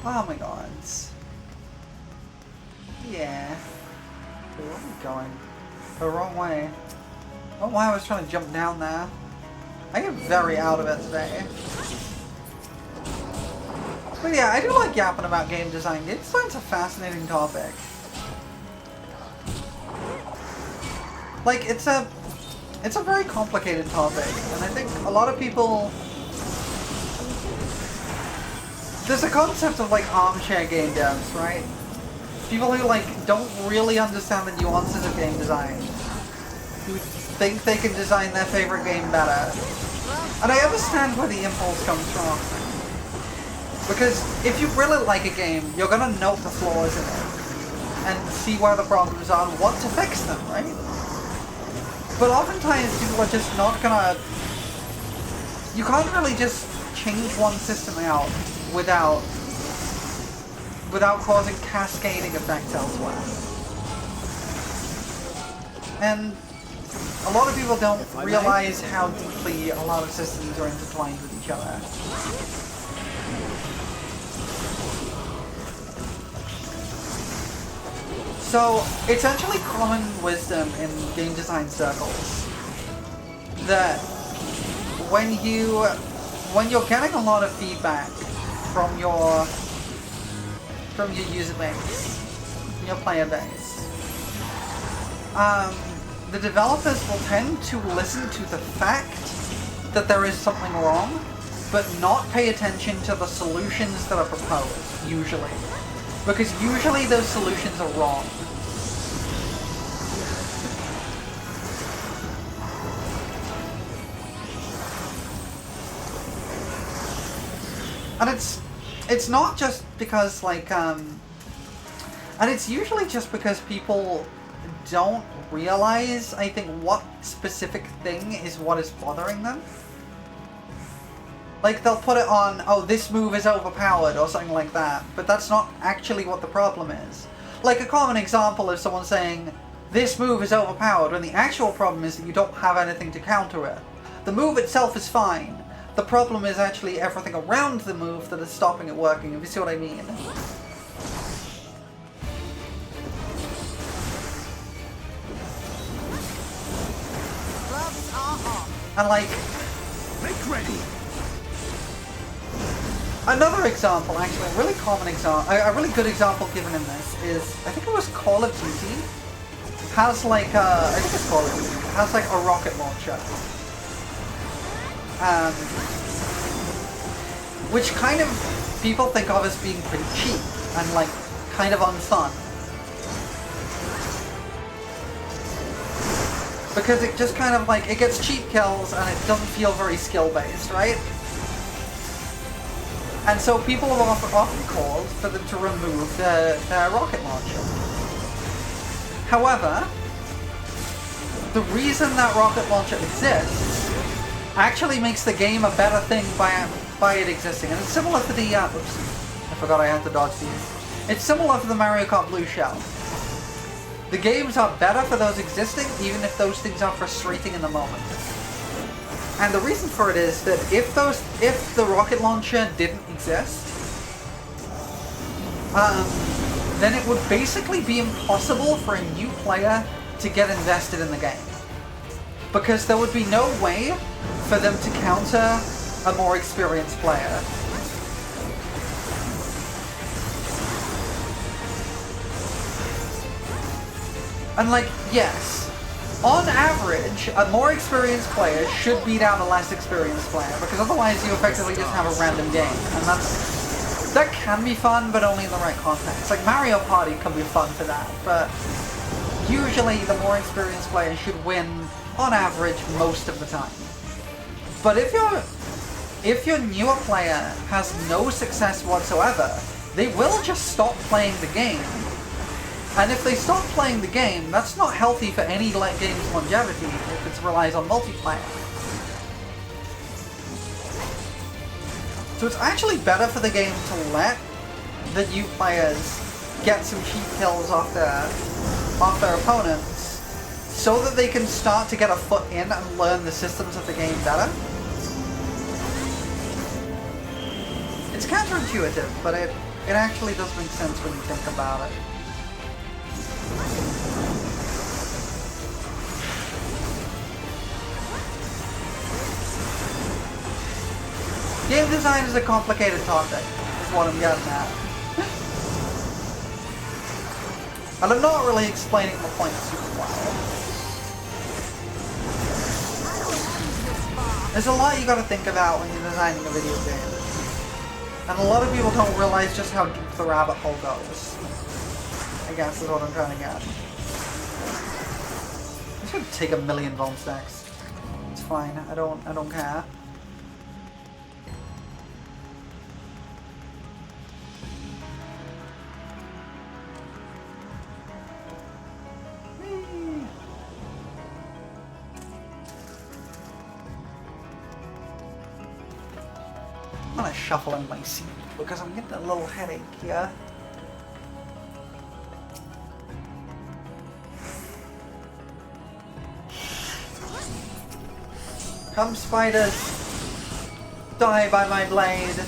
Oh my god. Yeah. Where are we going? The wrong way. Oh, why I was trying to jump down there. I get very out of it today. But yeah, I do like yapping about game design. Game design's a fascinating topic. Like, it's a very complicated topic, and I think a lot of people... There's a concept of, like, armchair game devs, right? People who, like, don't really understand the nuances of game design. Who think they can design their favorite game better. And I understand where the impulse comes from. Because if you really like a game, you're gonna note the flaws in it. And see where the problems are and want to fix them, right? But oftentimes people are just not gonna... You can't really just change one system out without causing cascading effects elsewhere. And a lot of people don't If I may. realize how deeply a lot of systems are intertwined with each other. So, it's actually common wisdom in game design circles that when you're getting a lot of feedback from your user base, from your player base, the developers will tend to listen to the fact that there is something wrong, but not pay attention to the solutions that are proposed, usually. Because usually those solutions are wrong. And it's not just because, like, and it's usually just because people don't realize, I think, what specific thing is what is bothering them. Like, they'll put it on, oh, this move is overpowered, or something like that, but that's not actually what the problem is. Like, a common example is someone saying, this move is overpowered, when the actual problem is that you don't have anything to counter it. The move itself is fine. The problem is actually everything around the move that is stopping it working, if you see what I mean. Gloves are off. And, like, Make ready. another example, actually, a really common example, a really good example given in this is, I think it was Call of Duty, has like, I think it's Call of Duty, has like a rocket launcher. Which kind of people think of as being pretty cheap and like kind of unfun. Because it just kind of like, it gets cheap kills and it doesn't feel very skill-based, right? And so people have often called for them to remove their rocket launcher. However, the reason that rocket launcher exists actually makes the game a better thing by it existing. And it's similar to the, oops, I forgot I had to dodge these. It's similar to the Mario Kart Blue Shell. The games are better for those existing, even if those things are frustrating in the moment. And the reason for it is that if the rocket launcher didn't exist, then it would basically be impossible for a new player to get invested in the game. Because there would be no way for them to counter a more experienced player. And like, yes, on average, a more experienced player should beat out a less experienced player, because otherwise you effectively just have a random game, and that can be fun, but only in the right context. Like Mario Party can be fun for that, but usually the more experienced player should win, on average, most of the time. But if your newer player has no success whatsoever, they will just stop playing the game. And if they stop playing the game, that's not healthy for any game's longevity if it relies on multiplayer. So it's actually better for the game to let the new players get some cheap kills off their opponents, so that they can start to get a foot in and learn the systems of the game better. It's counterintuitive, but it actually does make sense when you think about it. Game design is a complicated topic, is what I'm getting at. And I'm not really explaining the point super well. There's a lot you gotta think about when you're designing a video game. And a lot of people don't realize just how deep the rabbit hole goes, I guess is what I'm trying to get. I should take 1,000,000 bone stacks. It's fine, I don't care. I'm gonna shuffle in my seat because I'm getting a little headache here. Come, spiders. Die by my blade.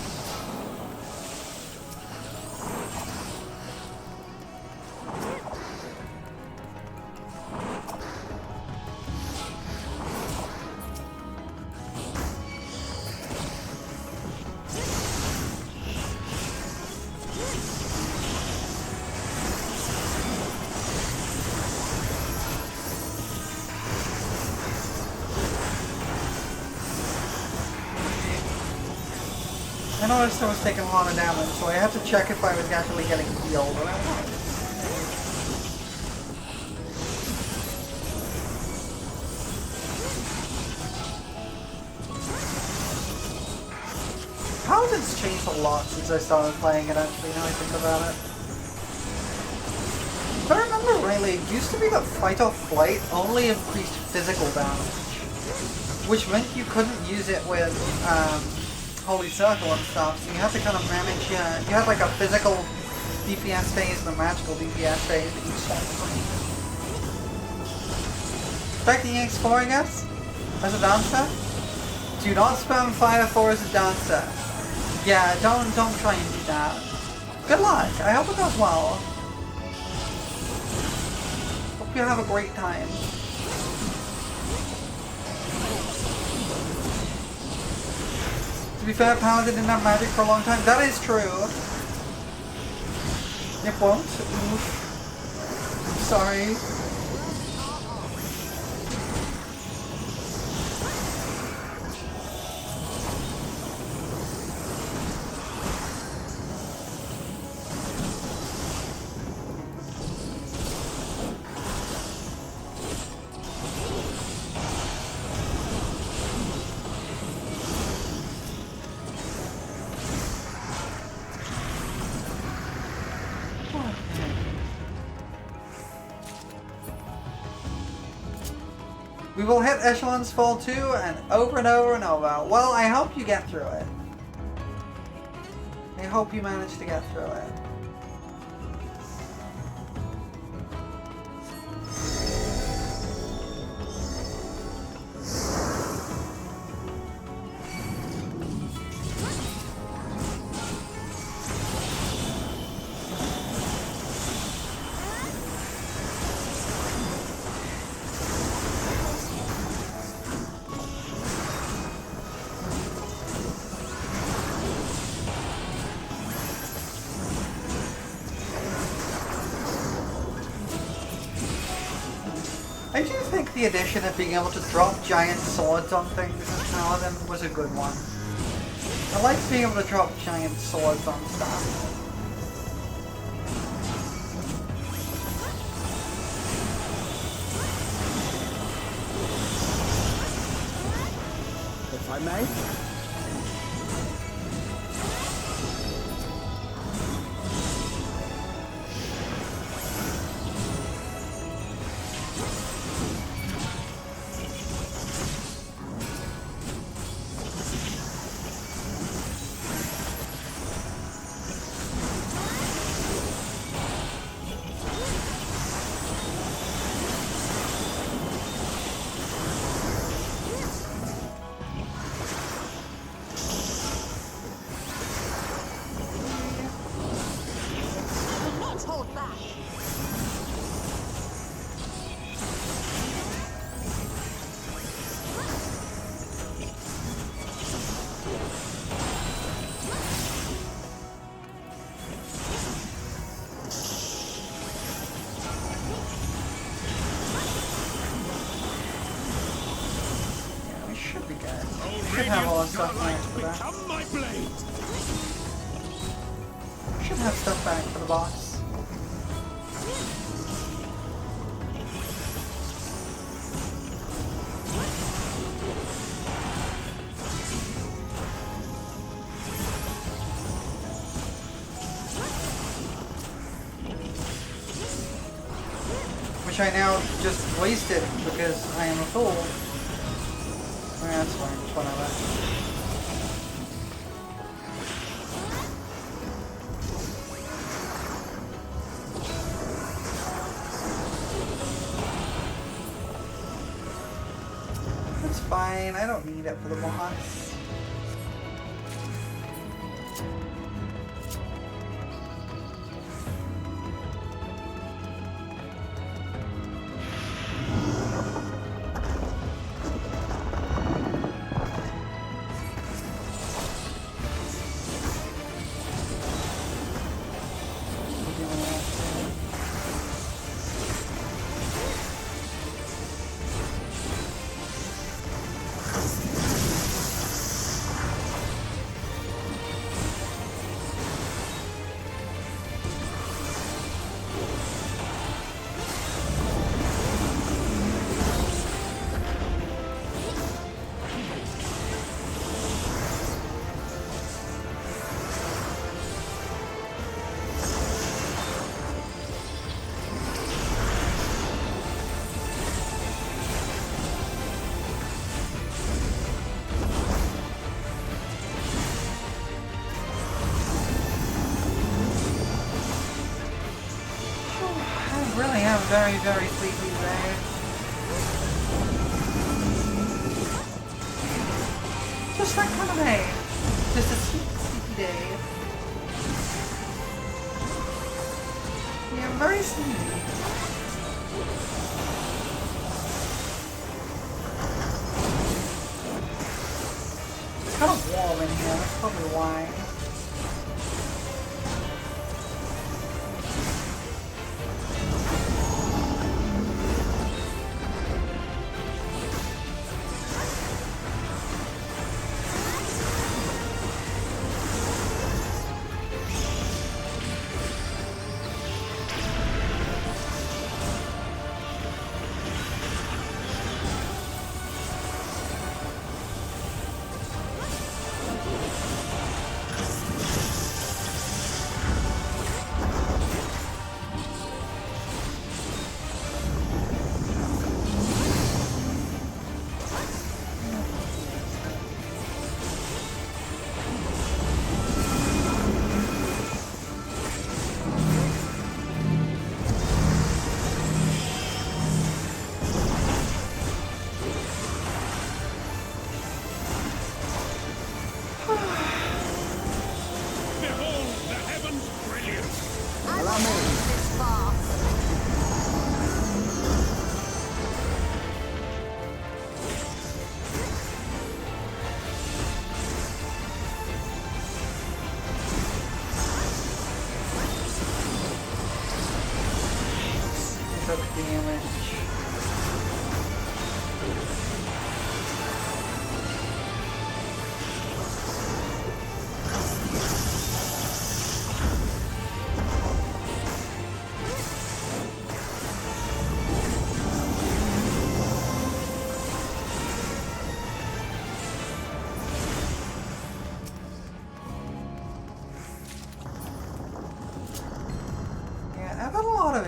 I noticed I was taking a lot of damage, so I had to check if I was actually getting healed. And I was. Paladin's changed a lot since I started playing it, actually, now I think about it. If I remember rightly, it used to be that Fight or Flight only increased physical damage, which meant you couldn't use it with Holy Circle and stuff, so you had to kind of manage, you had like a physical DPS phase and a magical DPS phase that each time. Expecting X4, I guess? As a dancer? Do not spam Fire 4 as a dancer. Yeah, don't try and do that. Good luck, I hope it goes well. Hope you have a great time. To be fair, Paladin didn't have magic for a long time. That is true. It won't. Oof. Sorry. We will hit Echelon's Fall 2 and over and over and over. Well, I hope you get through it. I hope you manage to get through it. I do think the addition of being able to drop giant swords on things in Paladin was a good one. I like being able to drop giant swords on stuff. If I may? Should have all that stuff back for that. Should have stuff back for the boss. Which I now just wasted because I am a fool. Yeah, that's fine, just whatever. That's fine. fine. I don't need it for the boss. I am very, very sleepy today. Just that kind of day. Just a sleepy day. Yeah, I'm very sleepy. It's kind of warm in here, that's probably why.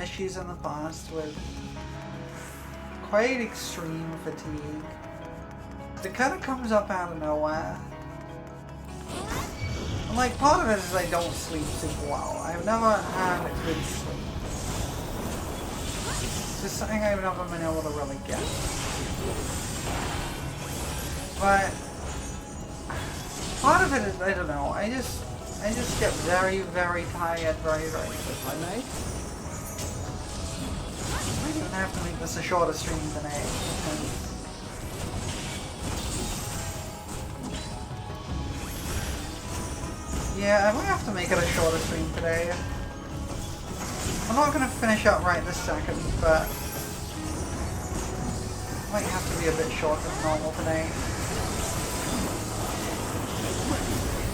Issues in the past with quite extreme fatigue. It kind of comes up out of nowhere. And like, part of it is I don't sleep super well. I've never had a good sleep. It's just something I've never been able to really get. But part of it is, I don't know, I just get very, very tired very, very quickly. I'm gonna have to make this a shorter stream today. Yeah, I might have to make it a shorter stream today. I'm not gonna finish up right this second, but it might have to be a bit shorter than normal today.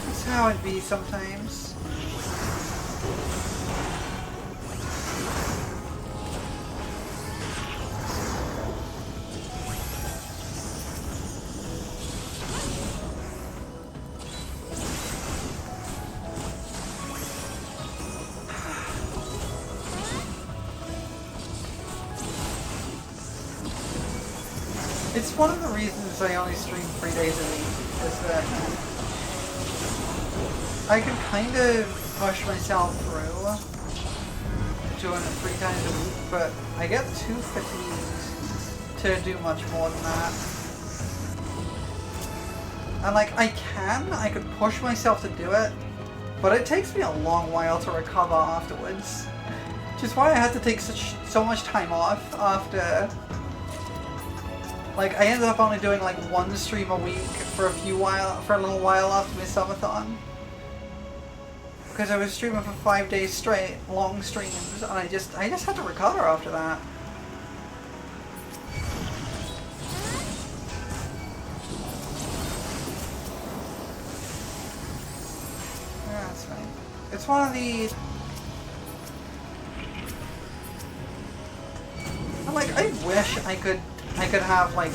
That's how it be sometimes. It's one of the reasons I only stream 3 days a week, is that I can kind of push myself through doing it 3 times a week, but I get too fatigued to do much more than that. And like, I could push myself to do it, but it takes me a long while to recover afterwards. Which is why I had to take so much time off after... Like, I ended up only doing like one stream a week for a little while after my subathon. Because I was streaming for 5 days straight, long streams, and I just had to recover after that. Yeah, that's fine. It's one of the... Like, I wish I could have like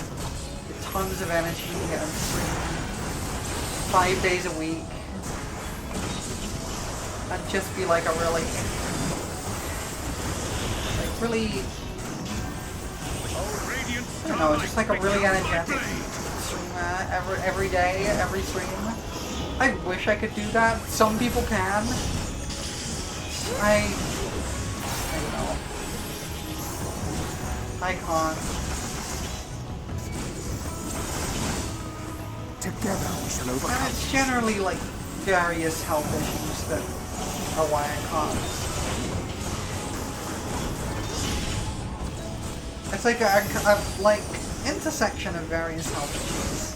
tons of energy and stream 5 days a week. And just be like a really, I don't know, just like a really energetic streamer every day, every stream. I wish I could do that. Some people can. I don't know. I can't. Together we shall overcome. And it's generally like various health issues that are why I can't. It's like a like intersection of various health issues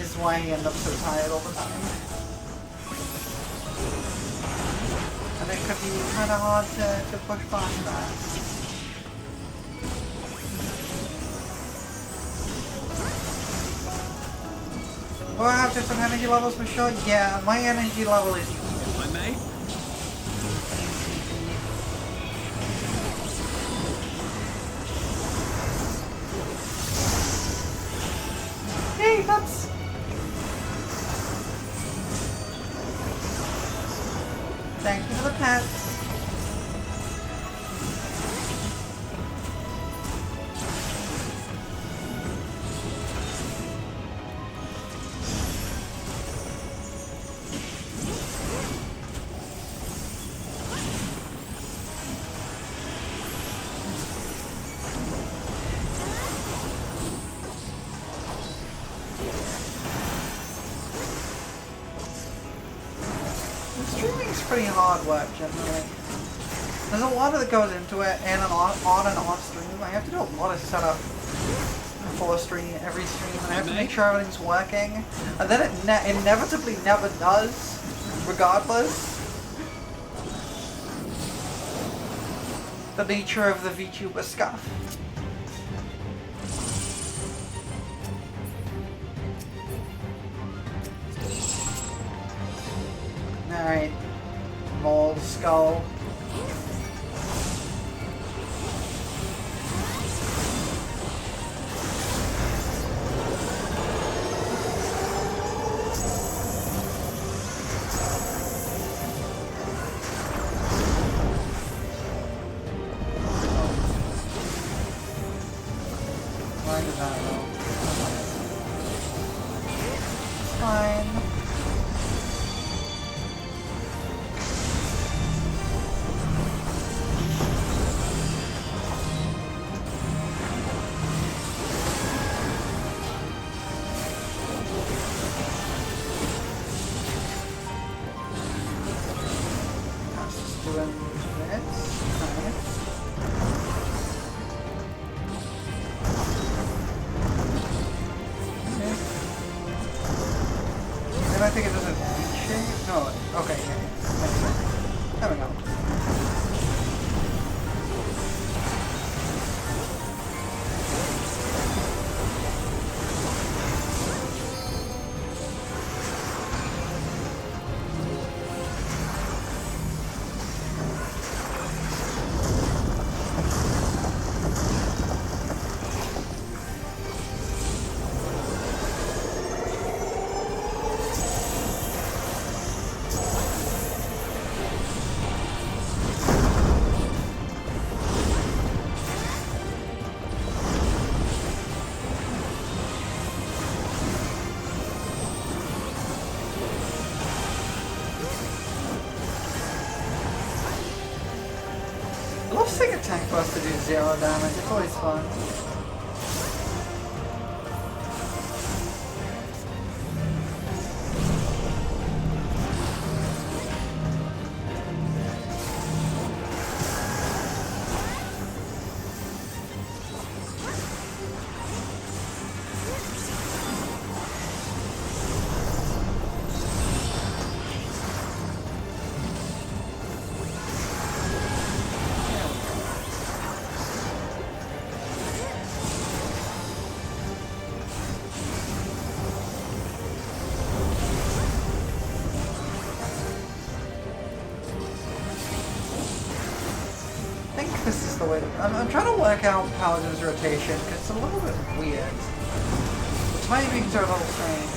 is why I end up so tired all the time. And it could be kind of hard to push past that. Oh, I have different energy levels for sure? Yeah, my energy level is... If I may? Hey, that's... Thank you for the pets. Streaming's pretty hard work generally. There's a lot that goes into it, and on and off stream. I have to do a lot of setup before every stream, and I have to make sure everything's working. And then it inevitably never does, regardless. The nature of the VTuber stuff. Alright. Mole skull. Why did that roll? It's fine. I think it doesn't change. No, okay, yeah. There we go. I love seeing a tank for us to do 0 damage, it's always fun. think this is the way to... I'm trying to work out Paladin's rotation, because it's a little bit weird. The timings are a little strange.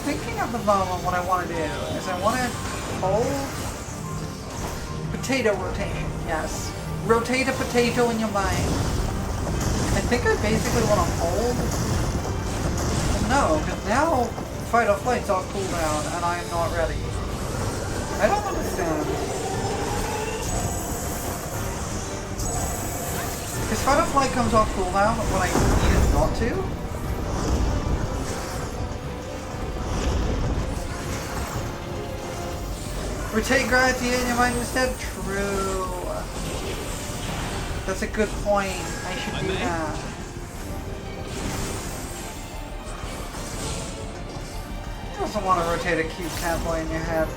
Thinking at the moment what I want to do is I want to hold potato rotation, yes. Rotate a potato in your mind. I think I basically want to hold. Well, no, because now fight or flight's off cooldown and I am not ready. I don't understand. Because fight or flight comes off cooldown when I need it not to. Rotate gravity in your mind instead? True. That's a good point. I should do that. You also want to rotate a cube catboy in your head.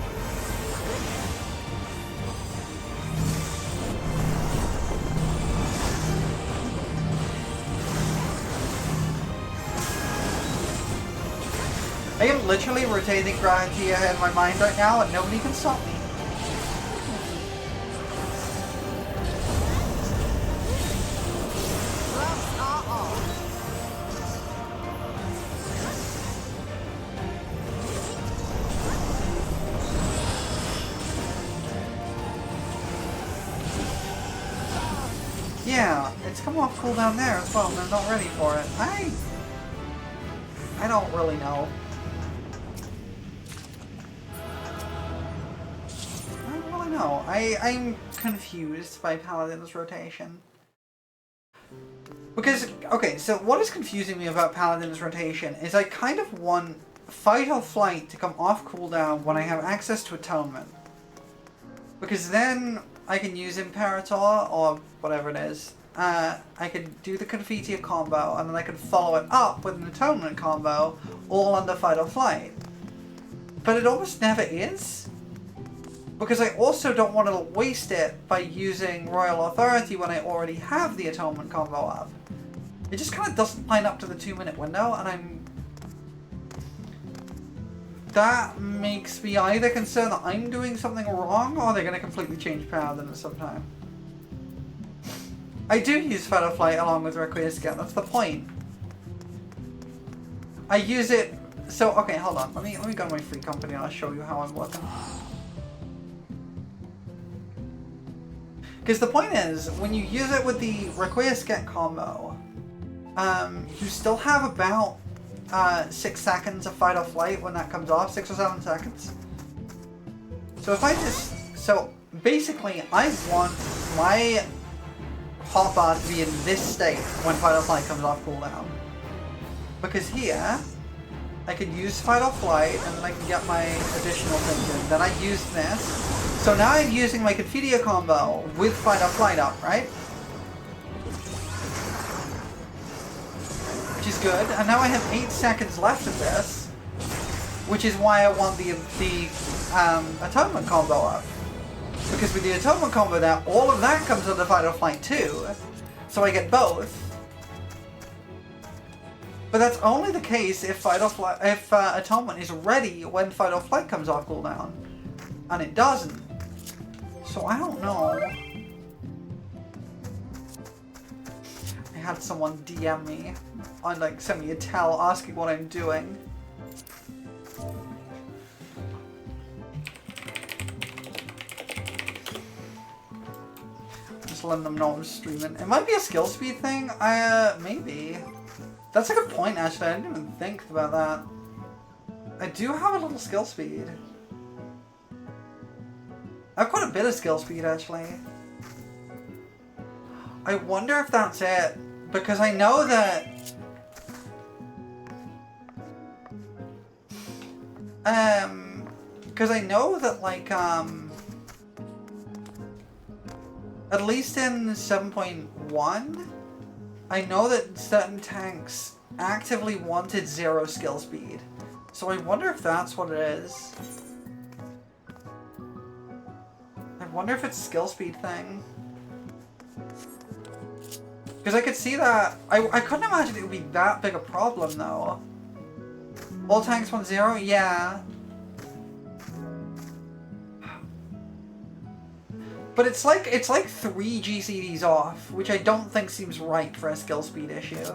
I am literally rotating gravity in my mind right now and nobody can stop me. Gloves are on. Yeah, it's come off cooldown there as well and I'm not ready for it. I don't really know. No, I'm confused by Paladin's rotation. Because, okay, so what is confusing me about Paladin's rotation is I kind of want fight or flight to come off cooldown when I have access to Atonement. Because then I can use Imperator or whatever it is. I could do the Confiteor combo and then I could follow it up with an Atonement combo all under fight or flight. But it almost never is. Because I also don't want to waste it by using Royal Authority when I already have the Atonement combo up. It just kind of doesn't line up to the 2-minute window, and that makes me either concerned that I'm doing something wrong, or they're going to completely change Paladin at some time. I do use Fight or Flight along with Requiescat, that's the point. I use it... So, okay, hold on. Let me go to my free company and I'll show you how I'm working. Because the point is, when you use it with the Requiescat combo, you still have about 6 seconds of fight or flight when that comes off, 6 or 7 seconds. So if I just... So basically, I want my hotbar to be in this state when fight or flight comes off cooldown. Because here, I can use fight or flight, and then I can get my additional things in. Then I use this. So now I'm using my Confiteor combo with fight or flight up, right? Which is good. And now I have 8 seconds left of this, which is why I want the Atonement combo up. Because with the Atonement combo now, all of that comes under fight or flight too. So I get both. But that's only the case if Atonement is ready when fight or flight comes off cooldown. And it doesn't. So I don't know. I had someone DM me and like send me a tell asking what I'm doing. Just letting them know I'm streaming. It might be a skill speed thing. Maybe. That's a good point actually. I didn't even think about that. I do have a little skill speed. I have quite a bit of skill speed, actually. I wonder if that's it. Because I know that... Because I know that, like, at least in 7.1, I know that certain tanks actively wanted 0 skill speed. So I wonder if that's what it is. I wonder if it's a skill speed thing. Because I could see that. I couldn't imagine it would be that big a problem, though. All tanks 1-0? Yeah. But it's like 3 GCDs off, which I don't think seems right for a skill speed issue.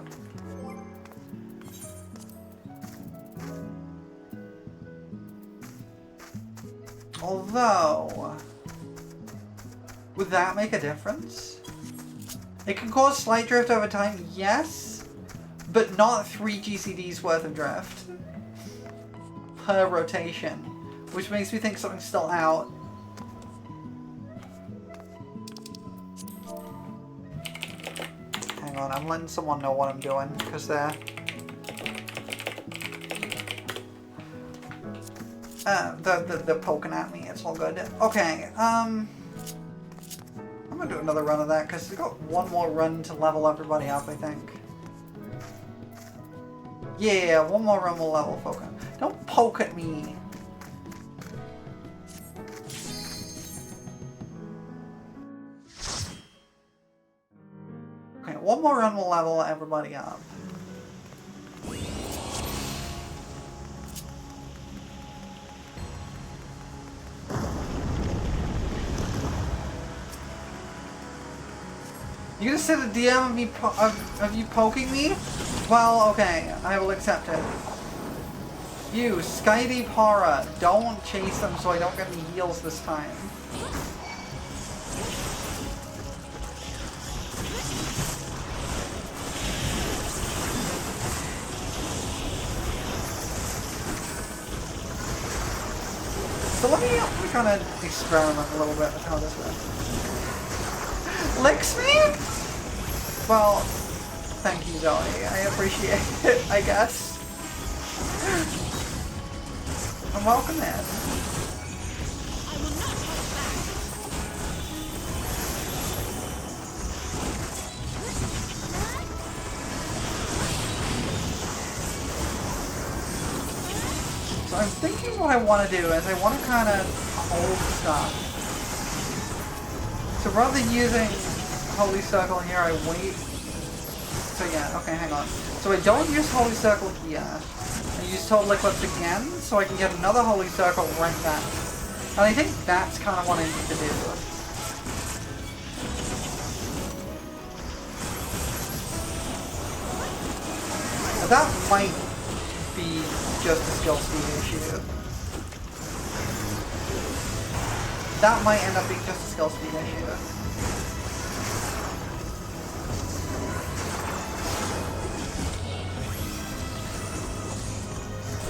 Although, would that make a difference? It can cause slight drift over time, yes, but not 3 GCDs worth of drift per rotation, which makes me think something's still out. Hang on, I'm letting someone know what I'm doing, because they're... they're poking at me, it's all good. Okay, I'm gonna do another run of that, because we've got one more run to level everybody up, I think. Yeah, one more run will level folk up. Don't poke at me! Okay, one more run will level everybody up. You gonna send a DM of me of you poking me? Well, okay, I will accept it. You, Sky Deep Horror, don't chase them so I don't get any heals this time. So let me kind of experiment a little bit with how this works. Licks me? Well, thank you, Zoe. I appreciate it, I guess. And welcome in. I will not hold back. So I'm thinking what I want to do is I want to kind of hold stuff. So rather than using Holy Circle here, I wait. So yeah, okay, hang on. So I don't use Holy Circle here. I use Total Eclipse again, so I can get another Holy Circle right back. And I think that's kind of what I need to do. That might be just a skill speed issue. That might end up being just a skill speed issue.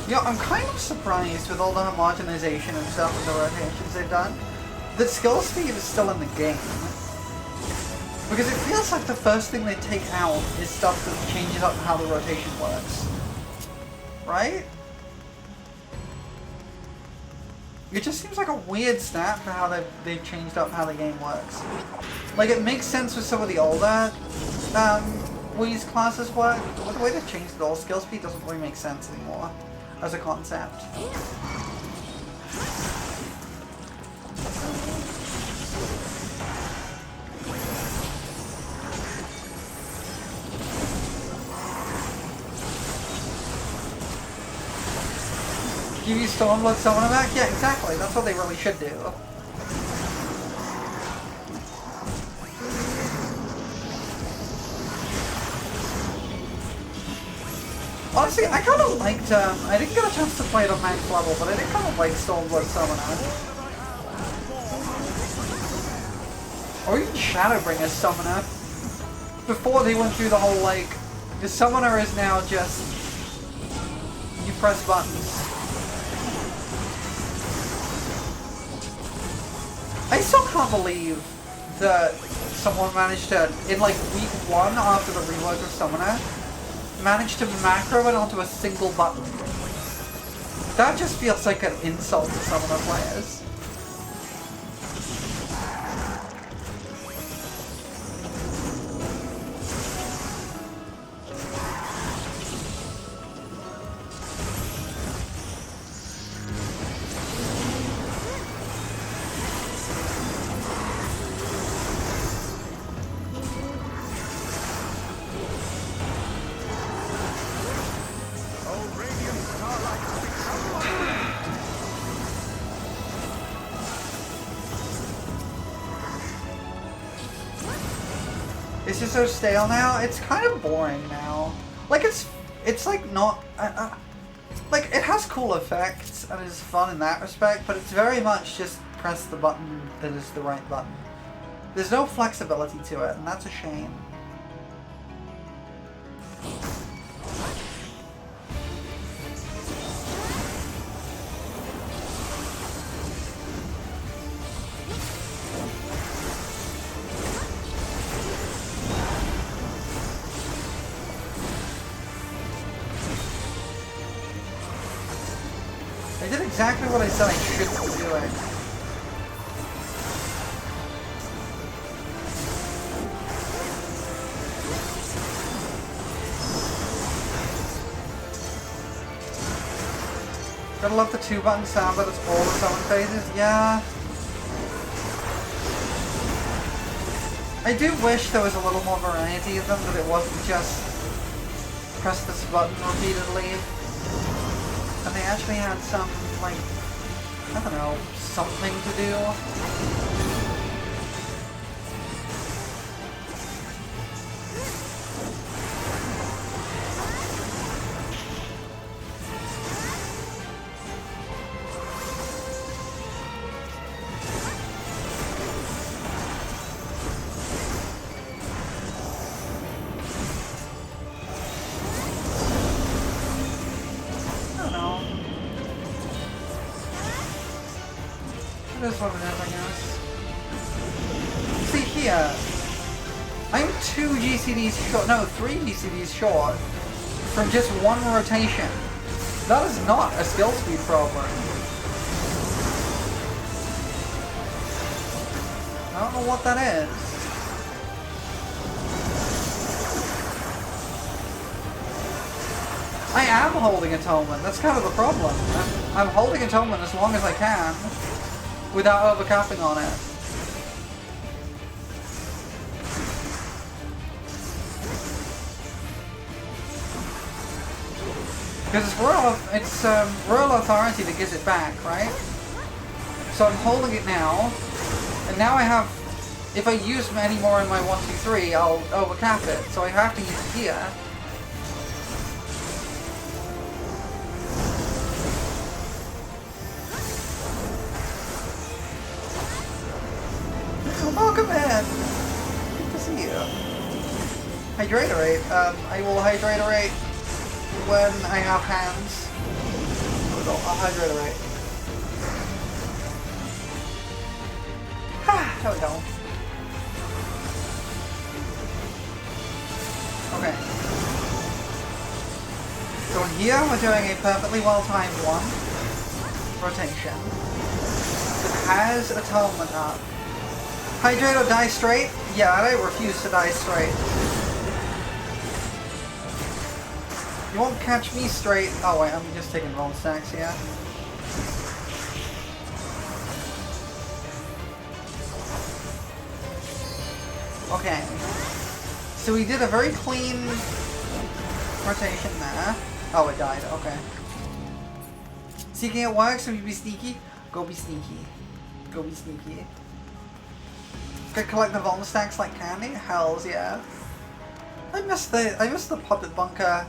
Yeah, I'm kind of surprised with all the homogenization and stuff and the rotations they've done, that skill speed is still in the game. Because it feels like the first thing they take out is stuff that changes up how the rotation works. Right? It just seems like a weird stat for how they've changed up how the game works. Like, it makes sense with some of the older Wii's classes work, but with the way they've changed it all, skill speed doesn't really make sense anymore as a concept. Give you Stormblood Summoner back? Yeah, exactly. That's what they really should do. Honestly, I kind of liked, I didn't get a chance to play it on max level, but I did kind of like Stormblood Summoner. Or even Shadowbringers Summoner. Before they went through the whole, like, the Summoner is now just, you press buttons. I still can't believe that someone managed to, in like week 1 after the rework of Summoner, managed to macro it onto a single button. That just feels like an insult to Summoner players. It's just so stale now. It's kind of boring now. Like it's like not like it has cool effects and it's fun in that respect, but it's very much just press the button that is the right button. There's no flexibility to it, and that's a shame. I did exactly what I said I shouldn't be doing. Gotta love the 2-button sound, but it's all the summon phases. Yeah. I do wish there was a little more variety of them, that it wasn't just press this button repeatedly. And they actually had some, like, I don't know, something to do. It is what it is, I guess. See here, I'm 2 GCDs short, no, 3 GCDs short from just 1 rotation. That is not a skill speed problem. I don't know what that is. I am holding Atonement, that's kind of the problem. I'm holding Atonement as long as I can, without overcapping on it. Because it's Royal Authority that gives it back, right? So I'm holding it now, and now I have, if I use any more in my 1, 2, 3, I'll overcap it, so I have to use it here. Welcome in! Good to see you. Hydratorate. I will hydratorate when I have hands. I'll hydratorate. There we go. Okay. So here we're doing a perfectly well-timed 1 rotation. It has Atonement up. Hydrate or die straight? Yeah, I refuse to die straight. You won't catch me straight. Oh wait, I'm just taking roll stacks here. Okay. So we did a very clean rotation there. Oh, it died. Okay. Seeking it works, so you be sneaky? Go be sneaky. Go be sneaky. Could collect the Vuln stacks like candy? Hells yeah. I missed the Puppet Bunker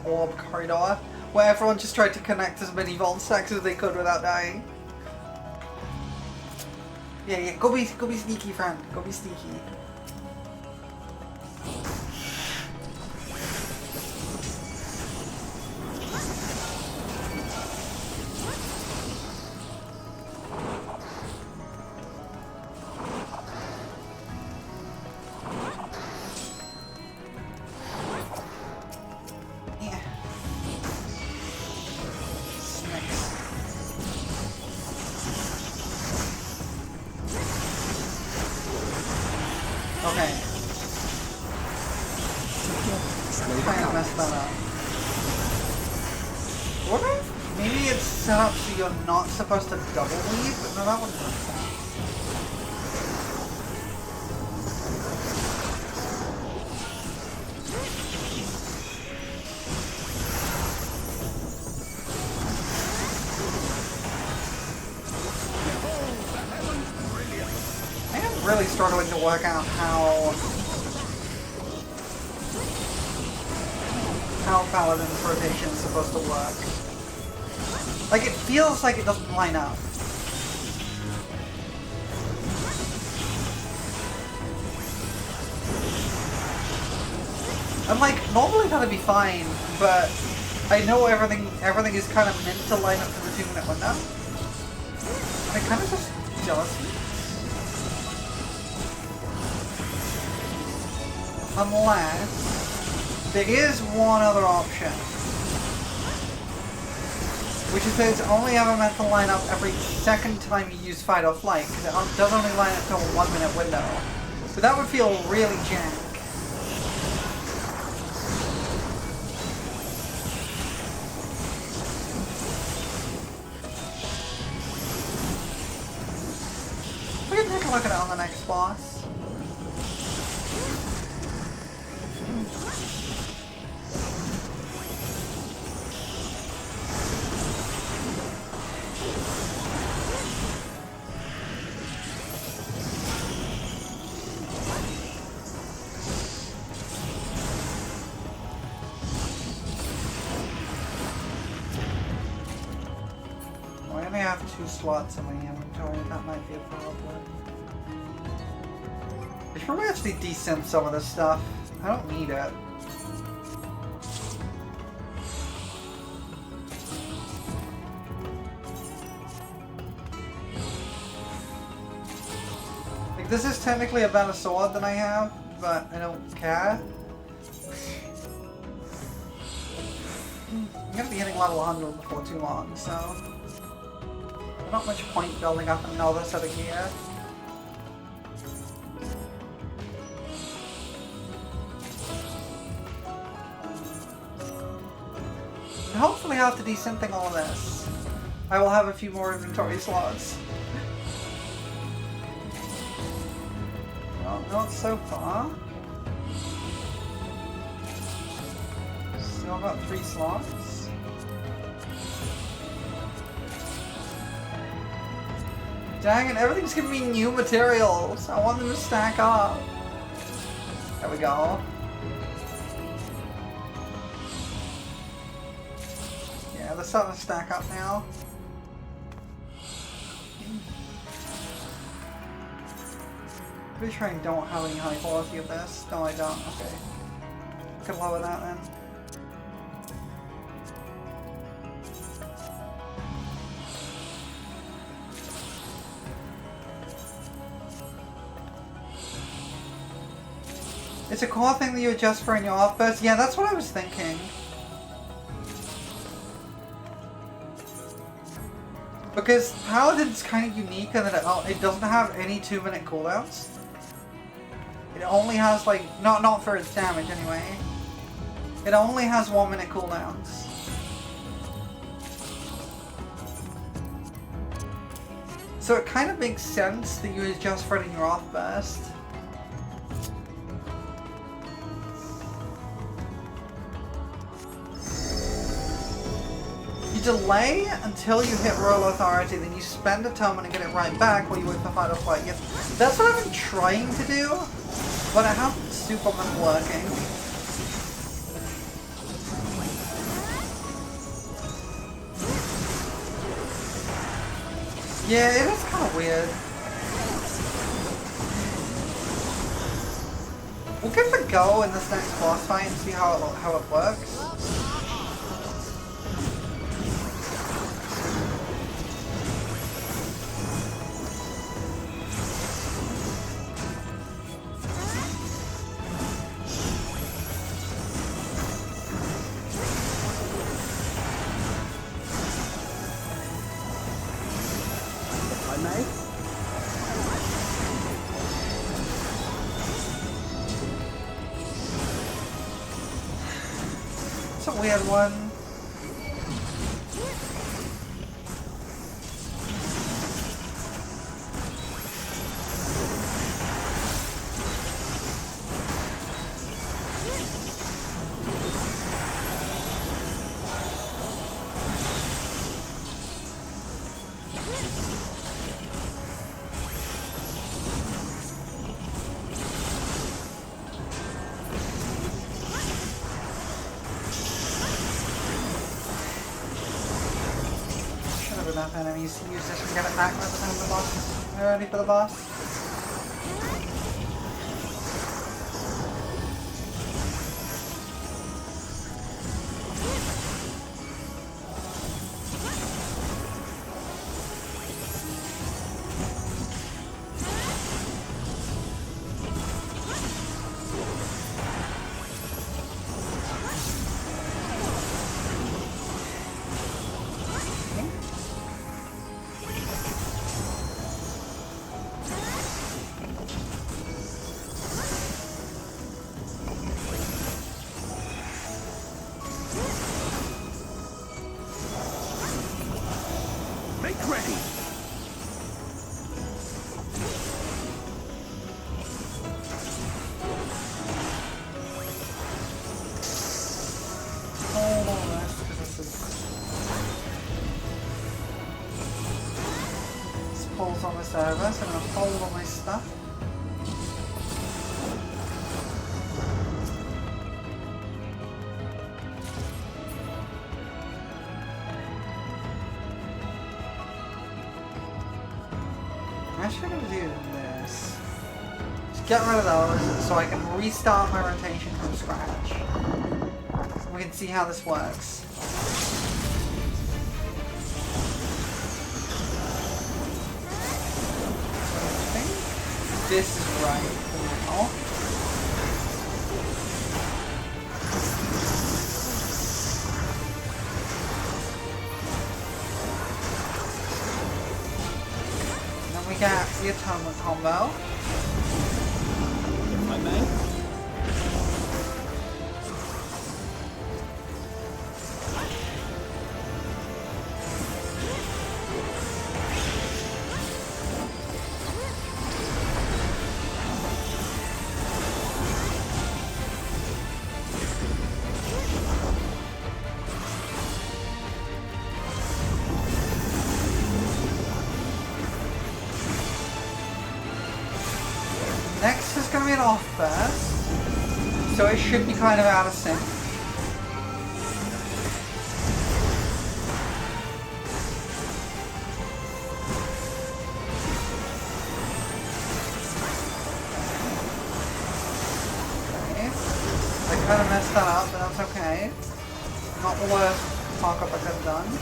orb corridor, where everyone just tried to connect as many Vuln stacks as they could without dying. Yeah, go be sneaky, friend. Go be sneaky. Not supposed to double weave, but no, that wouldn't make sense. I am really struggling to work out how how Paladin's rotation is supposed to work. Like, it feels like it doesn't line up. And like, normally that'd be fine, but I know everything is kind of meant to line up to the 2-minute window. And it kind of just doesn't. Unless there is one other option, which is that it's only ever meant to line up every second time you use fight or flight, because it does only line up to a 1-minute window. So that would feel really jank. We can take a look at it on the next boss. I only have 2 slots in my inventory, that might be a problem. I should probably actually desynth some of this stuff. I don't need it. Like, this is technically a better sword than I have, but I don't care. I'm gonna be hitting level 100 before too long, so not much point building up another set of gear. And hopefully after desynthing all of this, I will have a few more inventory slots. Well, not so far. Still got 3 slots. Dang it, everything's giving me new materials. I want them to stack up. There we go. Yeah, they're starting to stack up now. Pretty sure I don't have any high quality of this. No, I don't. Okay. Could lower that then. It's a core thing that you adjust for in your off burst. Yeah, that's what I was thinking. Because Paladin's kind of unique in that it doesn't have any 2-minute cooldowns. It only has like, not for its damage anyway. It only has 1-minute cooldowns. So it kind of makes sense that you adjust for it in your off burst. Delay until you hit roll authority, then you spend a token and get it right back while you wait for fight or flight. Yes, that's what I've been trying to do, but I haven't super been working. Yeah, it is kind of weird. We'll give it a go in this next boss fight and see how it works. It's a weird one. enough enemies to use this and get it back by the time the boss is ready for the boss. Make ready. Hold on, that's because this is... This pulls almost over, so I'm going to hold all my stuff. I should have do this. Just get rid of those so I can restart my rotation from scratch. We can see how this works. I think this is right for now. We got the atonement combo. If I may. Next is going to be an off burst, so it should be kind of out of sync. Okay. I kind of messed that up, but that's okay. Not the worst markup I could have done.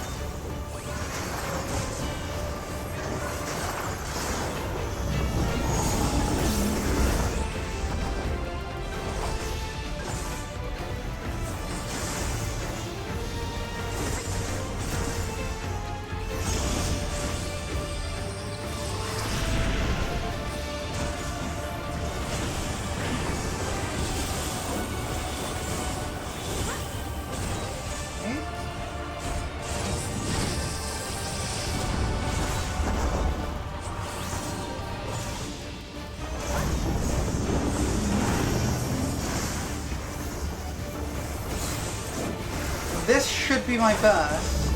This should be my burst,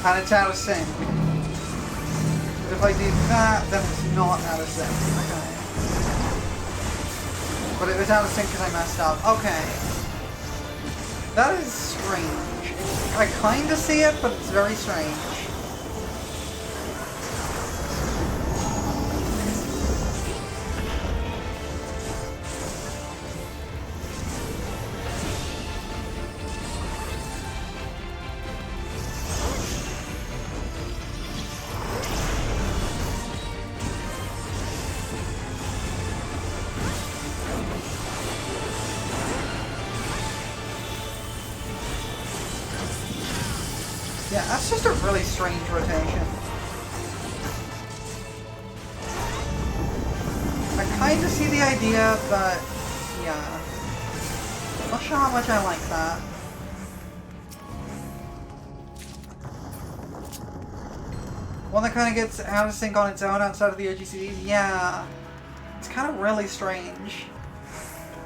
and it's out of sync. But if I do that, then it's not out of sync. Okay. But it was out of sync because I messed up. Okay. That is strange. I kind of see it, but it's very strange. Yeah, that's just a really strange rotation. I kind of see the idea, but yeah. Not sure how much I like that. One that kind of gets out of sync on its own outside of the OGCDs, yeah. It's kind of really strange.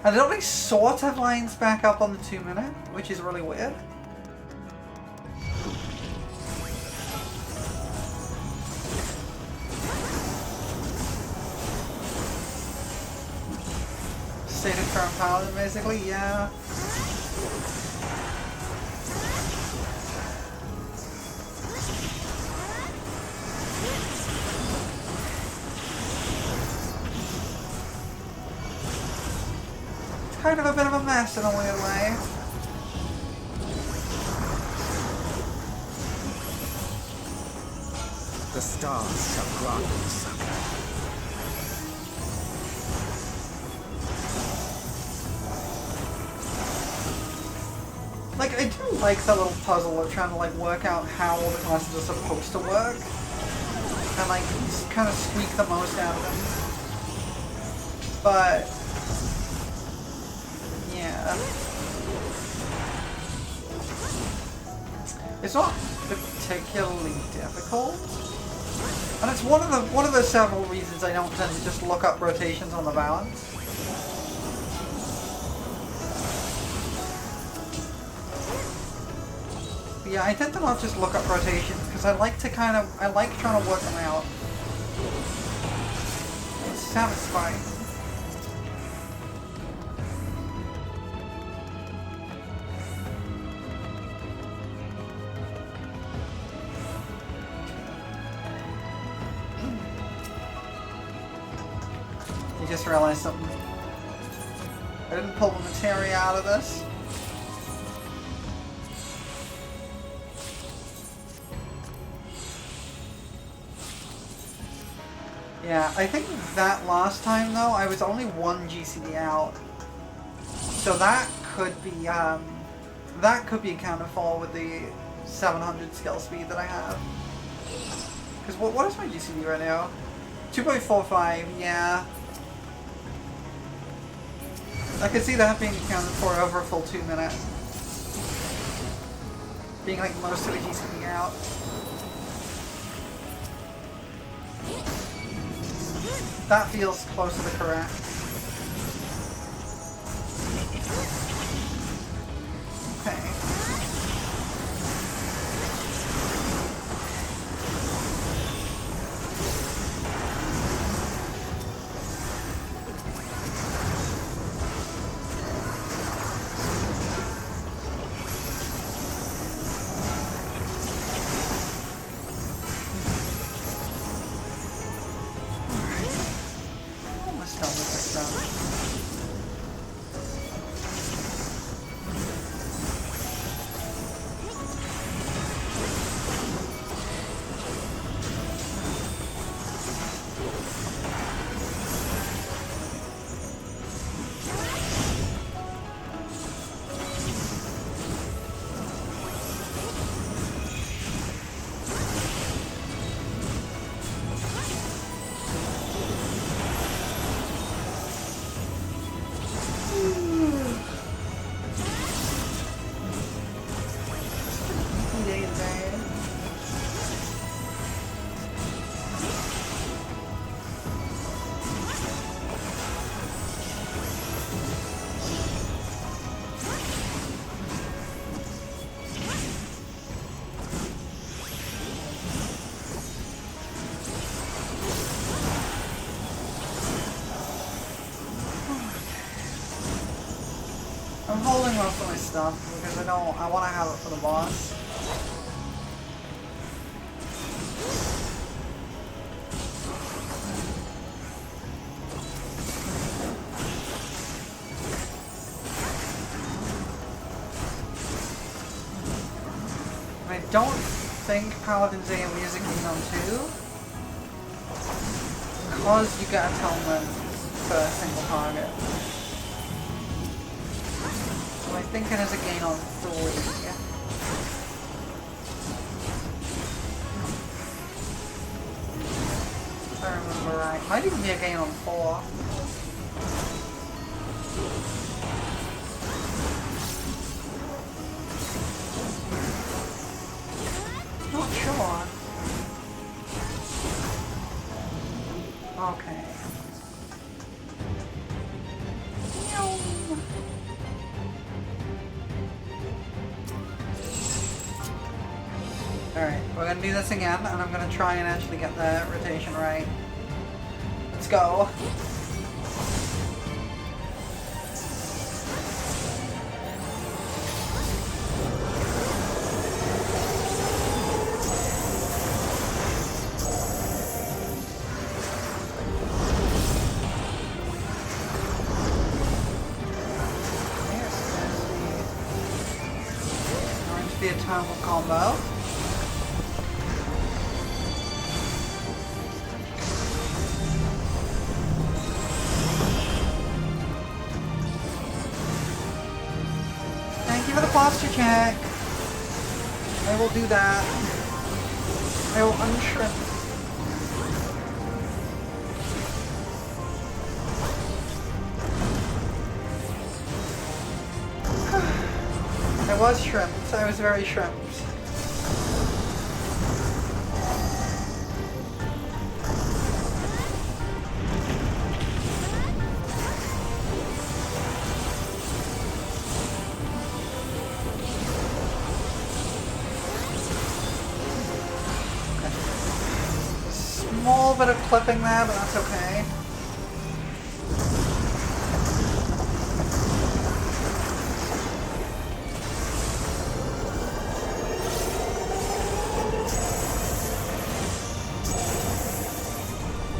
And it only sort of lines back up on the 2 minute, which is really weird. Stated current paladin, basically, yeah. kind of a bit of a mess in a weird way. The stars shall grant me succor. Like, I do like that little puzzle of trying to, like, work out how all the classes are supposed to work. And, like, just kind of squeak the most out of them. But... yeah. It's not particularly difficult. And it's one of the several reasons I don't tend to just look up rotations on the balance. Yeah, I tend to not just look up rotations because I like trying to work them out. It's satisfying. You just realized something. I didn't pull the materia out of this. Yeah, I think that last time though, I was only one GCD out. So that could be accounted for with the 700 skill speed that I have. Because what is my GCD right now? 2.45, yeah. I could see that being accounted for over a full 2 minutes. Being like most of the GCD out. That feels close to the correct. Okay. I'm holding most of my stuff because I want to have it for the boss. And I don't think Paladin's AoE is a gain on 2 because you get atonement for a single target. I think it has a gain on 3. If I remember right. Might even be a gain on 4. Not sure. Okay. Alright, we're gonna do this again, and I'm gonna try and actually get the rotation right. Let's go. powerful combo. Thank you for the posture check. I will do that. I will unshrimp. I was shrimped. I was very shrimped. Small bit of clipping there, but that's okay.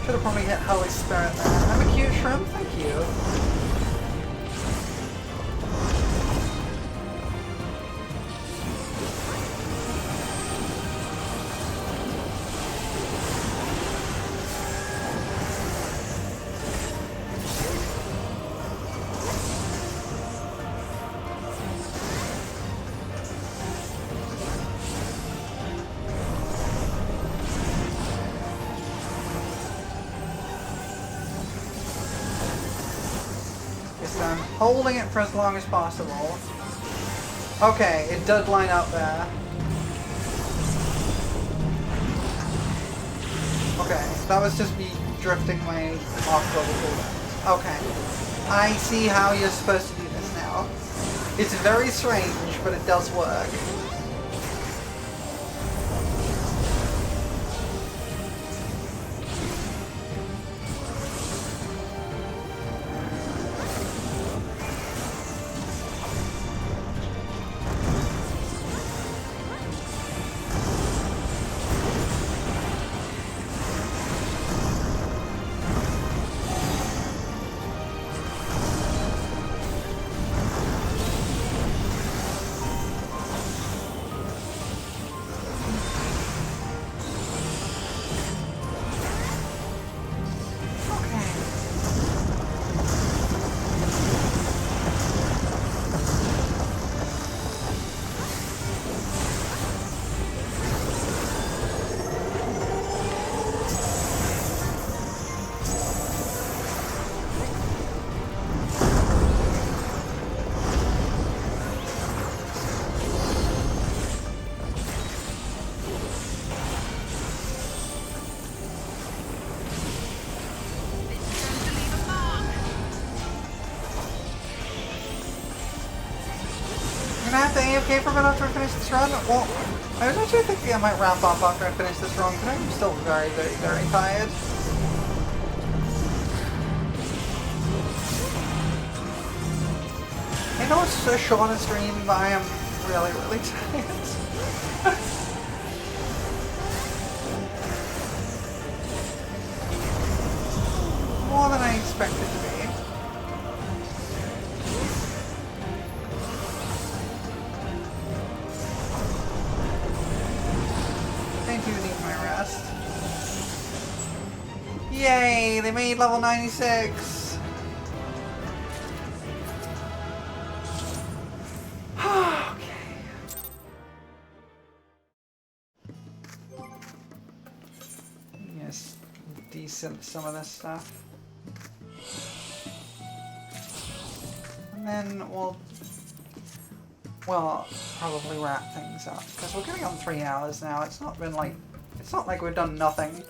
Should have probably hit Holy Spirit there. I'm a cute shrimp, thank you. I'm holding it for as long as possible. Okay, it does line up there. Okay, that was just me drifting my off-global cooldowns. Okay, I see how you're supposed to do this now. It's very strange, but it does work. I'm gonna have to AFK for a bit after I finish this run. Well, I was actually thinking I might wrap up after I finish this run, but I'm still very, very, very tired. I know it's a short stream, but I am really, really tired. More than I expected to be. Yay! They made level 96! Okay. Yes, decent some of this stuff. And then we'll probably wrap things up. Because we're getting on 3 hours now. It's not been like, it's not like we've done nothing.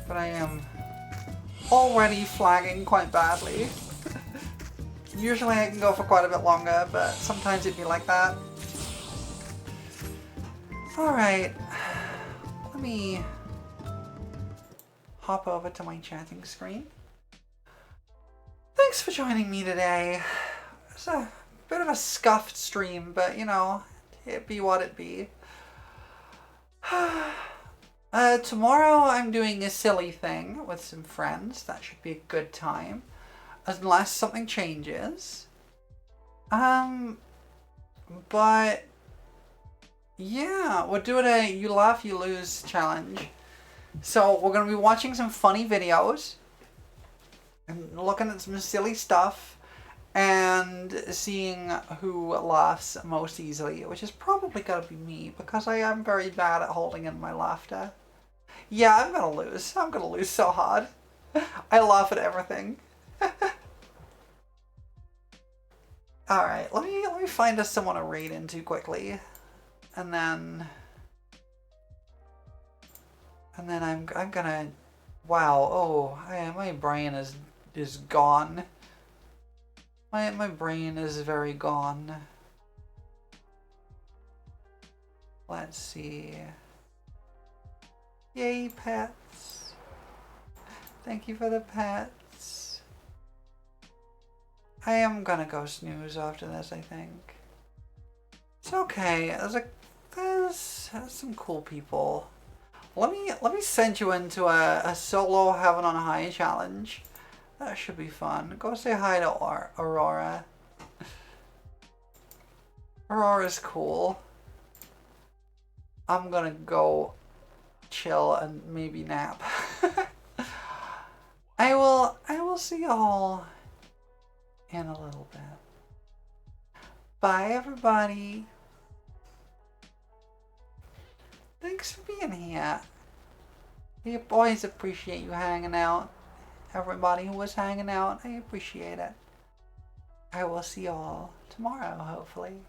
But I am already flagging quite badly. Usually I can go for quite a bit longer, but sometimes it'd be like that. Alright, let me hop over to my chatting screen. Thanks for joining me today. It's a bit of a scuffed stream, but you know, it be what it be. Tomorrow I'm doing a silly thing with some friends. That should be a good time. unless something changes. But yeah, we're doing a you laugh, you lose challenge. So we're gonna be watching some funny videos and looking at some silly stuff and seeing who laughs most easily, which is probably gonna be me because I am very bad at holding in my laughter. Yeah, I'm gonna lose. I'm gonna lose so hard. I laugh at everything. Alright, let me find us someone to raid into quickly. And then I'm gonna, wow, oh, my brain is gone. My brain is very gone. Let's see. Yay, pets. Thank you for the pets. I am gonna go snooze after this, I think. It's okay. There's some cool people. Let me send you into a solo Heaven on High challenge. That should be fun. Go say hi to Aurora. Aurora's cool. I'm gonna go chill and maybe nap. I will see y'all in a little bit. Bye everybody. Thanks for being here. We always appreciate you hanging out. Everybody who was hanging out, I appreciate it. I will see y'all tomorrow, hopefully.